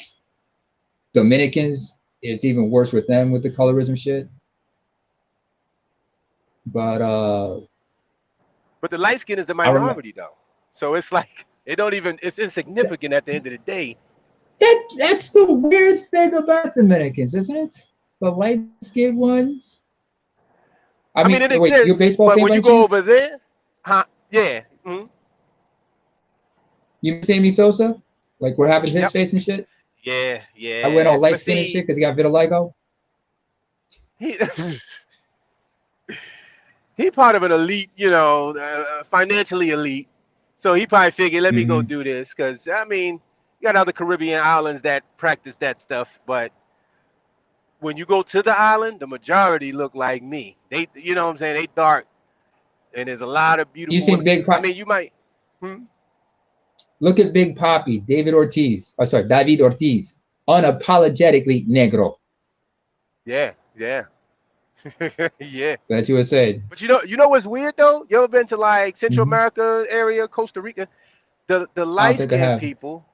Dominicans, it's even worse with them with the colorism shit. But but the light skin is the I remember minority though. So it's like it's insignificant at the end of the day. that's the weird thing about Dominicans, isn't it? The light skinned ones. I I mean, mean, it wait, you a exists, baseball but fan when by you any go chance? over there, huh? Yeah. You Sammy Sosa? Like what happened to his Yep. face and shit? Yeah. I went Yeah. all light But skinned and see, shit because he got vitiligo. he he part of an elite, financially elite. So he probably figured, let me go Mm-hmm. do this, because I mean, you got other Caribbean islands that practice that stuff, but when you go to the island, the majority look like me. They, you know what I'm saying? They dark, and there's a lot of You beautiful seen women. Big I Pop? mean, you might. Hmm? Look at Big Poppy, David Ortiz. Oh, sorry, David Ortiz. Unapologetically negro. Yeah. Yeah. Yeah. That's what it said. But you know what's weird though? You ever been to like Central Mm-hmm. America area, Costa Rica? The I don't light think I skinned have. people,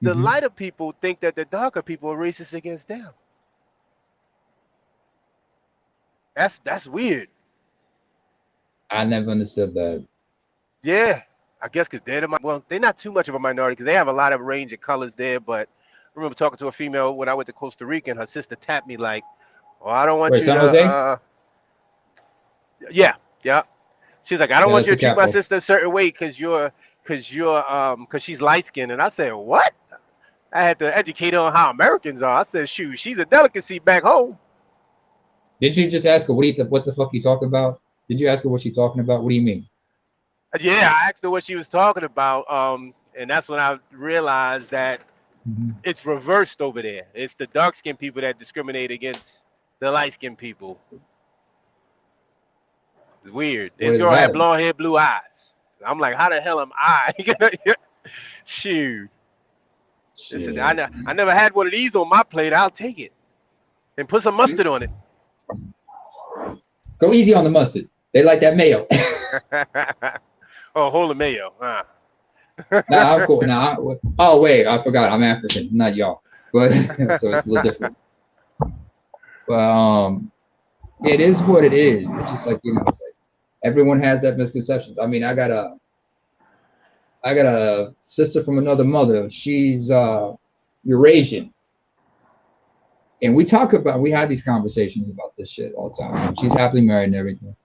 the Mm-hmm. lighter people think that the darker people are racist against them. That's weird. I never understood that. Yeah, I guess because they're not too much of a minority because they have a lot of range of colors there. But I remember talking to a female when I went to Costa Rica, and her sister tapped me like, "Oh, I don't want Wait, you San to." Jose? Yeah, yeah. She's like, "I don't Yeah, want that's you the to treat my capital. sister a certain way because she's light skinned." And I said, "What?" I had to educate her on how Americans are. I said, "Shoot, she's a delicacy back home." Did you just ask her what the fuck you talking about? Did you ask her what she talking about? What do you mean? Yeah, I asked her what she was talking about, and that's when I realized that Mm-hmm. it's reversed over there. It's the dark skinned people that discriminate against the light skinned people. It's weird. What This is girl had that? blonde hair, blue eyes. I'm like, how the hell am I? Shoot. Listen, Shit. I never had one of these on my plate. I'll take it and put some mustard on it. Go easy on the mustard. They like that mayo. Oh, holy mayo. Nah, I'm cool. Oh wait, I forgot. I'm African, not y'all. But so it's a little different. But it is what it is. It's just like it's like everyone has that misconceptions. I mean, I got a sister from another mother. She's Eurasian. And we have these conversations about this shit all the time. She's happily married and everything.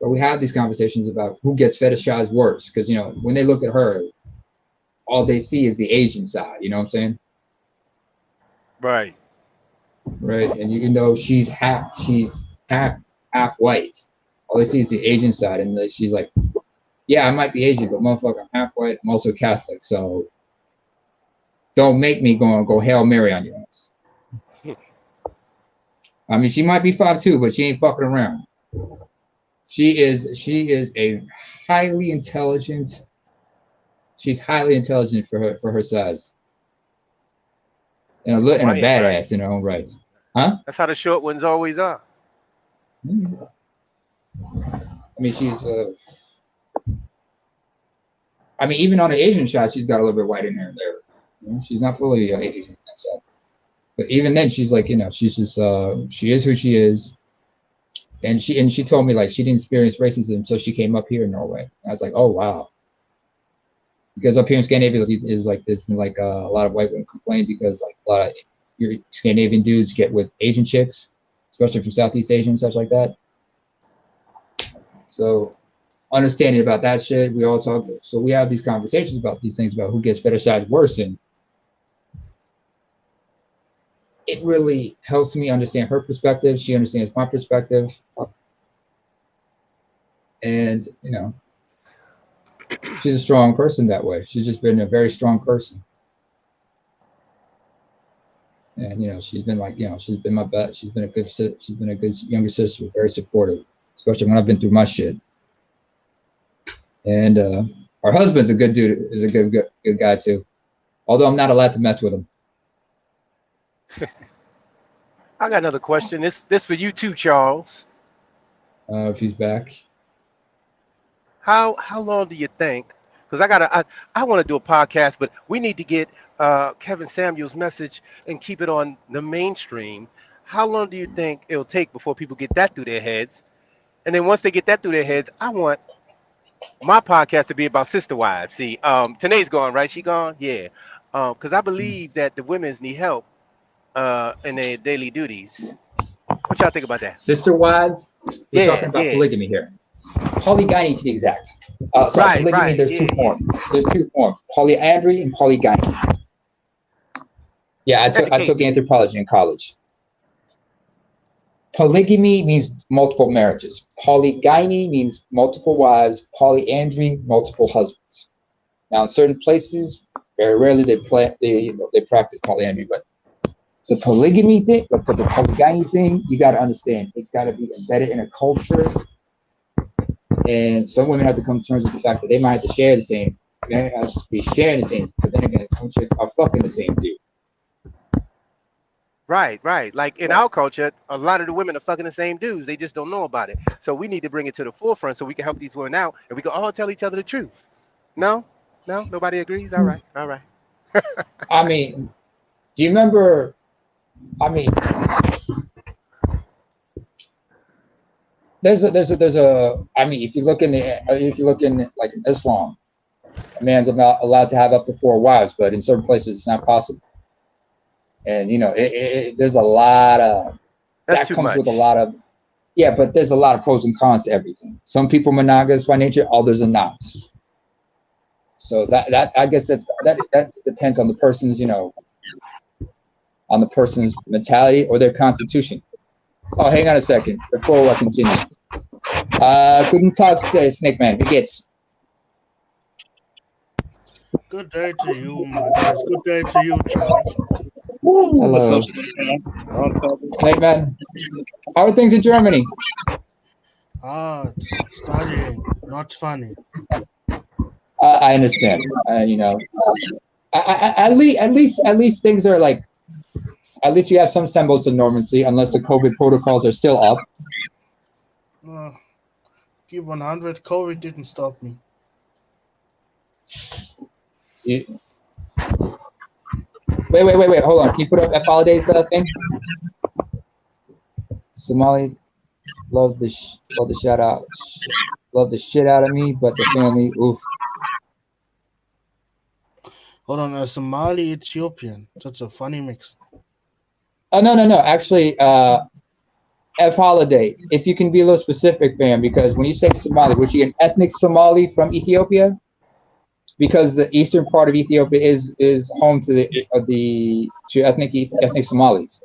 But we have these conversations about who gets fetishized worse. Because, when they look at her, all they see is the Asian side. You know what I'm saying? Right. Right. And even though she's half white, all they see is the Asian side. And she's like, yeah, I might be Asian, but motherfucker, I'm half white. I'm also Catholic. So don't make me go Hail Mary on your ass. I mean, she might be 5'2", but she ain't fucking around. She is a highly intelligent. She's highly intelligent for her size, and a Quiet, right? badass in her own right. Huh? That's how the short ones always are. I mean, she's I mean, even on the Asian shot, she's got a little bit white in her there. You know, she's not fully Asian. So. But even then, she's like, you know, she's just she is who she is. And she told me like she didn't experience racism until she came up here in Norway. I was like, oh wow. Because up here in Scandinavia is like there's been like a lot of white women complain because like a lot of your Scandinavian dudes get with Asian chicks, especially from Southeast Asia and such like that. So understanding about that shit, we all talk. So we have these conversations about these things about who gets fetishized worse, and it really helps me understand her perspective. She understands my perspective, and you know, she's a strong person that way. She's just been a very strong person. And you know, she's been like, you know, she's been my best. She's been a good younger sister, very supportive, especially when I've been through my shit. And her husband's a good dude, is a good guy too. Although I'm not allowed to mess with him. I got another question. This for you too, Charles. If he's back. How long do you think? Because I want to do a podcast, but we need to get Kevin Samuel's message and keep it on the mainstream. How long do you think it'll take before people get that through their heads? And then once they get that through their heads, I want my podcast to be about sister wives. See, Tanae's gone, right? She gone? Yeah. Because I believe that the women's need help in their daily duties. What y'all think about that? Sister wives? We're talking about polygamy here. Polygyny to be exact. Polygamy, there's two forms. There's two forms, polyandry and polygamy. Yeah, I took anthropology in college. Polygamy means multiple marriages. Polygyny means multiple wives. Polyandry, multiple husbands. Now, in certain places, very rarely they practice polyandry, but the polygamy thing, but the polygyny thing, you got to understand, it's got to be embedded in a culture. And some women have to come to terms with the fact that they might have to share the same. Men have to be sharing the same. But then again, some chicks are fucking the same dude. Right. Like in our culture, a lot of the women are fucking the same dudes. They just don't know about it. So we need to bring it to the forefront so we can help these women out and we can all tell each other the truth. No, nobody agrees. All right. I mean, do you remember? I mean, there's a. I mean, if you look in like Islam, a man's allowed to have up to 4 wives, but in certain places it's not possible. And you know, there's a lot of that comes with a lot of but there's a lot of pros and cons to everything. Some people are monogamous by nature, others are not. So that I guess that depends on the person's, you know, on the person's mentality or their constitution. Oh, hang on a second before I continue. Guten Tag, Snake Man. Wie geht's? Good day to you, my guys. Good day to you, Charles. Hello. Snake Man. How are things in Germany? Studying, not funny. I understand. You know, at least things are like. At least you have some semblance of normalcy, unless the COVID protocols are still up. Keep 100. COVID didn't stop me. Wait. Hold on. Can you put up F Holidays thing? Somali love the shout out. Love the shit out of me, but the family, oof. Hold on, a Somali Ethiopian. That's a funny mix. Oh no. Actually, F Holiday. If you can be a little specific, fam, because when you say Somali, was she an ethnic Somali from Ethiopia? Because the eastern part of Ethiopia is home to ethnic Somalis.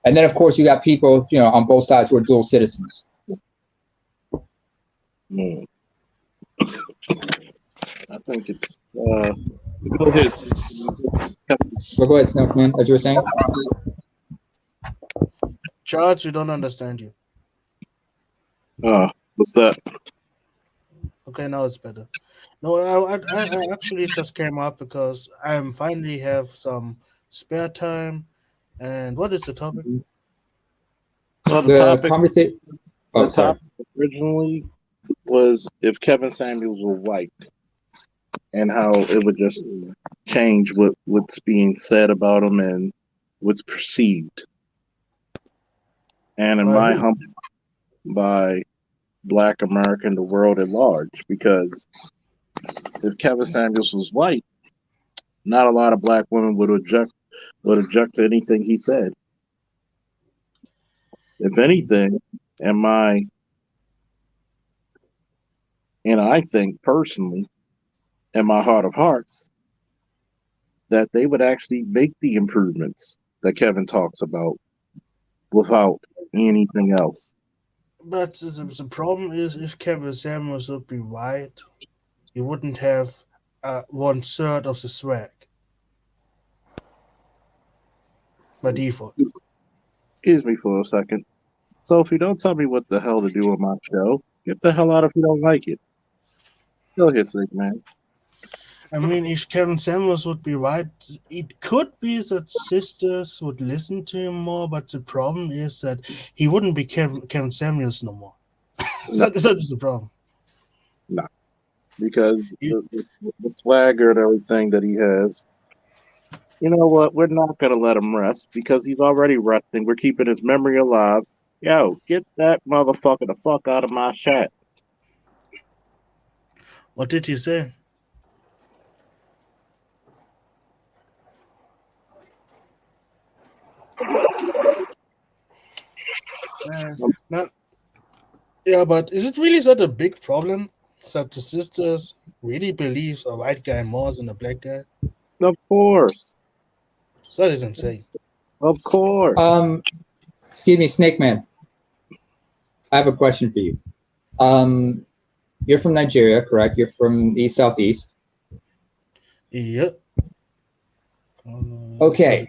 And then of course you got people, you know, on both sides who are dual citizens. I think it's go ahead, Snowman, as you were saying. Charles, we don't understand you. What's that? Okay, now it's better. No, I actually just came up because I finally have some spare time. And what is the topic? Well, the topic conversation. Oh, sorry. Originally was if Kevin Samuels were white, and how it would just change what's being said about him and what's perceived. And in By my who? humble, by Black America and the world at large, because if Kevin Samuels was white, not a lot of Black women would object to anything he said. If anything, and I think personally, in my heart of hearts, that they would actually make the improvements that Kevin talks about without anything else. But the problem is, if Kevin Samuels would be white, he wouldn't have 1/3 of the swag by default. Excuse me for a second. Sophie, don't tell me what the hell to do on my show. Get the hell out if you don't like it. Go ahead, sick man. I mean, if Kevin Samuels would be white, it could be that sisters would listen to him more, but the problem is that he wouldn't be Kevin Samuels no more. No. That is the problem. No. Because the swagger and everything that he has, you know what? We're not going to let him rest because he's already resting. We're keeping his memory alive. Yo, get that motherfucker the fuck out of my chat. What did he say? Yeah, but is it really such a big problem that the sisters really believe a white guy more than a black guy? Of course. That is insane. Of course. Excuse me, Snake Man. I have a question for you. You're from Nigeria, correct? You're from the Southeast. Yep. Okay.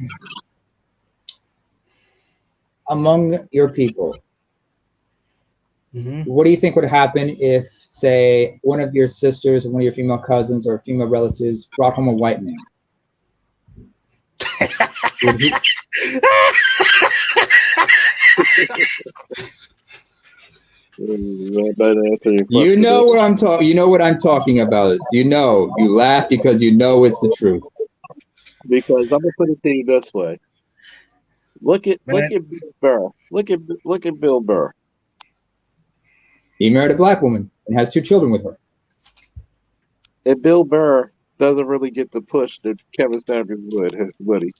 Among your people, what do you think would happen if, say, one of your sisters or one of your female cousins or female relatives brought home a white man? You know what I'm talking. You know what I'm talking about. You know. You laugh because you know it's the truth. Because I'm gonna put it to you this way. Look at Bill Burr. Look at Bill Burr. He married a black woman and has 2 children with her. And Bill Burr doesn't really get the push that Kevin Samuels would he?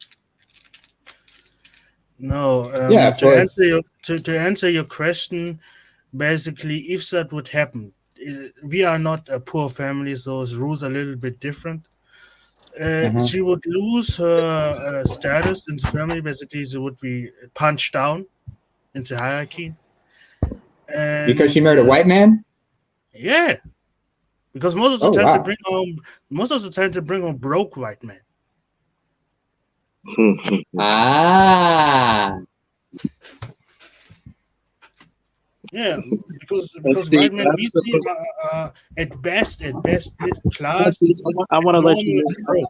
No. Yeah. To answer your question, basically, if that would happen, we are not a poor family, so the rules are a little bit different. She would lose her status in the family. Basically, she would be punched down in the hierarchy. And, because she married a white man? Yeah. Because most of the time they bring home broke white men. Ah. Yeah, because white men we see at best middle class. I want to let you know.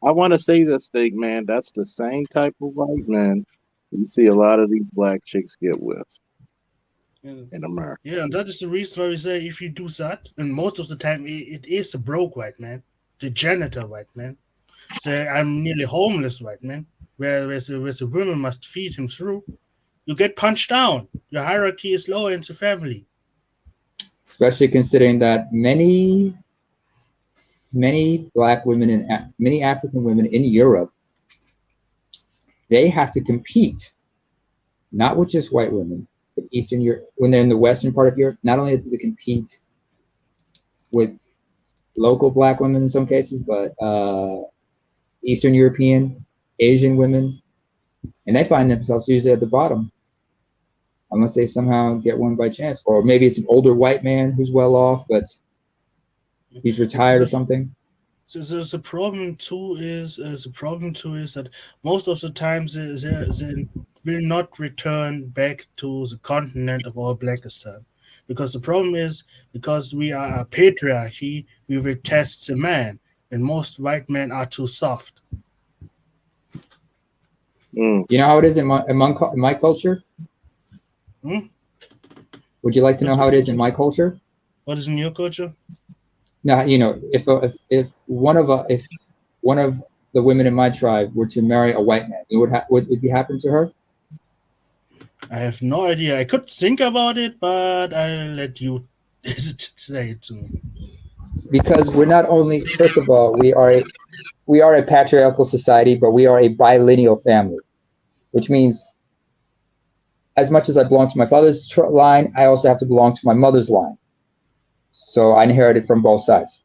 I want to say this thing, man. That's the same type of white man you see a lot of these black chicks get with in America. Yeah, and that is the reason why we say if you do that, and most of the time it is a broke white man, the janitor white man. Say I'm nearly homeless white man, where the women must feed him through. You get punched down. Your hierarchy is lower in the family. Especially considering that many black women and many African women in Europe, they have to compete, not with just white women, but Eastern Europe. When they're in the western part of Europe, not only do they compete with local black women in some cases, but Eastern European, Asian women, and they find themselves usually at the bottom, unless they somehow get one by chance, or maybe it's an older white man who's well off, but he's retired or something. So the problem too is that most of the times they will not return back to the continent of our Blackistan, because the problem is because we are a patriarchy, we will test the man, and most white men are too soft. You know how it is in my culture? Would you like to know how it is in my culture? What is in your culture? Now, if one of the women in my tribe were to marry a white man, would it be happen to her? I have no idea. I could think about it, but I'll let you say it to me. Because we're not only, first of all, we are a patriarchal society, but we are a bilineal family, which means as much as I belong to my father's line, I also have to belong to my mother's line. So I inherited from both sides.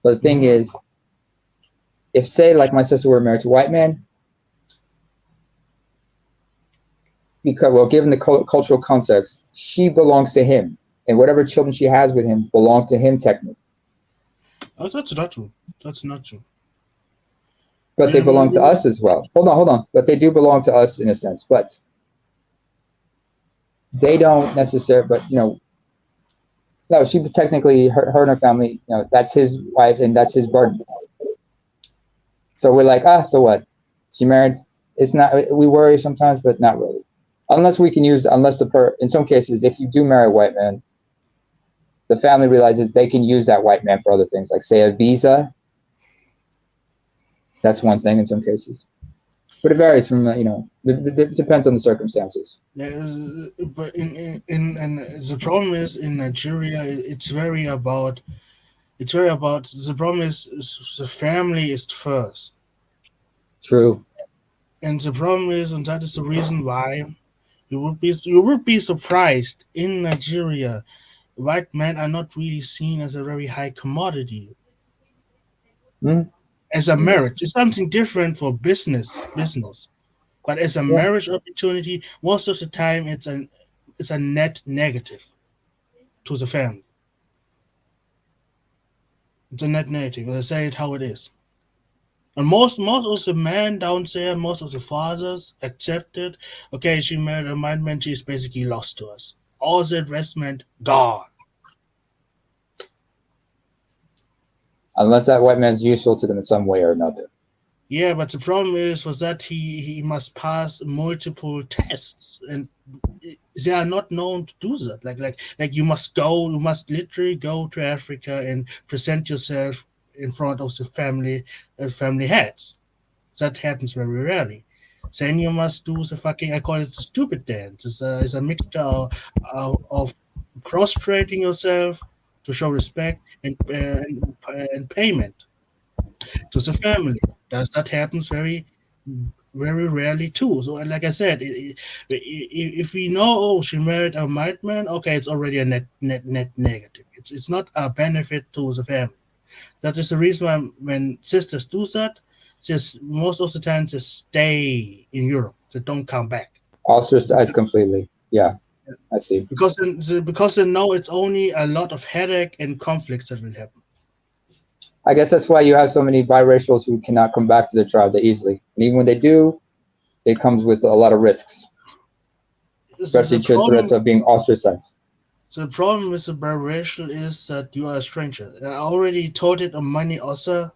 But the thing is, if say like my sister were married to a white man, because given the cultural context, she belongs to him, and whatever children she has with him belong to him technically. Oh, that's not true. That's not true. But they belong to us as well. Hold on. But they do belong to us in a sense. But they don't necessarily. But no, she technically her and her family. That's his wife and that's his burden. So we're like, so what? She married. It's not. We worry sometimes, but not really. Unless in some cases, if you do marry a white man, the family realizes they can use that white man for other things, like say a visa. That's one thing in some cases, but it varies from it depends on the circumstances. Yeah, but and the problem is in Nigeria, it's very about. The problem is the family is first. True. And the problem is, and that is the reason why you would be surprised in Nigeria, white men are not really seen as a very high commodity. As a marriage, it's something different for business, but as a marriage opportunity, most of the time it's a net negative to the family. It's a net negative. I say it how it is. And most of the men down there, most of the fathers accepted. Okay, she married a white man. She's basically lost to us. All the investment gone. Unless that white man's useful to them in some way or another. Yeah, but the problem is was that he must pass multiple tests, and they are not known to do that. Like you must literally go to Africa and present yourself in front of the family heads. That happens very rarely. Then you must do the fucking, I call it the stupid dance. It's a mixture of prostrating yourself to show respect and payment to the family. That happens very, very rarely too. So, like I said, if we know, she married a white man, okay, it's already a net negative. It's not a benefit to the family. That is the reason why when sisters do that, just most of the time just stay in Europe. They don't come back. Ostracized completely. Yeah, I see. Because they know it's only a lot of headache and conflicts that will happen. I guess that's why you have so many biracials who cannot come back to their tribe that easily. And even when they do, it comes with a lot of risks, especially threats of being ostracized. So the problem with the biracial is that you are a stranger. I already told it on many other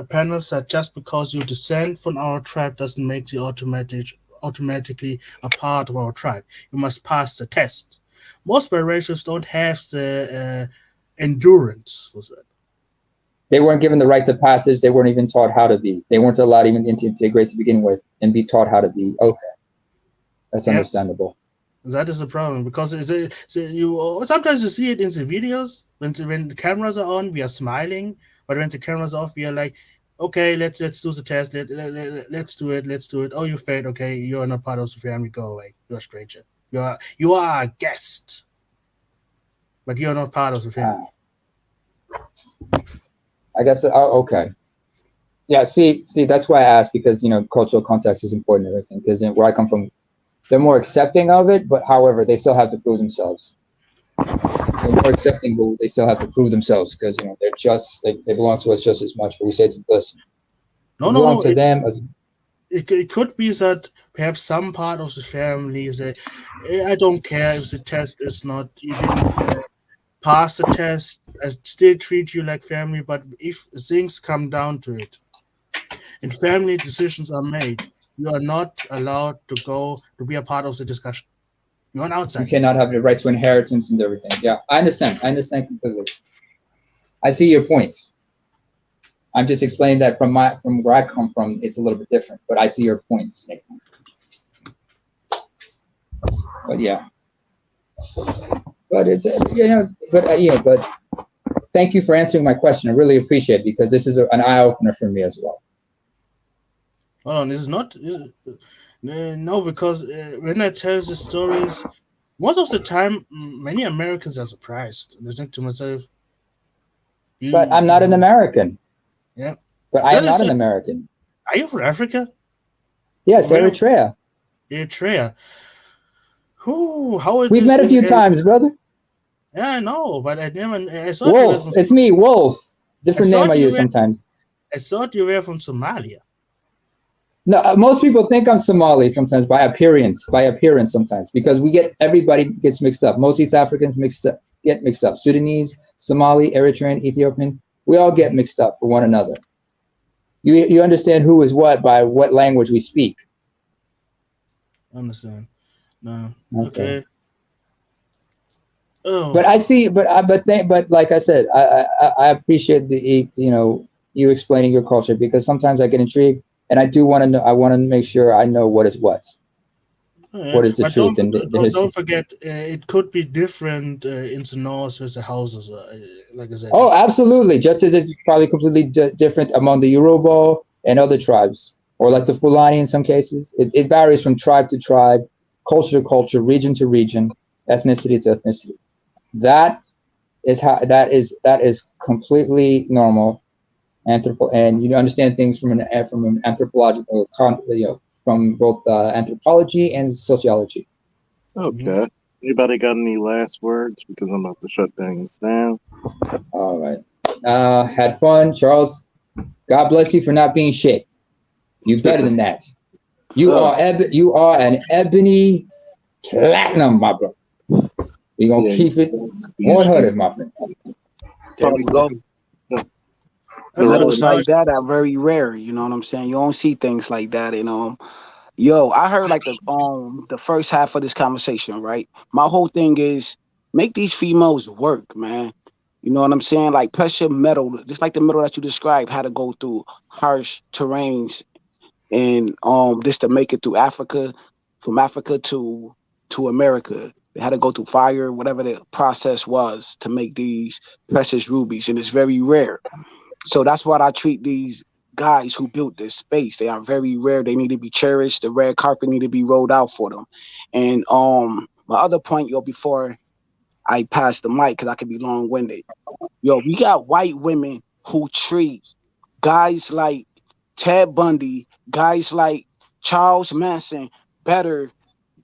panels that just because you descend from our tribe doesn't make you automatically a part of our tribe. You must pass the test. Most biracials don't have the endurance for that. They weren't given the rite of passage. They weren't even taught how to be. They weren't allowed even to integrate to begin with and be taught how to be. Okay, that's understandable. That is the problem because you sometimes you see it in the videos when the cameras are on, we are smiling, but when the cameras off, we are like, okay, let's do the test. Let's do it. Oh, you failed. Okay, you are not part of the family. Go away. You're a stranger. You are a guest, but you are not part of the family. I guess. Okay. Yeah. See. That's why I asked because cultural context is important and everything. Because where I come from, they're more accepting of it, but however, they still have to prove themselves. They're more accepting, but they still have to prove themselves because they're just they belong to us just as much. But we say to listen, no, to them. It could be that perhaps some part of the family say, I don't care if the test is not, you didn't pass the test, I still treat you like family, but if things come down to it and family decisions are made, you are not allowed to be a part of the discussion. You're an You outsider. cannot have the right to inheritance and everything. Yeah, I understand. I understand completely. I see your point. I'm just explaining that from where I come from, it's a little bit different. But I see your points. But yeah. But it's but thank you for answering my question. I really appreciate it because this is an eye opener for me as well. Hold on, this is not no, because when I tell the stories, most of the time, many Americans are surprised. They think to myself, But I'm not an American. Yeah. But I am not an American. Are you from Africa? Yes, Eritrea. Eritrea. Ooh, how is We've met a few times, brother. Yeah, I know, but I saw Wolf. It's me, Wolf. Different name I use sometimes. I thought you were from Somalia. No, most people think I'm Somali sometimes by appearance sometimes because everybody gets mixed up. Most East Africans get mixed up. Sudanese, Somali, Eritrean, Ethiopian, we all get mixed up for one another. You understand who is what by what language we speak. I understand. No. Okay. Oh. But I see, but like I said, I appreciate you explaining your culture because sometimes I get intrigued and I do want to know. I want to make sure I know what is what. Yeah. What is the truth? Don't forget, it could be different in the north with the houses, like I said. Oh, absolutely. Just as it's probably completely different among the Yoruba and other tribes, or like the Fulani in some cases. It varies from tribe to tribe, culture to culture, region to region, ethnicity to ethnicity. That is completely normal. And you understand things from an anthropological, from both anthropology and sociology. Okay. Anybody got any last words? Because I'm about to shut things down. All right. Had fun, Charles. God bless you for not being shit. You're better than that. You are an ebony platinum, my brother. We're gonna keep it 100, my friend. There we go. Things like that are very rare, you know what I'm saying? You don't see things like that, Yo, I heard like the first half of this conversation, right? My whole thing is make these females work, man. You know what I'm saying? Like pressure metal, just like the metal that you described, had to go through harsh terrains and this to make it through Africa, from Africa to America. They had to go through fire, whatever the process was to make these precious rubies, and it's very rare. So that's why I treat these guys who built this space. They are very rare. They need to be cherished. The red carpet need to be rolled out for them. And my other point, before I pass the mic, because I could be long-winded. We got white women who treat guys like Ted Bundy, guys like Charles Manson better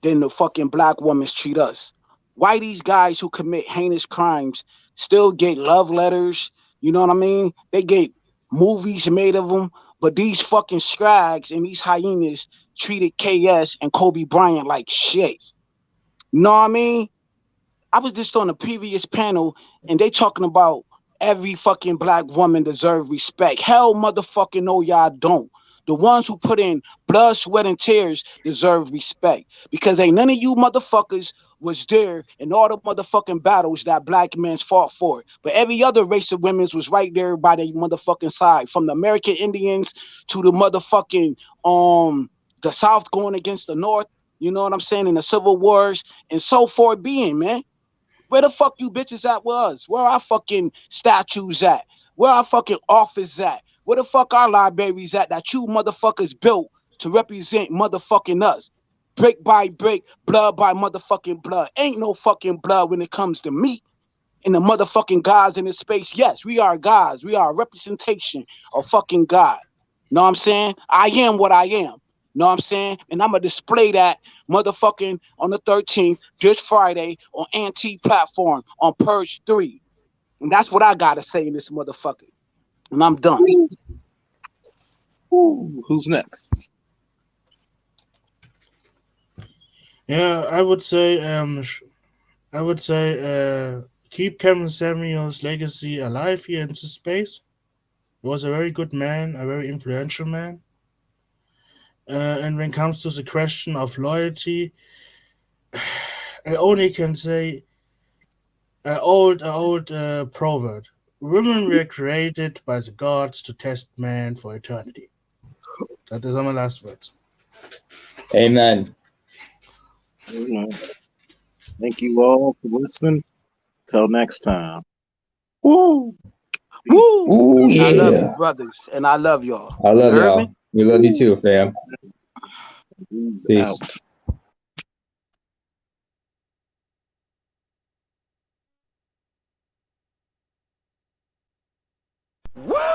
than the fucking black women treat us. Why these guys who commit heinous crimes still get love letters? You know what I mean? They get movies made of them, but these fucking scrags and these hyenas treated KS and Kobe Bryant like shit. You know what I mean? I was just on a previous panel and they talking about every fucking black woman deserve respect. Hell motherfucking no, y'all don't. The ones who put in blood, sweat, and tears deserve respect. Because ain't none of you motherfuckers was there in all the motherfucking battles that black men fought for. But every other race of women was right there by their motherfucking side. From the American Indians to the motherfucking the South going against the North. You know what I'm saying? In the Civil Wars and so forth being, man. Where the fuck you bitches at was? Where our fucking statues at? Where our fucking office at? Where the fuck our libraries at that you motherfuckers built to represent motherfucking us? Brick by brick, blood by motherfucking blood. Ain't no fucking blood when it comes to me and the motherfucking gods in this space. Yes, we are gods. We are a representation of fucking God. Know what I'm saying? I am what I am. Know what I'm saying? And I'm going to display that motherfucking on the 13th, this Friday, on Antique Platform, on Purge 3. And that's what I got to say in this motherfucker. And I'm done. Who's next? Yeah, I would say keep Kevin Samuel's legacy alive here into space. He was a very good man, a very influential man. And when it comes to the question of loyalty, I only can say an old proverb. Women were created by the gods to test man for eternity. That is my last words. Amen. Amen. Thank you all for listening. Till next time. Woo! Woo! Ooh, I love you, yeah. brothers, and I love y'all. I You love heard me? y'all. We love you too, fam. Peace Peace. out. Woo!